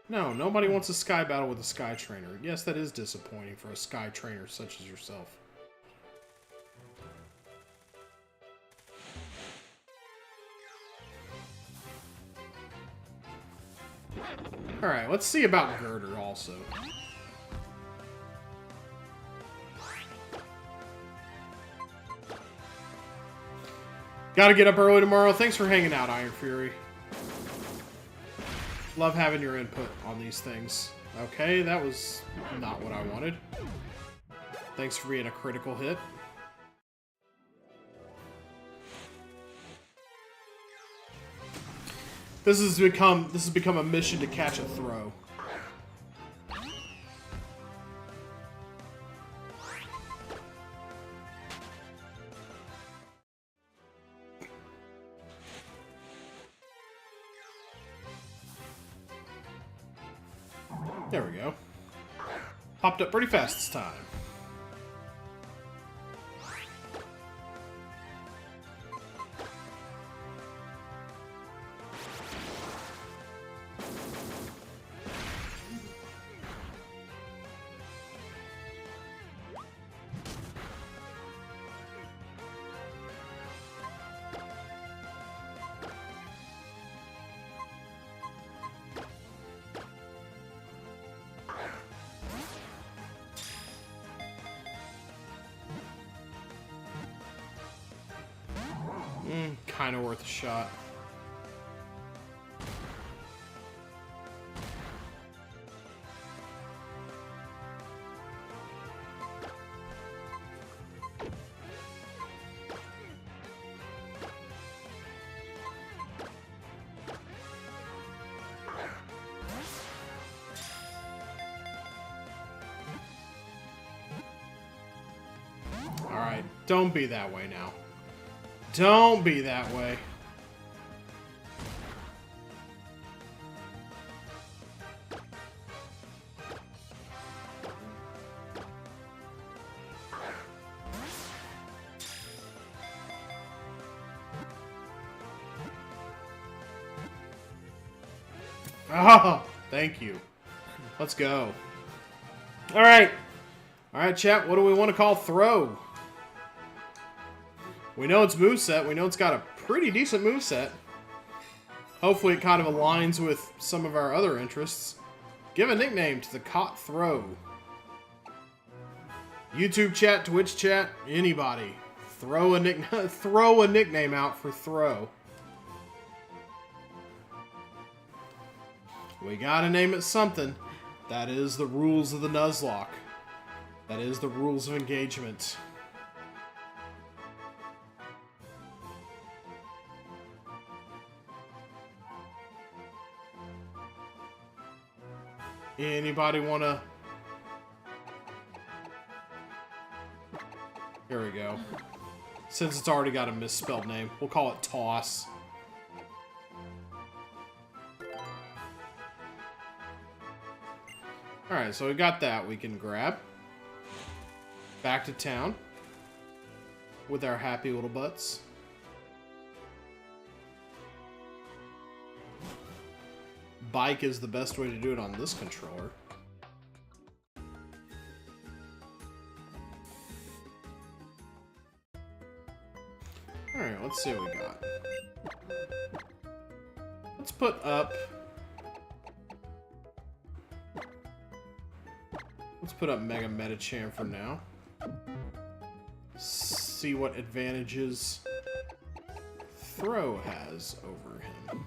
S1: No, nobody wants a Sky Battle with a Sky Trainer. Yes, that is disappointing for a Sky Trainer such as yourself. Alright, let's see about Girder also. Gotta get up early tomorrow. Thanks for hanging out, Iron Fury. Love having your input on these things. Okay, that was not what I wanted. Thanks for being a critical hit. This has become a mission to catch a throw. There we go. Popped up pretty fast this time. Kind of worth a shot. All right, don't be that way now. Don't be that way. Oh, thank you. Let's go. All right. All right, chat. What do we want to call throw? We know its moveset. We know it's got a pretty decent moveset. Hopefully it kind of aligns with some of our other interests. Give a nickname to the caught throw. YouTube chat, Twitch chat, anybody. Throw a nickname out for throw. We gotta name it something. That is the rules of the Nuzlocke. That is the rules of engagement. Anybody wanna... Here we go. Since it's already got a misspelled name, we'll call it Toss. Alright, so we got that we can grab. Back to town. With our happy little butts. Bike is the best way to do it on this controller. Alright, let's see what we got. Let's put up... Let's put up Mega Metachan for now. See what advantages Throw has over him.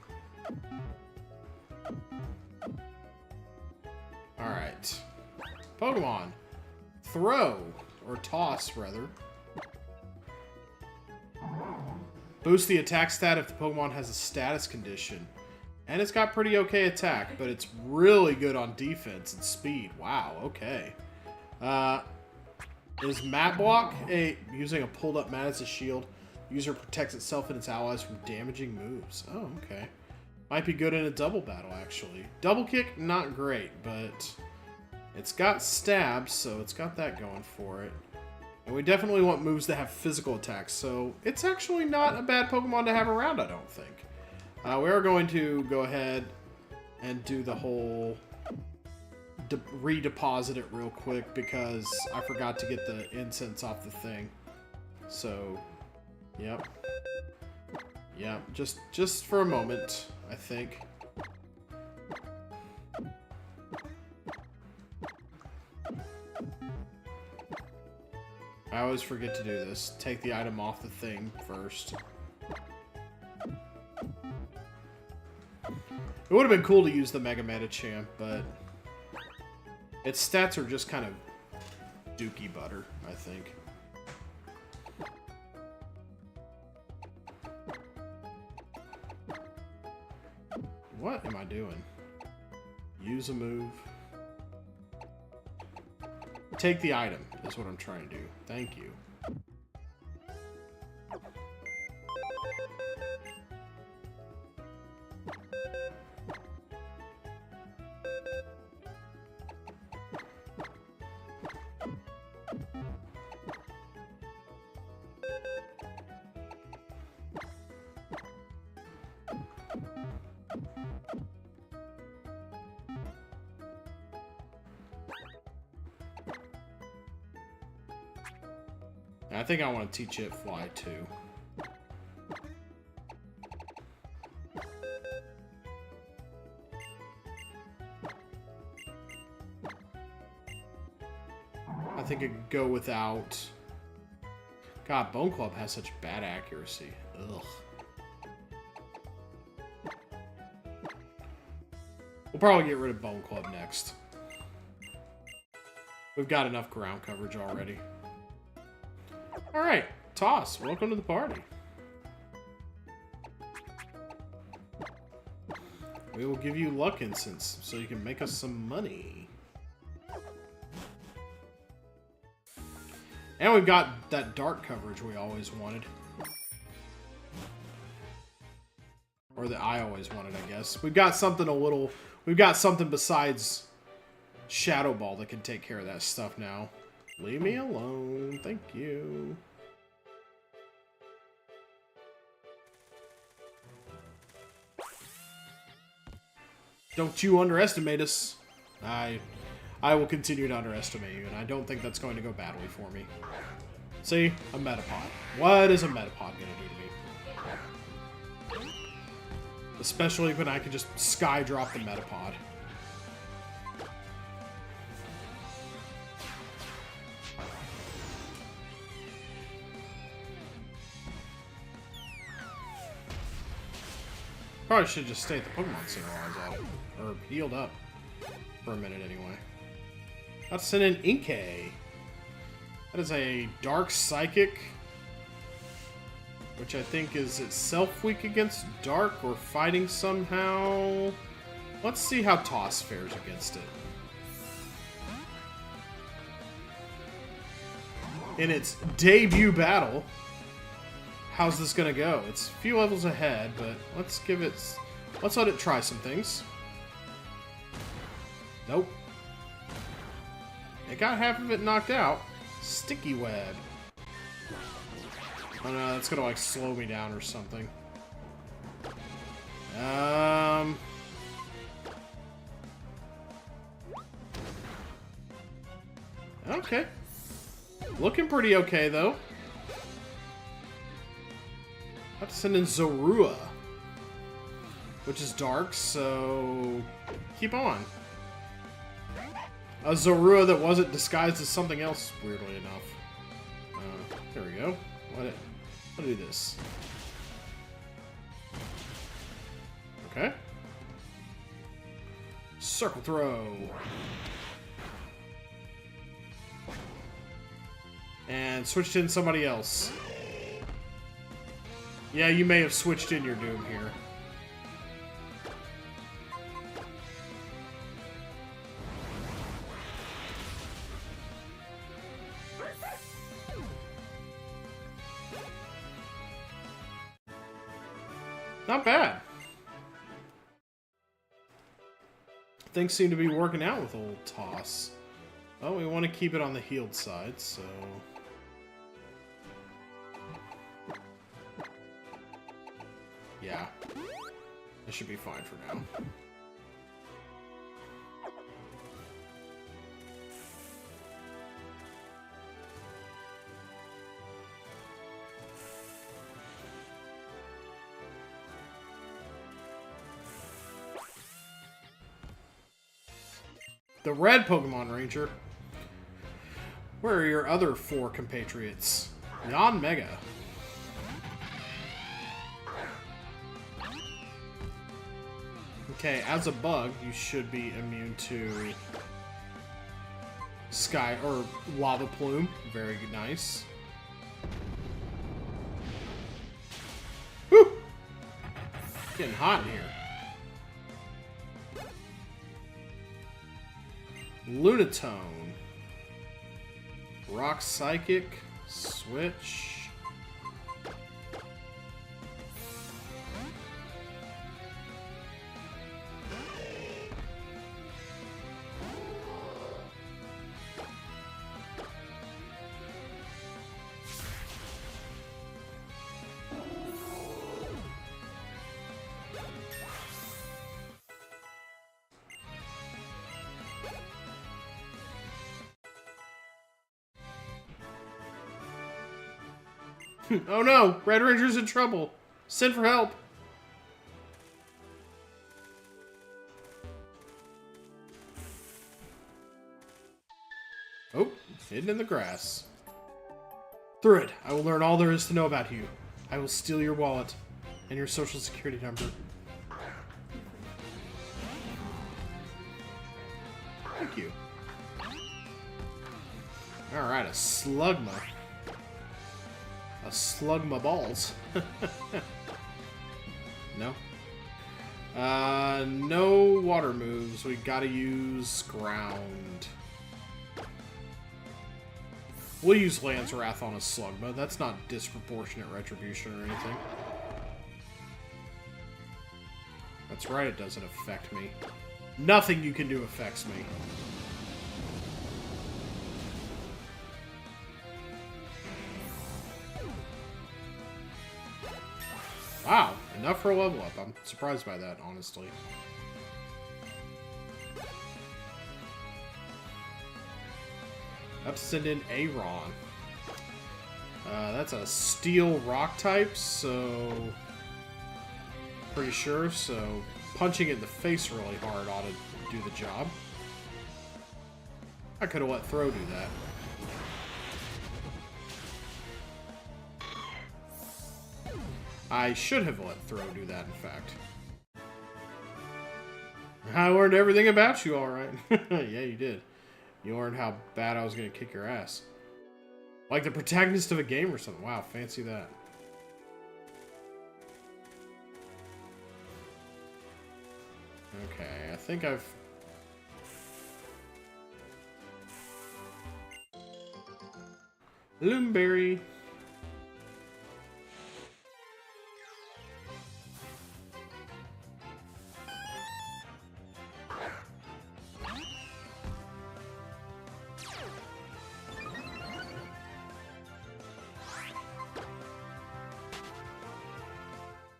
S1: Alright. Pokemon. Throw. Or Toss, rather. Boost the attack stat if the Pokemon has a status condition. And it's got pretty okay attack, but it's really good on defense and speed. Wow, okay. Is Mat Block using a pulled up mat as a shield? User protects itself and its allies from damaging moves. Oh, okay. Might be good in a double battle, actually. Double kick, not great, but it's got stab, so it's got that going for it. And we definitely want moves that have physical attacks, so it's actually not a bad Pokemon to have around, I don't think. We are going to go ahead and do the whole redeposit it real quick because I forgot to get the incense off the thing. So, yep. Yeah, just for a moment, I think. I always forget to do this. Take the item off the thing first. It would have been cool to use the Mega Medicham, but its stats are just kind of dookie butter, I think. What am I doing? Use a move. Take the item is what I'm trying to do. Thank you. I think I want to teach it fly too. I think it could go without. God, Bone Club has such bad accuracy. Ugh. We'll probably get rid of Bone Club next. We've got enough ground coverage already. Alright, Toss, welcome to the party. We will give you luck incense so you can make us some money. And we've got that dark coverage we always wanted. Or that I always wanted, I guess. We've got something we've got something besides Shadow Ball that can take care of that stuff now. Leave me alone. Thank you. Don't you underestimate us. I will continue to underestimate you, and I don't think that's going to go badly for me. See? A Metapod. What is a Metapod going to do to me? Especially when I can just sky drop the Metapod. Probably should just stay at the Pokemon Center while I was at it. Or healed up. For a minute, anyway. Let's send in Inkay. That is a Dark Psychic. Which I think is itself weak against Dark or fighting somehow. Let's see how Toss fares against it. In its debut battle. How's this gonna go? It's a few levels ahead, but let's let it try some things. Nope. It got half of it knocked out. Sticky Web. Oh no, that's gonna like slow me down or something. Okay. Looking pretty okay though. I have to send in Zorua, which is dark, so keep on. A Zorua that wasn't disguised as something else, weirdly enough. There we go. I'll do this. Okay. Circle Throw. And switched in somebody else. Yeah, you may have switched in your Doom here. Not bad. Things seem to be working out with old Toss. Well, we want to keep it on the healed side, so... yeah. This should be fine for now. The red Pokemon Ranger. Where are your other 4 compatriots? Non-Mega. Okay, as a bug, you should be immune to Sky or Lava Plume. Very nice. Whew! Getting hot in here. Lunatone. Rock Psychic. Switch. Oh no! Red Ranger's in trouble! Send for help! Oh, hidden in the grass. Through it, I will learn all there is to know about you. I will steal your wallet and your social security number. Thank you. Alright, a Slugma. A Slugma balls. No? No water moves. We gotta use ground. We'll use Lance Wrath on a Slugma. That's not disproportionate retribution or anything. That's right, it doesn't affect me. Nothing you can do affects me. Wow, enough for a level up. I'm surprised by that, honestly. Have to send in Aron. That's a steel rock type, so... pretty sure, so... punching it in the face really hard ought to do the job. I could have let Throw do that. I should have let Throw do that, in fact. I learned everything about you, alright. Yeah, you did. You learned how bad I was going to kick your ass. Like the protagonist of a game or something. Wow, fancy that. Okay, I think I've... Loomberry.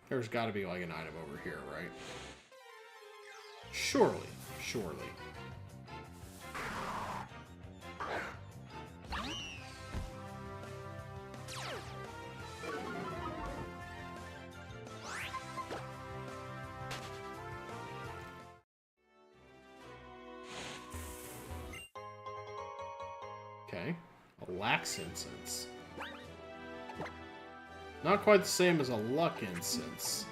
S1: There's got to be like an item over here, right? Surely, surely. Okay, a Lax Incense. Not quite the same as a Luck Incense.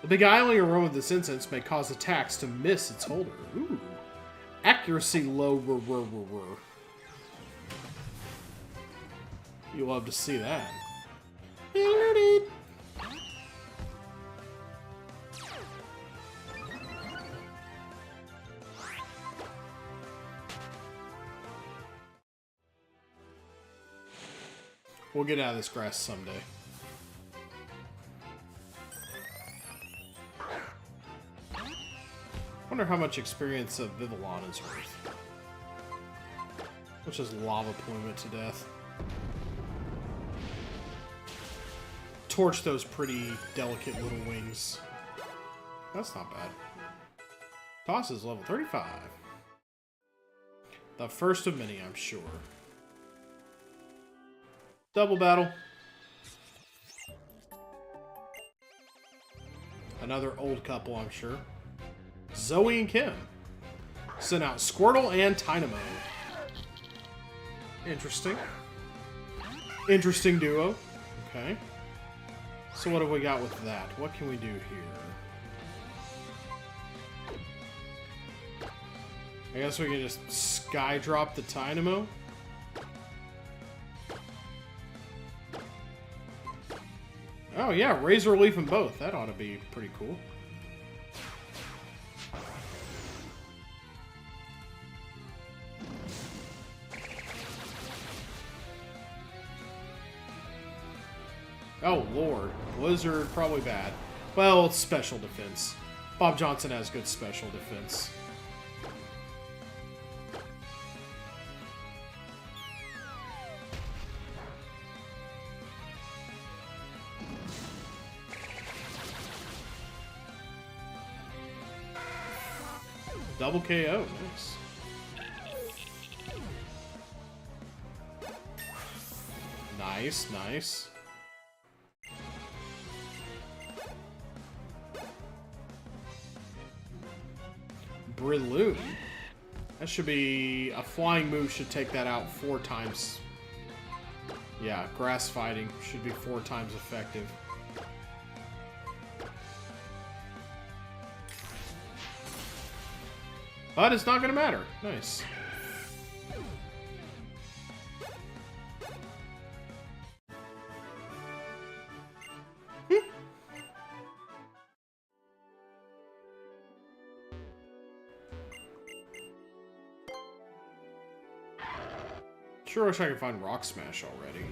S1: The beguiling aroma of this incense may cause attacks to miss its holder. Ooh. Accuracy low. You love to see that. We'll get out of this grass someday. Wonder how much experience of Vivillon is worth. Let's just lava plume it to death. Torch those pretty delicate little wings. That's not bad. Toss is level 35. The first of many, I'm sure. Double battle. Another old couple, I'm sure. Zoe and Kim. Sent out Squirtle and Tynamo. Interesting. Interesting duo. Okay. So what have we got with that? What can we do here? I guess we can just sky drop the Tynamo. Oh yeah, Razor Leaf and both. That ought to be pretty cool. Oh lord, Blizzard probably bad. Well, it's special defense. Bob Johnson has good special defense. Double KO, nice. Nice, nice. Breloom. That should be... a flying move should take that out 4 times. Yeah, grass fighting should be 4 times effective. But it's not going to matter. Nice. Sure wish I could find Rock Smash already.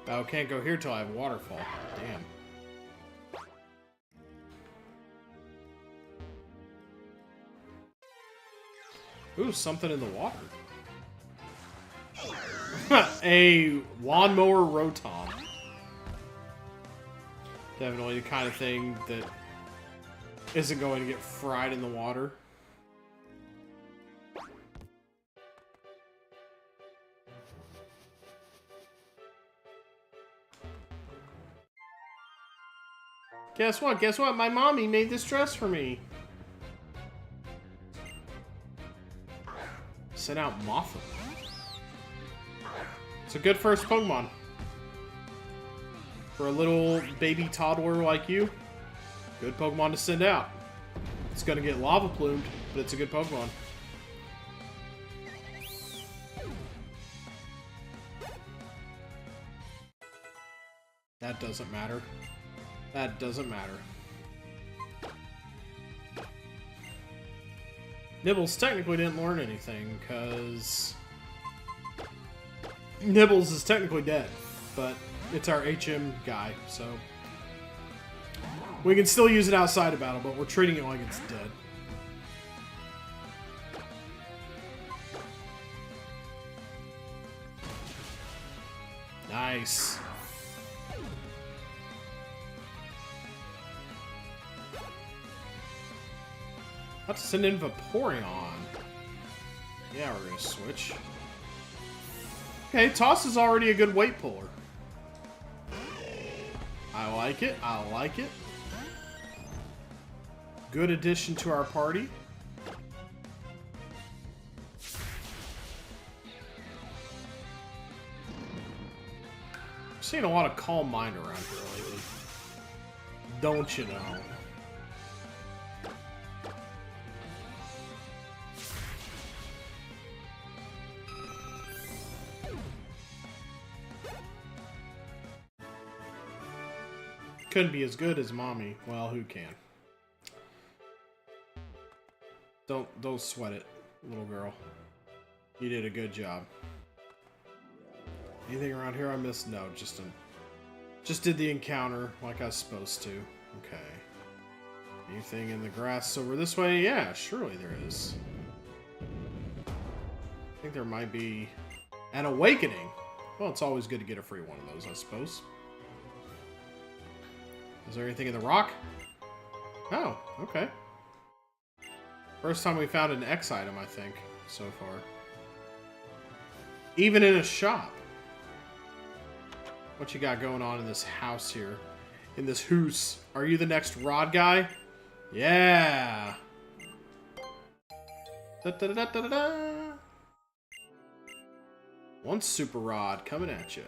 S1: Oh, can't go here till I have Waterfall. Damn. Ooh, something in the water. A lawnmower Rotom. Definitely the kind of thing that isn't going to get fried in the water. Guess what? Guess what? My mommy made this dress for me. Sent out Mothra. It's a good first Pokemon. For a little baby toddler like you, good Pokemon to send out. It's gonna get lava plumed, but it's a good Pokemon. That doesn't matter. That doesn't matter. Nibbles technically didn't learn anything, because Nibbles is technically dead, but it's our HM guy, so we can still use it outside of battle, but we're treating it like it's dead. Nice. Let's send in Vaporeon. Yeah, we're gonna switch. Okay, Toss is already a good weight puller. I like it. I like it. Good addition to our party. Seeing a lot of Calm Mind around here lately. Don't you know? Couldn't be as good as Mommy. Well, who can? Don't sweat it, little girl. You did a good job. Anything around here I missed? No, just did the encounter like I was supposed to. Okay. Anything in the grass over this way? Yeah, surely there is. I think there might be an awakening. Well, it's always good to get a free one of those, I suppose. Is there anything in the rock? Oh, okay. First time we found an X item, I think, so far. Even in a shop. What you got going on in this house here? In this hoose? Are you the next rod guy? Yeah! Da -da -da -da -da -da. One super rod coming at you.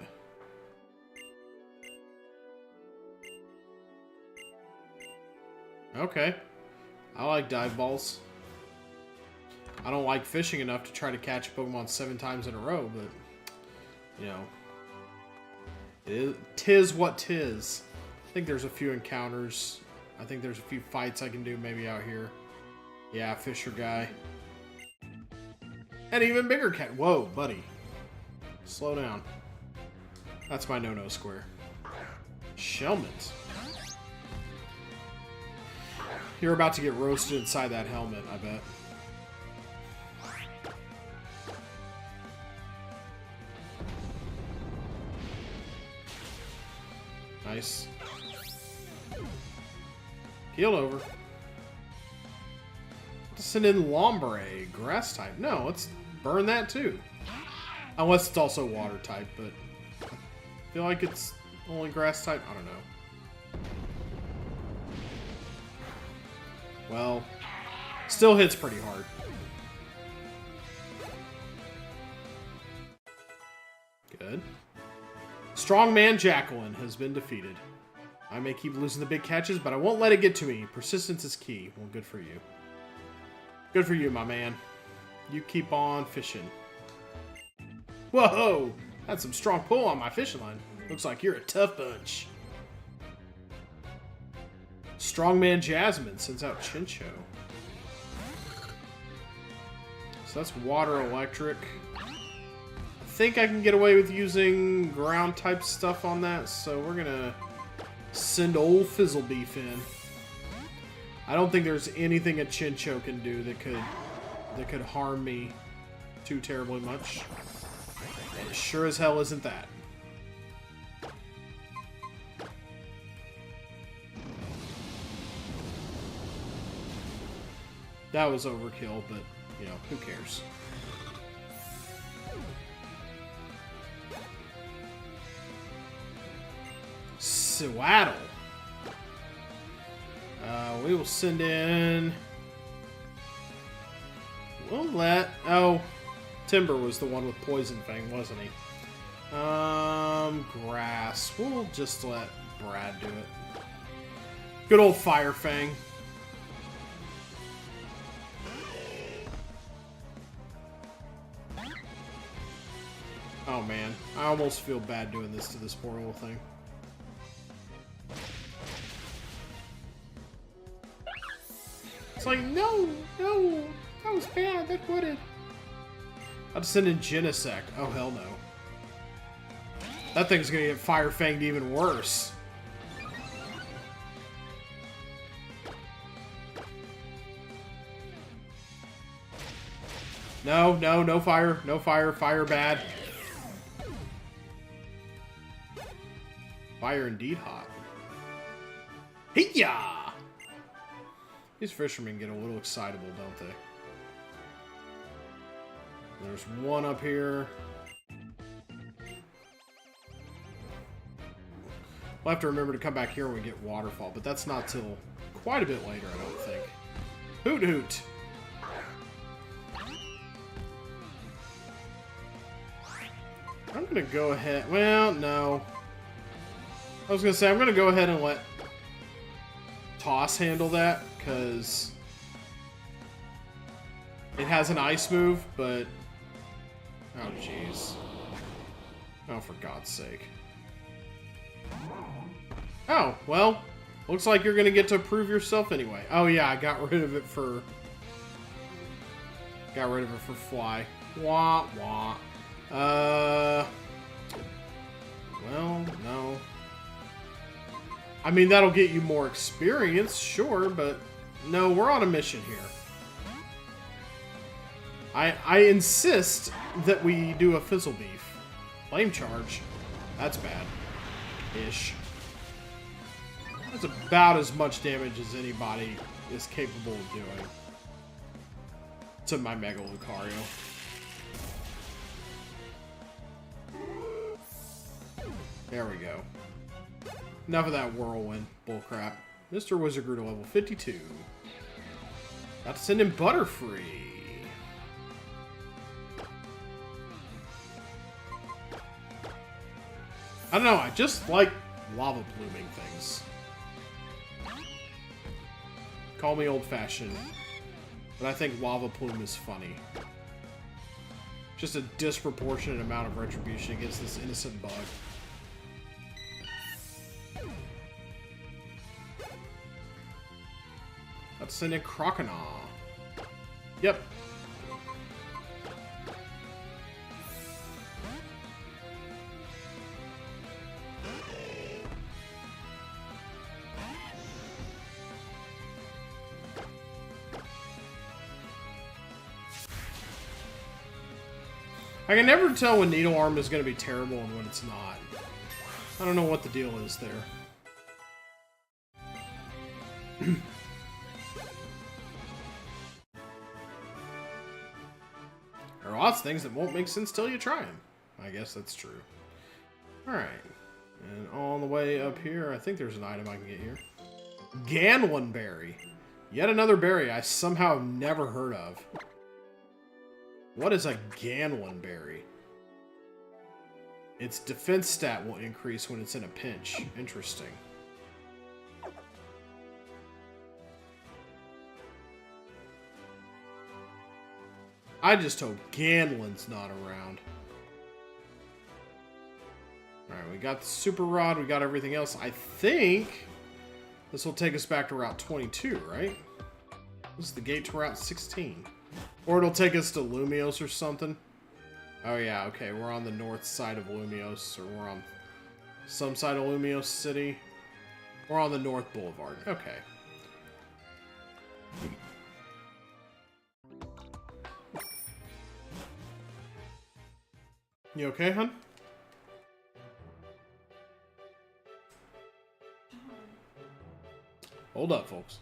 S1: Okay. I like dive balls. I don't like fishing enough to try to catch a Pokemon 7 times in a row, but, you know, tis what tis. I think there's a few encounters. I think there's a few fights I can do maybe out here. Yeah, Fisher guy. An even bigger cat. Whoa, buddy. Slow down. That's my no-no square. Shelmet. You're about to get roasted inside that helmet, I bet. Nice. Heal over. Let's send in Lombre, grass type. No, let's burn that too. Unless it's also water type, but I feel like it's only grass type. I don't know. Well, still hits pretty hard. Good. Strongman Jacqueline has been defeated. I may keep losing the big catches, but I won't let it get to me. Persistence is key. Well, good for you. Good for you, my man. You keep on fishing. Whoa! That's some strong pull on my fishing line. Looks like you're a tough bunch. Strongman Jasmine sends out Chincho. So that's water electric. I think I can get away with using ground type stuff on that, so we're gonna send old Fizzlebeef in. I don't think there's anything a Chincho can do that could harm me too terribly much. And it sure as hell isn't that. That was overkill, but, you know, who cares? Sewaddle. We will send in... We'll let... Oh, Timber was the one with Poison Fang, wasn't he? Grass. We'll just let Brad do it. Good old Fire Fang. Oh man, I almost feel bad doing this to this poor little thing. It's like, no, that was bad, that wouldn't. I'd send in Genesect. Oh hell no. That thing's gonna get Fire Fanged even worse. No fire, fire bad. Fire indeed hot. Hey-ya! These fishermen get a little excitable, don't they? There's one up here. We'll have to remember to come back here when we get Waterfall, but that's not till quite a bit later, I don't think. Hoot Hoot! I'm gonna go ahead... Well, no. I was gonna say, I'm gonna go ahead and let toss handle that, because it has an ice move, but... Oh, jeez. Oh, for God's sake. Oh, well, looks like you're going to get to prove yourself anyway. Oh, yeah, I got rid of it for... Got rid of it for fly. Wah, wah. Well, no. I mean, that'll get you more experience, sure, but no, we're on a mission here. I insist that we do a Fizzle Beef. Flame Charge. That's bad. Ish. That's about as much damage as anybody is capable of doing. To my Mega Lucario. There we go. Enough of that whirlwind bullcrap. Mr. Wizard grew to level 52. Got to send him Butterfree. I don't know, I just like lava blooming things. Call me old-fashioned, but I think lava plume is funny. Just a disproportionate amount of retribution against this innocent bug. Let's send in Croconaw. Yep. I can never tell when Needle Arm is going to be terrible and when it's not. I don't know what the deal is there. There are lots of things that won't make sense till you try them. I guess that's true. Alright. And on the way up here, I think there's an item I can get here. Ganwan Berry. Yet another berry I somehow have never heard of. What is a Ganwan Berry? Its defense stat will increase when it's in a pinch. Interesting. I just hope Ganwan's not around. Alright, we got the Super Rod, we got everything else. I think this will take us back to Route 22, right? This is the gate to Route 16. Or it'll take us to Lumios or something. Oh yeah, okay, we're on the north side of Lumios, or we're on some side of Lumios City. We're on the North Boulevard. Okay. You okay, hun? Hold up, folks.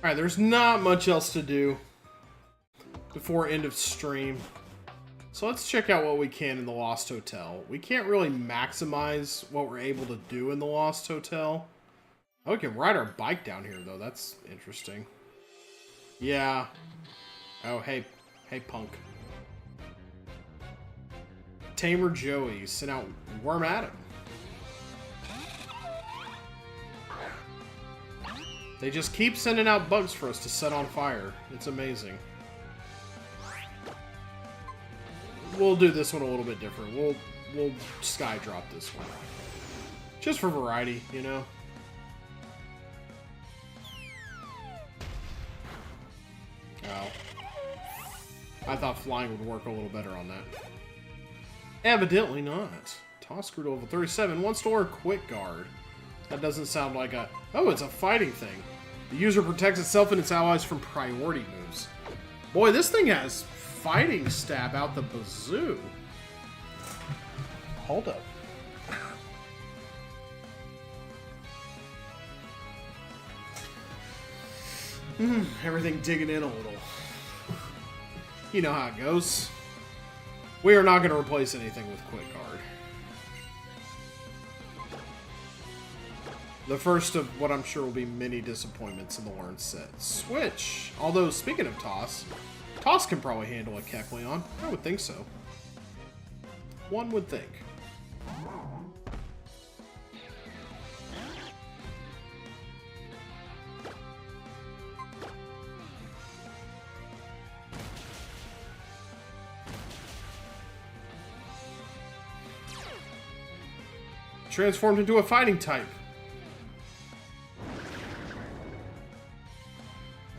S1: Alright, there's not much else to do before end of stream. So let's check out what we can in the Lost Hotel. We can't really maximize what we're able to do in the Lost Hotel. Oh, we can ride our bike down here, though. That's interesting. Yeah. Oh, hey. Hey, punk. Tamer Joey sent out Worm Adam. They just keep sending out bugs for us to set on fire. It's amazing. We'll do this one a little bit different. We'll sky drop this one. Just for variety, you know? Oh. I thought flying would work a little better on that. Evidently not. Toss crew to level 37. One store quick guard. That doesn't sound like a... Oh, it's a fighting thing. The user protects itself and its allies from priority moves. Boy, this thing has fighting stab out the bazoo. Hold up. Everything digging in a little. You know how it goes. We are not going to replace anything with quick guard. The first of what I'm sure will be many disappointments in the learn set. Switch. Although, speaking of Toss, Toss can probably handle a Kecleon. I would think so. One would think. Transformed into a fighting type.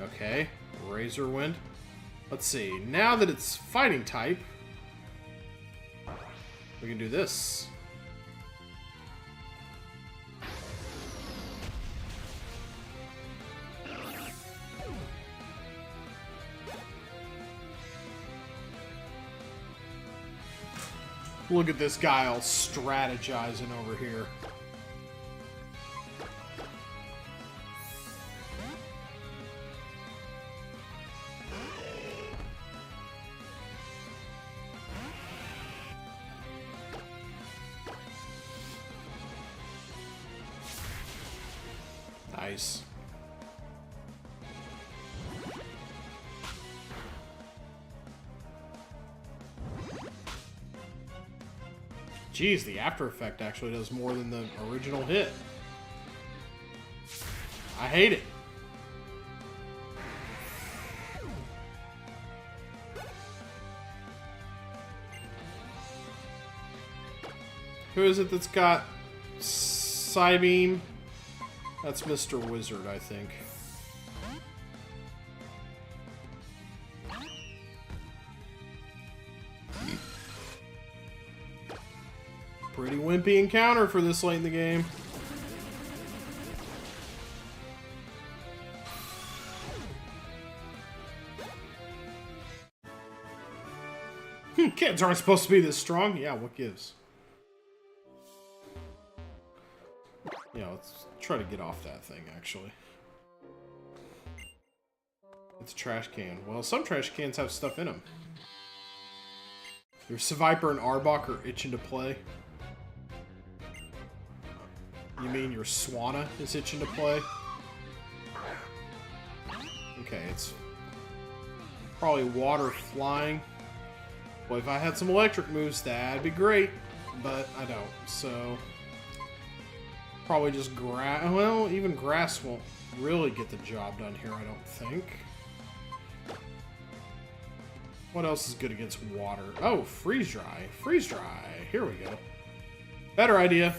S1: Okay, Razor Wind. Let's see, now that it's fighting type, we can do this. Look at this guy all strategizing over here. Nice. Geez, the after effect actually does more than the original hit. I hate it. Who is it that's got Psybeam? That's Mr. Wizard, I think. Pretty wimpy encounter for this late in the game. Kids aren't supposed to be this strong. Yeah, what gives? Yeah, let's try to get off that thing, actually. It's a trash can. Well, some trash cans have stuff in them. Your Seviper and Arbok are itching to play. You mean your Swanna is itching to play? Okay, it's probably water flying. Well, if I had some electric moves, that'd be great. But I don't, so... Probably just grass. Well, even grass won't really get the job done here, I don't think. What else is good against water? Oh, freeze dry. Freeze dry. Here we go. Better idea.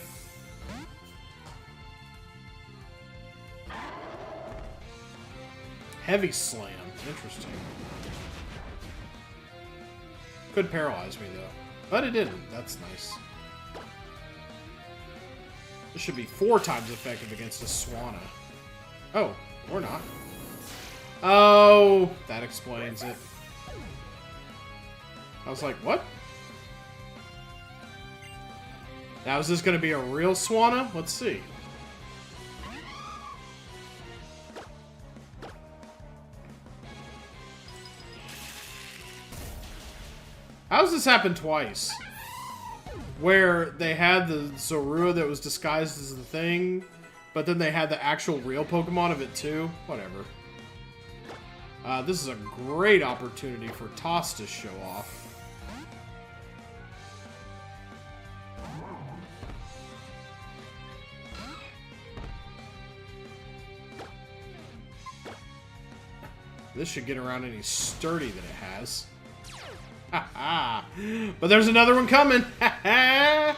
S1: Heavy slam. Interesting. Could paralyze me, though. But it didn't. That's nice. This should be 4 times effective against a Swanna. Oh, or not. Oh, that explains it. I was like, what? Now, is this going to be a real Swanna? Let's see. How's this happened twice? Where they had the Zorua that was disguised as the thing, but then they had the actual real Pokemon of it too? Whatever. This is a great opportunity for Toss to show off. This should get around any sturdy that it has. Ha ha! But there's another one coming! Ha ha!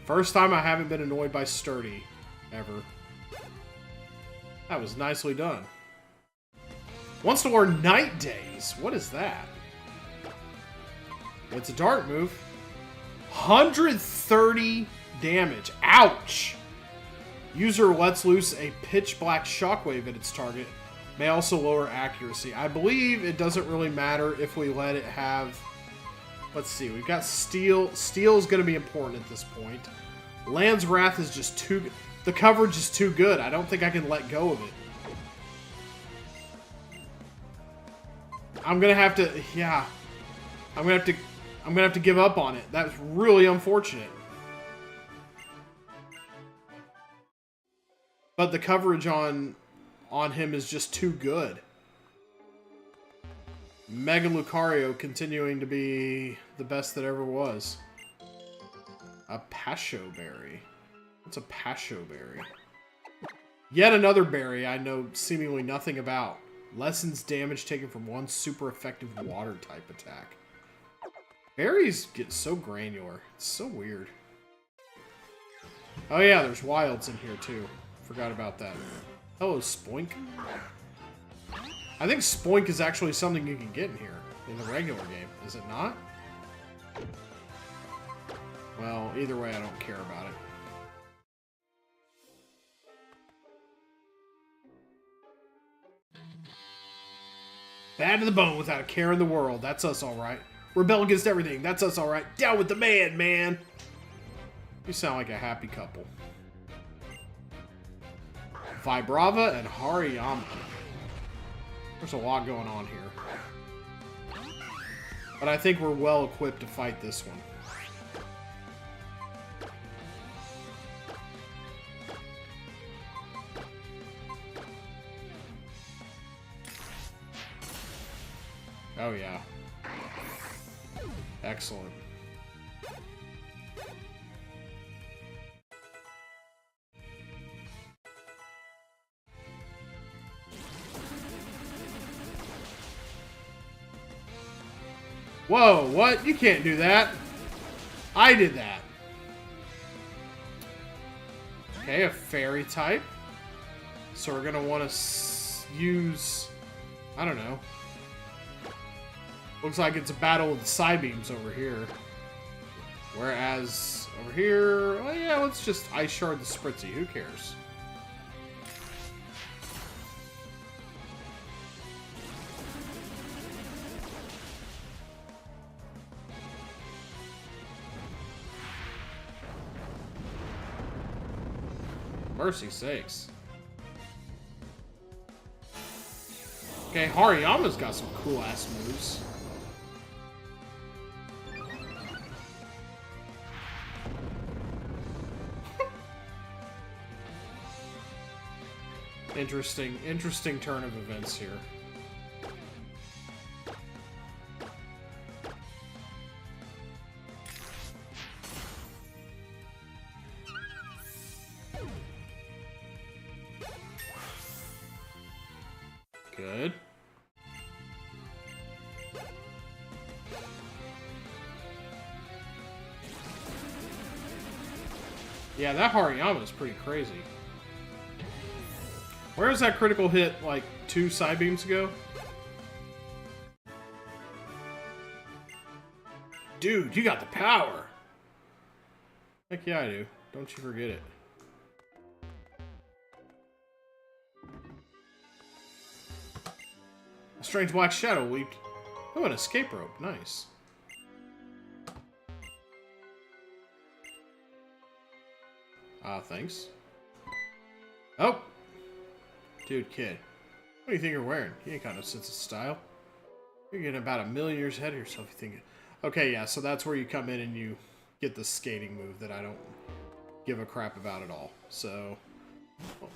S1: First time I haven't been annoyed by sturdy, ever. That was nicely done. Wants to learn Night Days. What is that? It's a dart move. 130 damage. Ouch! User lets loose a pitch black shockwave at its target. May also lower accuracy. I believe it doesn't really matter if we let it have... Let's see. We've got steel. Steel is going to be important at this point. Land's Wrath is just too... The coverage is too good. I don't think I can let go of it. I'm gonna have to, yeah. I'm gonna have to give up on it. That's really unfortunate. But the coverage on him is just too good. Mega Lucario continuing to be the best that ever was. A Pasho Berry. What's a Pasho Berry? Yet another berry I know seemingly nothing about. Lessens damage taken from one super effective water type attack. Berries get so granular. It's so weird. Oh yeah, there's wilds in here too. Forgot about that. Hello, Spoink. I think Spoink is actually something you can get in here in the regular game. Is it not? Well, either way, I don't care about it. Bad to the bone without a care in the world. That's us, alright. Rebel against everything. That's us, alright. Down with the man! You sound like a happy couple. Vibrava and Hariyama. There's a lot going on here. But I think we're well equipped to fight this one. Oh yeah. Excellent. Whoa, what? You can't do that. I did that. Okay, a fairy type. So we're gonna want to use... I don't know. Looks like it's a battle of the Psybeams over here. Whereas over here, oh yeah, let's just Ice Shard the Spritzy. Who cares? Mercy sakes. Okay, Hariyama's got some cool ass moves. Interesting turn of events here. Good. Yeah, that Hariyama is pretty crazy. Where was that critical hit, like, 2 Psybeams ago? Dude, you got the power! Heck yeah, I do. Don't you forget it. A strange black shadow leaped. Oh, an escape rope. Nice. Thanks. Oh! Dude, kid. What do you think you're wearing? You ain't got no sense of style. You're getting about 1,000,000 years ahead of yourself, you think. Okay, yeah, so that's where you come in and you get the skating move that I don't give a crap about at all. So,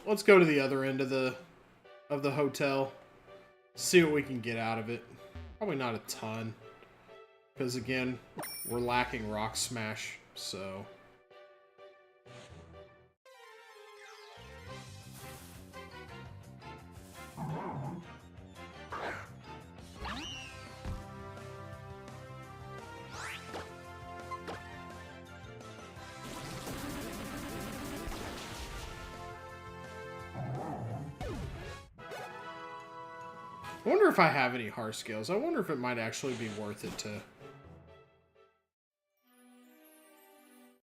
S1: let's go to the other end of the hotel. See what we can get out of it. Probably not a ton. Because, again, we're lacking Rock Smash, so... I wonder if I have any heart scales. I wonder if it might actually be worth it to...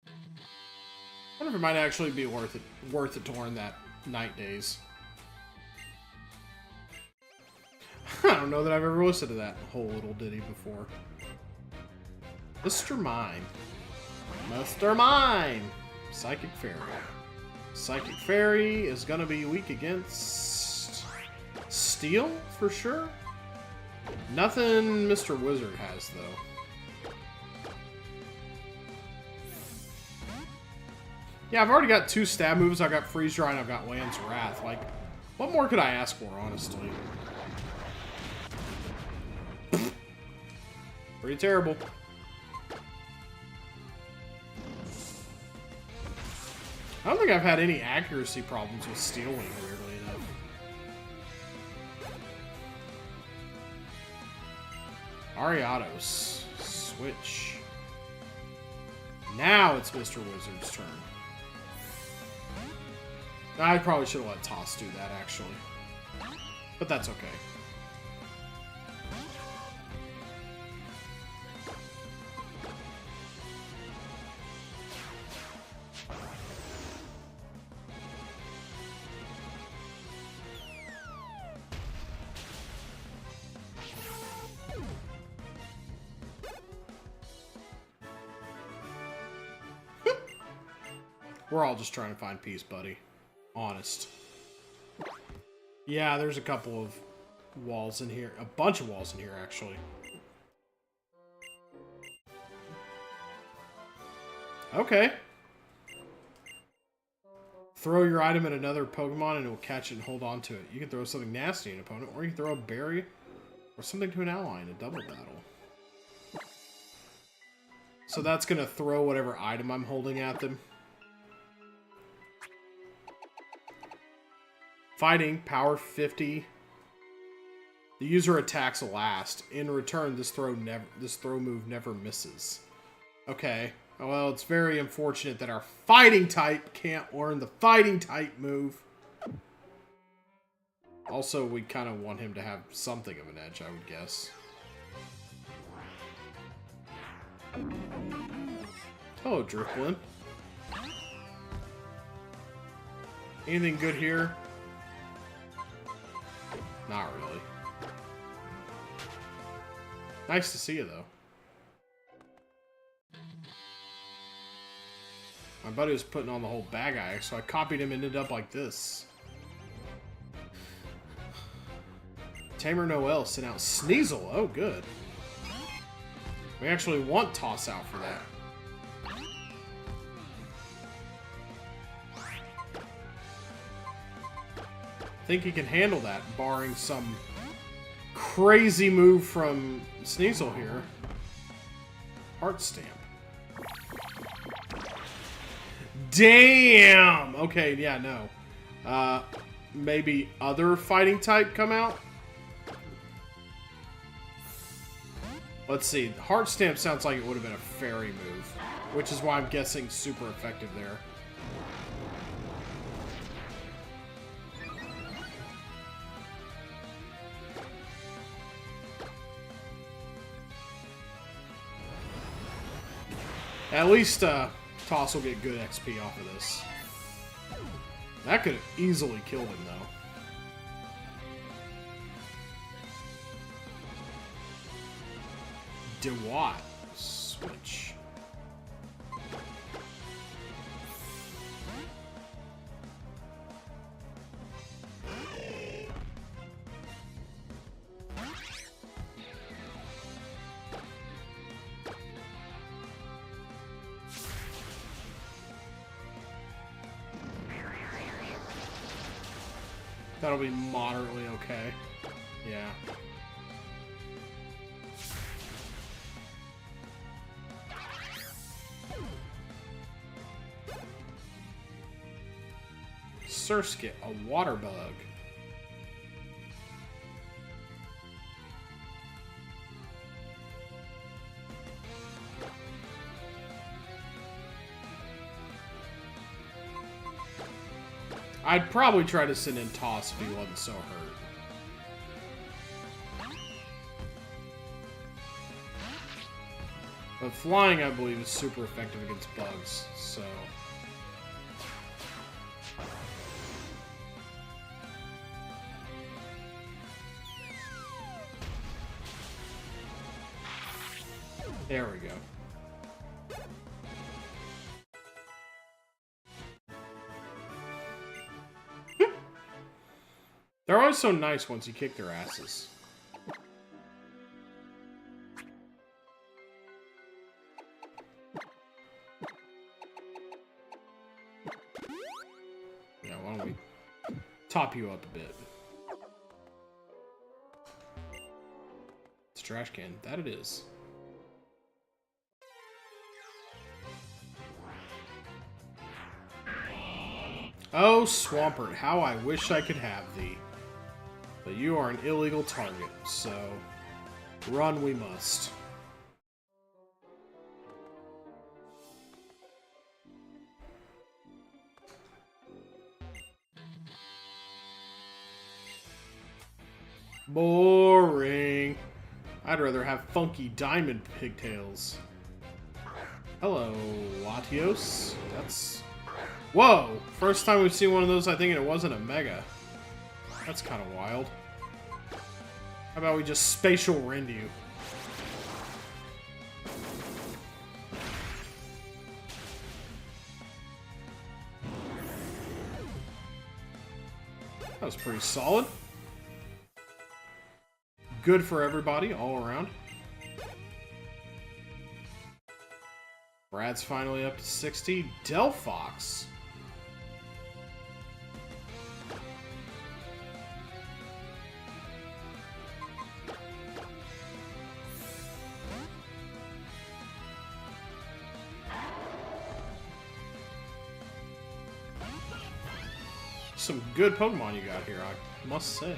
S1: I wonder if it might actually be worth it to learn that Night Days. I don't know that I've ever listened to that whole little ditty before. Mr. Mime. Mr. Mime! Psychic Fairy. Psychic Fairy is gonna be weak against... Steel, for sure? Nothing Mr. Wizard has, though. Yeah, I've already got 2 stab moves. I've got Freeze Dry and I've got Land's Wrath. Like, what more could I ask for, honestly? Pretty terrible. I don't think I've had any accuracy problems with Steel Wing, weirdly enough. Ariados. Switch. Now it's Mr. Wizard's turn. I probably should have let Toss do that, actually. But that's okay. We're all just trying to find peace, buddy. Honest. Yeah, there's a couple of walls in here. A bunch of walls in here, actually. Okay. Throw your item at another Pokemon and it will catch it and hold on to it. You can throw something nasty at an opponent, or you can throw a berry or something to an ally in a double battle. So that's going to throw whatever item I'm holding at them. Fighting, power 50. The user attacks last. In return, this throw move never misses. Okay. Well, it's very unfortunate that our fighting type can't learn the fighting type move. Also, we kind of want him to have something of an edge, I would guess. Hello, Drifblim. Anything good here? Not really. Nice to see you, though. My buddy was putting on the whole bag eye, so I copied him and ended up like this. Tamer Noel sent out Sneasel. Oh, good. We actually want Toss out for that. I think he can handle that, barring some crazy move from Sneasel here. Heart Stamp. Damn! Okay, yeah, no. Maybe other fighting type come out? Let's see. Heart Stamp sounds like it would have been a fairy move, which is why I'm guessing super effective there. At least Toss will get good XP off of this. That could have easily killed him, though. DeWatt. Switch. That'll be moderately okay. Yeah. Surskit, a water bug. I'd probably try to send in Toss if he wasn't so hurt. But flying, I believe, is super effective against bugs, so... There we go. They're always so nice once you kick their asses. Yeah, why don't we top you up a bit? It's a trash can. That it is. Oh, Swampert, how I wish I could have thee. But you are an illegal target, so run we must. Boring. I'd rather have funky diamond pigtails. Hello, Latios. That's... Whoa! First time we've seen one of those, I think it wasn't a Mega. That's kind of wild. How about we just spatial rend you? That was pretty solid. Good for everybody, all around. Brad's finally up to 60. Delphox. Some good Pokemon you got here, I must say.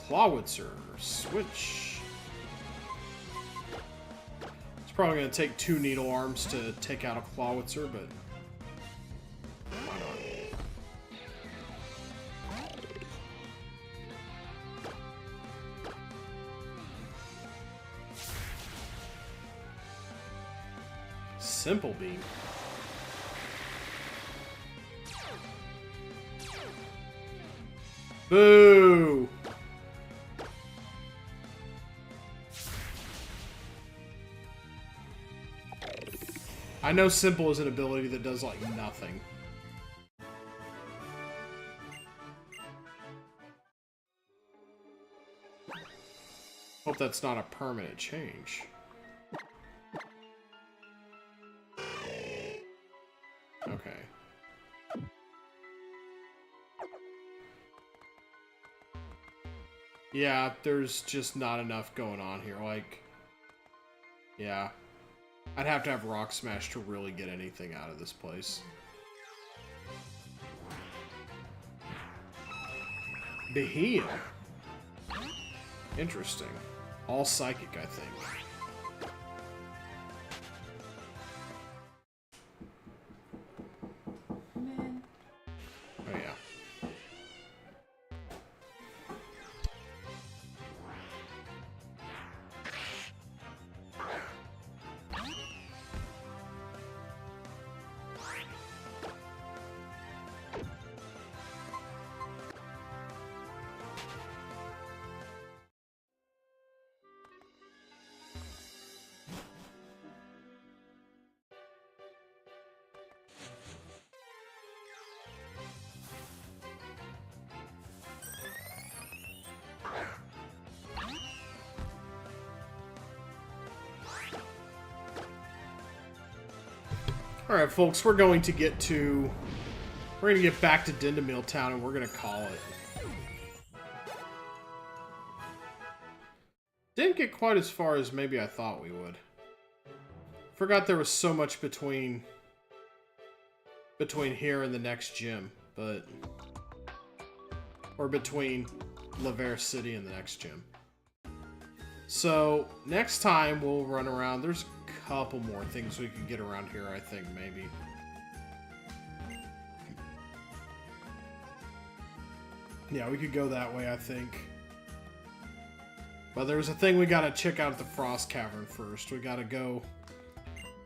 S1: Clawitzer, switch. It's probably going to take 2 Needle Arms to take out a Clawitzer, but why not? Simple Beam. Boo! I know Simple is an ability that does, like, nothing. Hope that's not a permanent change. Okay. Yeah, there's just not enough going on here, like... Yeah. I'd have to have Rock Smash to really get anything out of this place. Bahia. Interesting. All psychic, I think.
S2: Man.
S1: Oh, yeah. Alright, folks, we're going to get back to Dindamil Town, and we're going to call it. Didn't get quite as far as maybe I thought we would. Forgot there was so much between here and the next gym, but... Or between Laverre City and the next gym. So, next time we'll run around. There's a couple more things we could get around here, I think, maybe. Yeah, we could go that way, I think. But there's a thing we gotta check out at the Frost Cavern first. We gotta go...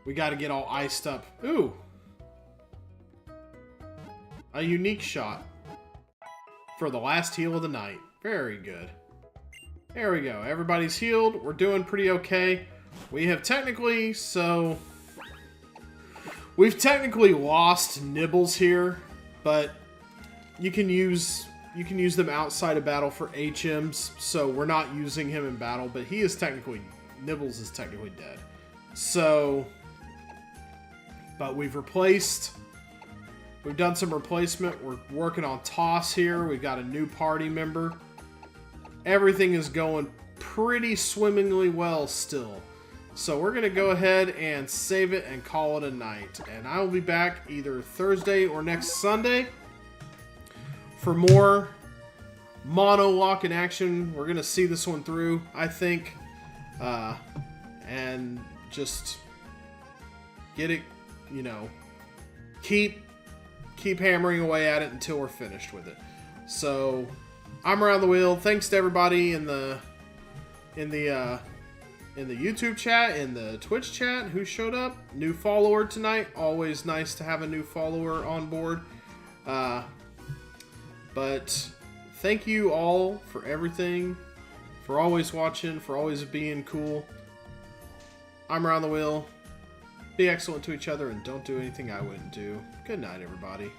S1: We gotta get all iced up. Ooh! A unique shot. For the last heal of the night. Very good. There we go. Everybody's healed. We're doing pretty okay. We have technically, so... We've technically lost Nibbles here, but you can use them outside of battle for HMs, so we're not using him in battle, but he is technically... Nibbles is technically dead. So... But we've replaced... We've done some replacement. We're working on Toss here. We've got a new party member. Everything is going pretty swimmingly well still. So we're going to go ahead and save it and call it a night. And I will be back either Thursday or next Sunday for more Monolocke in action. We're going to see this one through, I think. And just get it, you know, keep hammering away at it until we're finished with it. So I'm Around the Wheel. Thanks to everybody in the YouTube chat, in the Twitch chat who showed up. New follower tonight. Always nice to have a new follower on board. But thank you all for everything, for always watching, for always being cool. I'm Around the Wheel. Be excellent to each other and don't do anything I wouldn't do. Good night, everybody.